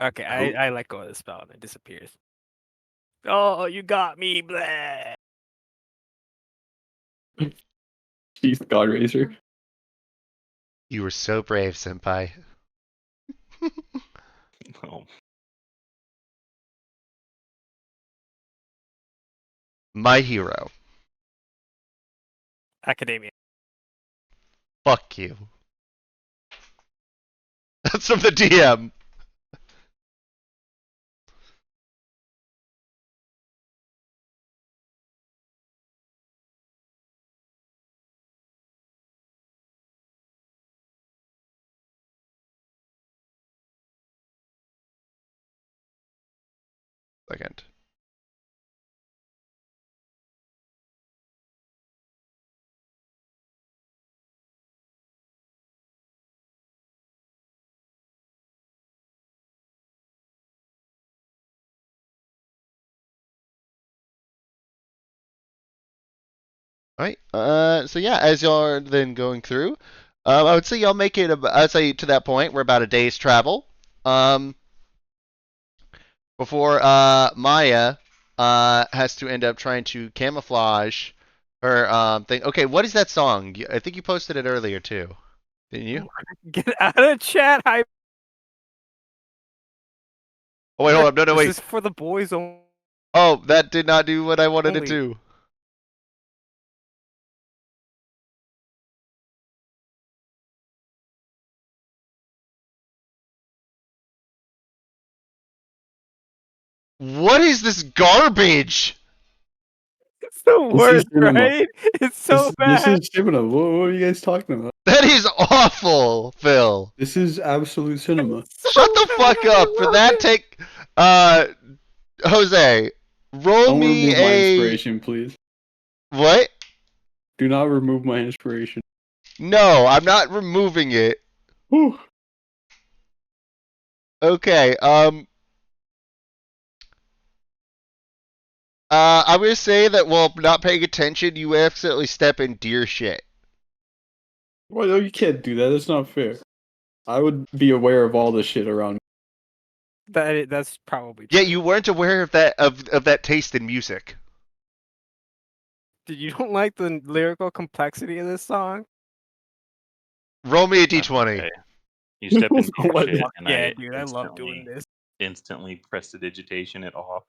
Okay, I let go of the spell and it disappears. Oh, you got me, bleh. Jeez, Godraiser. You were so brave, senpai. Oh. My hero. Academia. Fuck you. That's from the DM. Second. All right. So yeah, as y'all are then going through, I would say y'all make it. I'd say to that point, we're about a day's travel. Before Maya has to end up trying to camouflage her thing. Okay, what is that song? I think you posted it earlier too, didn't you? Get out of chat, hype. Oh wait, hold up. No, wait. This is for the boys only. Oh, that did not do what I wanted it to. What is this garbage? It's the worst, right? It's so bad. This is cinema. What are you guys talking about? That is awful, Phil. This is absolute cinema. Shut the fuck up. For that, take Jose, roll Don't me remove my inspiration, please. What? Do not remove my inspiration. No, I'm not removing it. Whew. Okay, I'm gonna say that while not paying attention, you accidentally step in deer shit. Well, no, you can't do that. That's not fair. I would be aware of all the shit around me. That's probably Yeah, true. you weren't aware of that taste in music. Dude, you don't like the lyrical complexity of this song? Roll me a d20. Okay. You step in What? shit, and Yeah, I dude, I love doing this. instantly prestidigitation it off.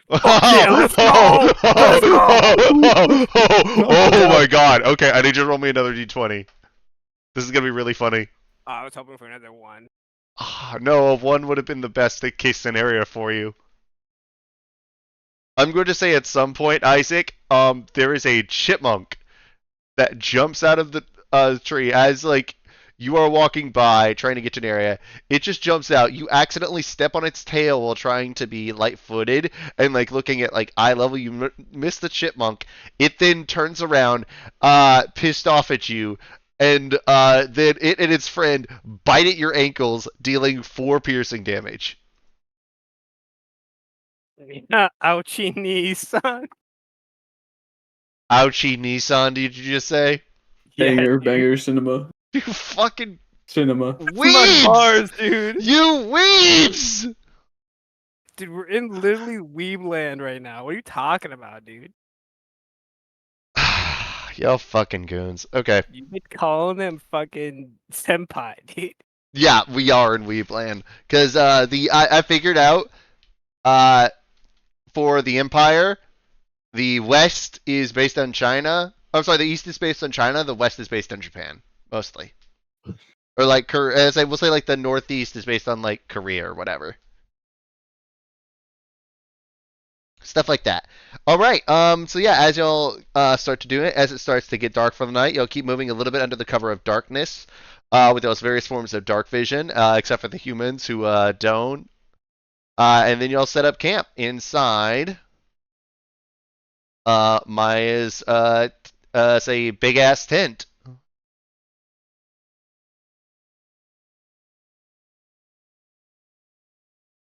Yeah, let's go! Let's go! Oh my god. Okay, I need you to roll me another d20. This is gonna be really funny. I was hoping for another one. No, a 1 would have been the best case scenario for you. I'm going to say at some point, Isaac, there is a chipmunk that jumps out of the tree as like you are walking by trying to get to an area. It just jumps out. You accidentally step on its tail while trying to be light-footed and like looking at like eye level. You miss the chipmunk. It then turns around, pissed off at you, and then it and its friend bite at your ankles, dealing 4 piercing damage. Ouchie knees, son. Ouchie Nissan, did you just say? Banger, dude. banger, cinema. You fucking Cinema. weebs! Bars, dude. You weebs! Dude, we're in literally weeb land right now. What are you talking about, dude? Y'all fucking goons. Okay. You've been calling them fucking senpai, dude. Yeah, we are in Weebland. Because I figured out for the Empire, the West is based on China. I'm sorry, the East is based on China. The West is based on Japan, mostly. Or like, as I will say, like the Northeast is based on like Korea or whatever. Stuff like that. All right. So yeah, as y'all start to do it, as it starts to get dark for the night, you'll keep moving a little bit under the cover of darkness, with those various forms of dark vision, except for the humans who don't. And then you'll set up camp inside Maya's say big ass tent.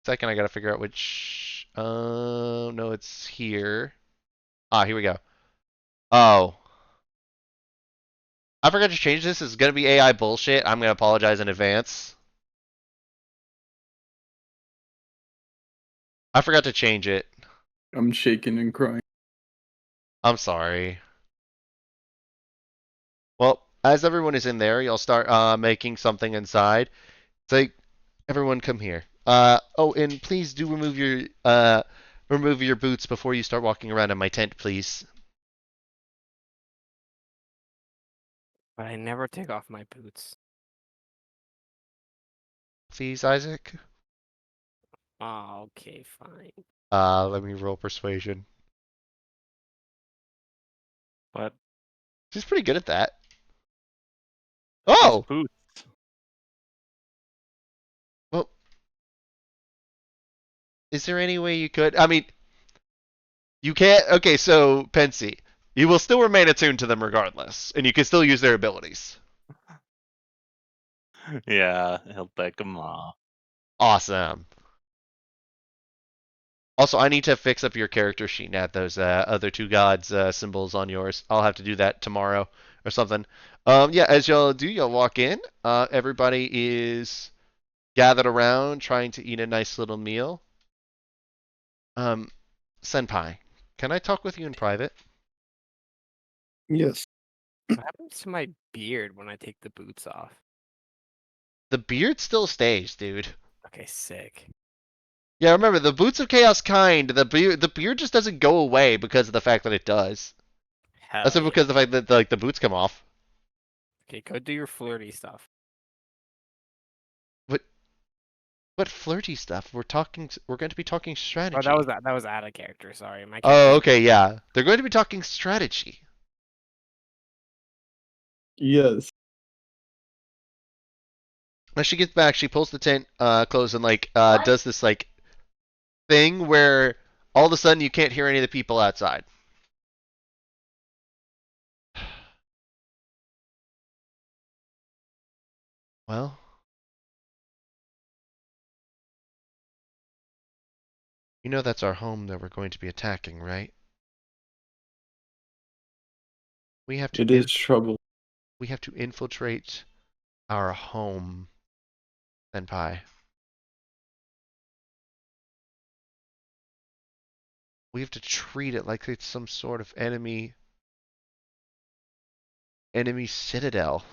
Second, I gotta figure out which. No, it's here. Ah, here we go. Oh, I forgot to change this. It's gonna be AI bullshit. I'm gonna apologize in advance. I forgot to change it. I'm shaking and crying. I'm sorry. Well, as everyone is in there, you'll start making something inside. It's like, everyone come here. Oh, and please do remove your boots before you start walking around in my tent, please. But I never take off my boots. Please, Isaac. Oh, okay, fine. Let me roll persuasion. But She's pretty good at that. Oh! boots. Well, is there any way you could? I mean, you can't. Okay, so Pensy, you will still remain attuned to them regardless, and you can still use their abilities. Yeah, he'll take them off. Awesome. Also, I need to fix up your character sheet and add those other two gods symbols on yours. I'll have to do that tomorrow or something. Yeah, as y'all do, y'all walk in. Everybody is gathered around trying to eat a nice little meal. Senpai, can I talk with you in private? Yes. What happens to my beard when I take the boots off? The beard still stays, dude. Okay, sick. Yeah, remember the Boots of Chaos kind. The beard just doesn't go away because of the fact that it does. Hell That's yeah. because of the fact that like the boots come off. Okay, go do your flirty stuff. What flirty stuff? We're talking. We're going to be talking strategy. Oh, that was out of character. Sorry, my Oh, character. okay, yeah. They're going to be talking strategy. Yes. As she gets back, she pulls the tent close and like What? does this like thing where all of a sudden you can't hear any of the people outside. Well, you know that's our home that we're going to be attacking, right? We have to It is trouble. we have to infiltrate our home, Senpai. We have to treat it like it's some sort of enemy citadel.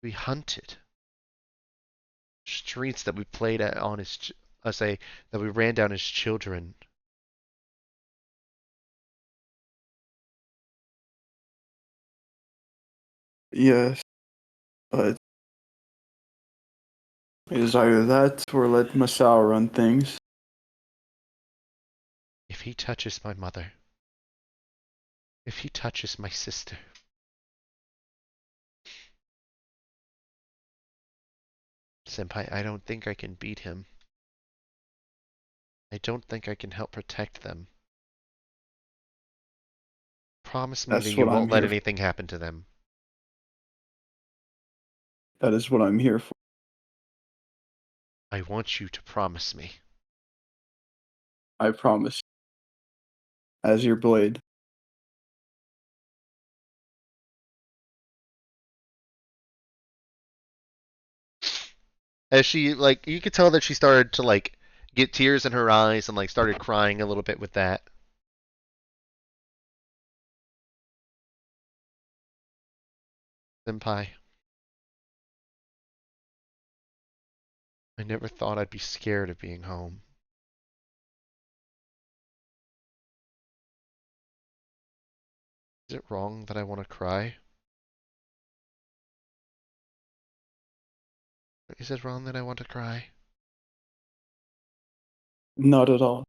We hunted. Streets that we played at on his, say that we ran down as children. Yes. But it is either that or let Masao run things. If he touches my mother, if he touches my sister, Senpai, I don't think I can beat him. I don't think I can help protect them. Promise me that That's you what I'm won't let here for. anything happen to them. That is what I'm here for. I want you to promise me. I promise. As your blade. As she, like, you could tell that she started to, like, get tears in her eyes and, like, started crying a little bit with that. Senpai. I never thought I'd be scared of being home. Is it wrong that I want to cry? Is it wrong that I want to cry? Not at all.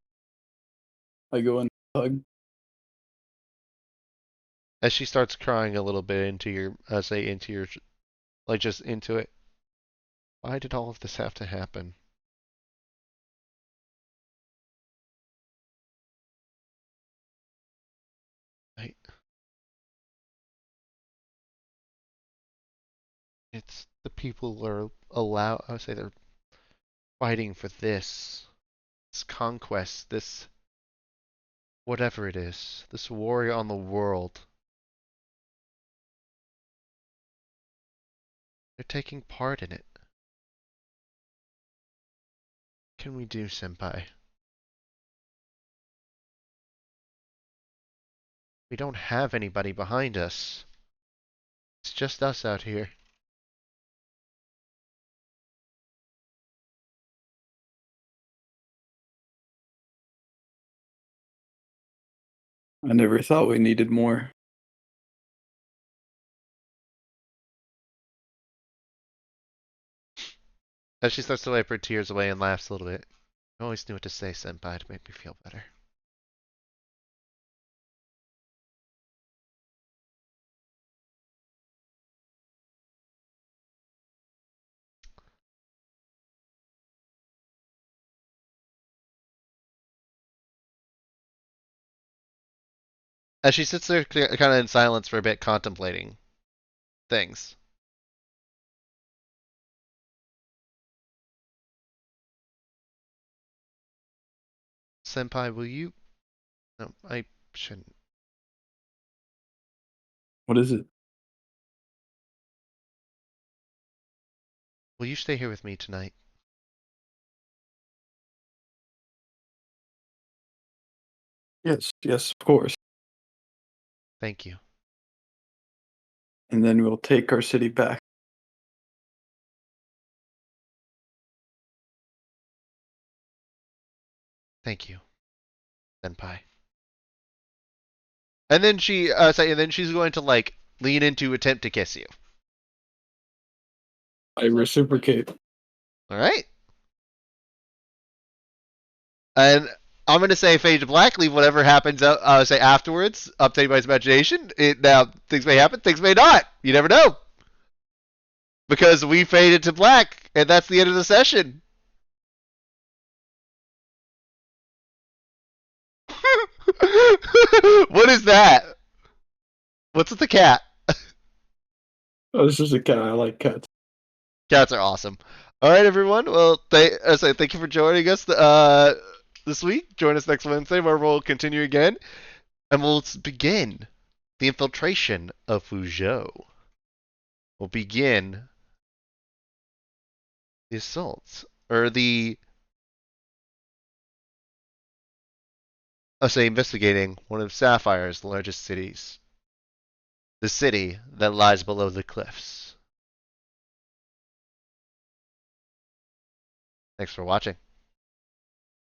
I go and hug. As she starts crying a little bit into your, like just into it. Why did all of this have to happen? It's the people who are I would say they're fighting for this conquest, this whatever it is, this warrior on the world. They're taking part in it. What can we do, Senpai? We don't have anybody behind us. It's just us out here. I never thought we needed more. As she starts to wipe her tears away and laughs a little bit. I always knew what to say, Senpai, to make me feel better. As she sits there kind of in silence for a bit, contemplating things. Senpai, will you... No, I shouldn't. What is it? Will you stay here with me tonight? Yes, yes, of course. Thank you. And then we'll take our city back. Thank you, Senpai. And then and then she's going to like lean into attempt to kiss you. I reciprocate. All right. And I'm gonna say fade to black. Leave whatever happens. Say afterwards. Update my imagination. Now things may happen. Things may not. You never know. Because we faded to black, and that's the end of the session. What is that? What's with the cat? Oh, this is a cat. I like cats. Cats are awesome. All right, everyone. Well, thank you for joining us this week. Join us next Wednesday where we'll continue again, and we'll begin the infiltration of Fuzhou. We'll begin the assaults, or investigating one of Sapphire's largest cities. The city that lies below the cliffs. Thanks for watching.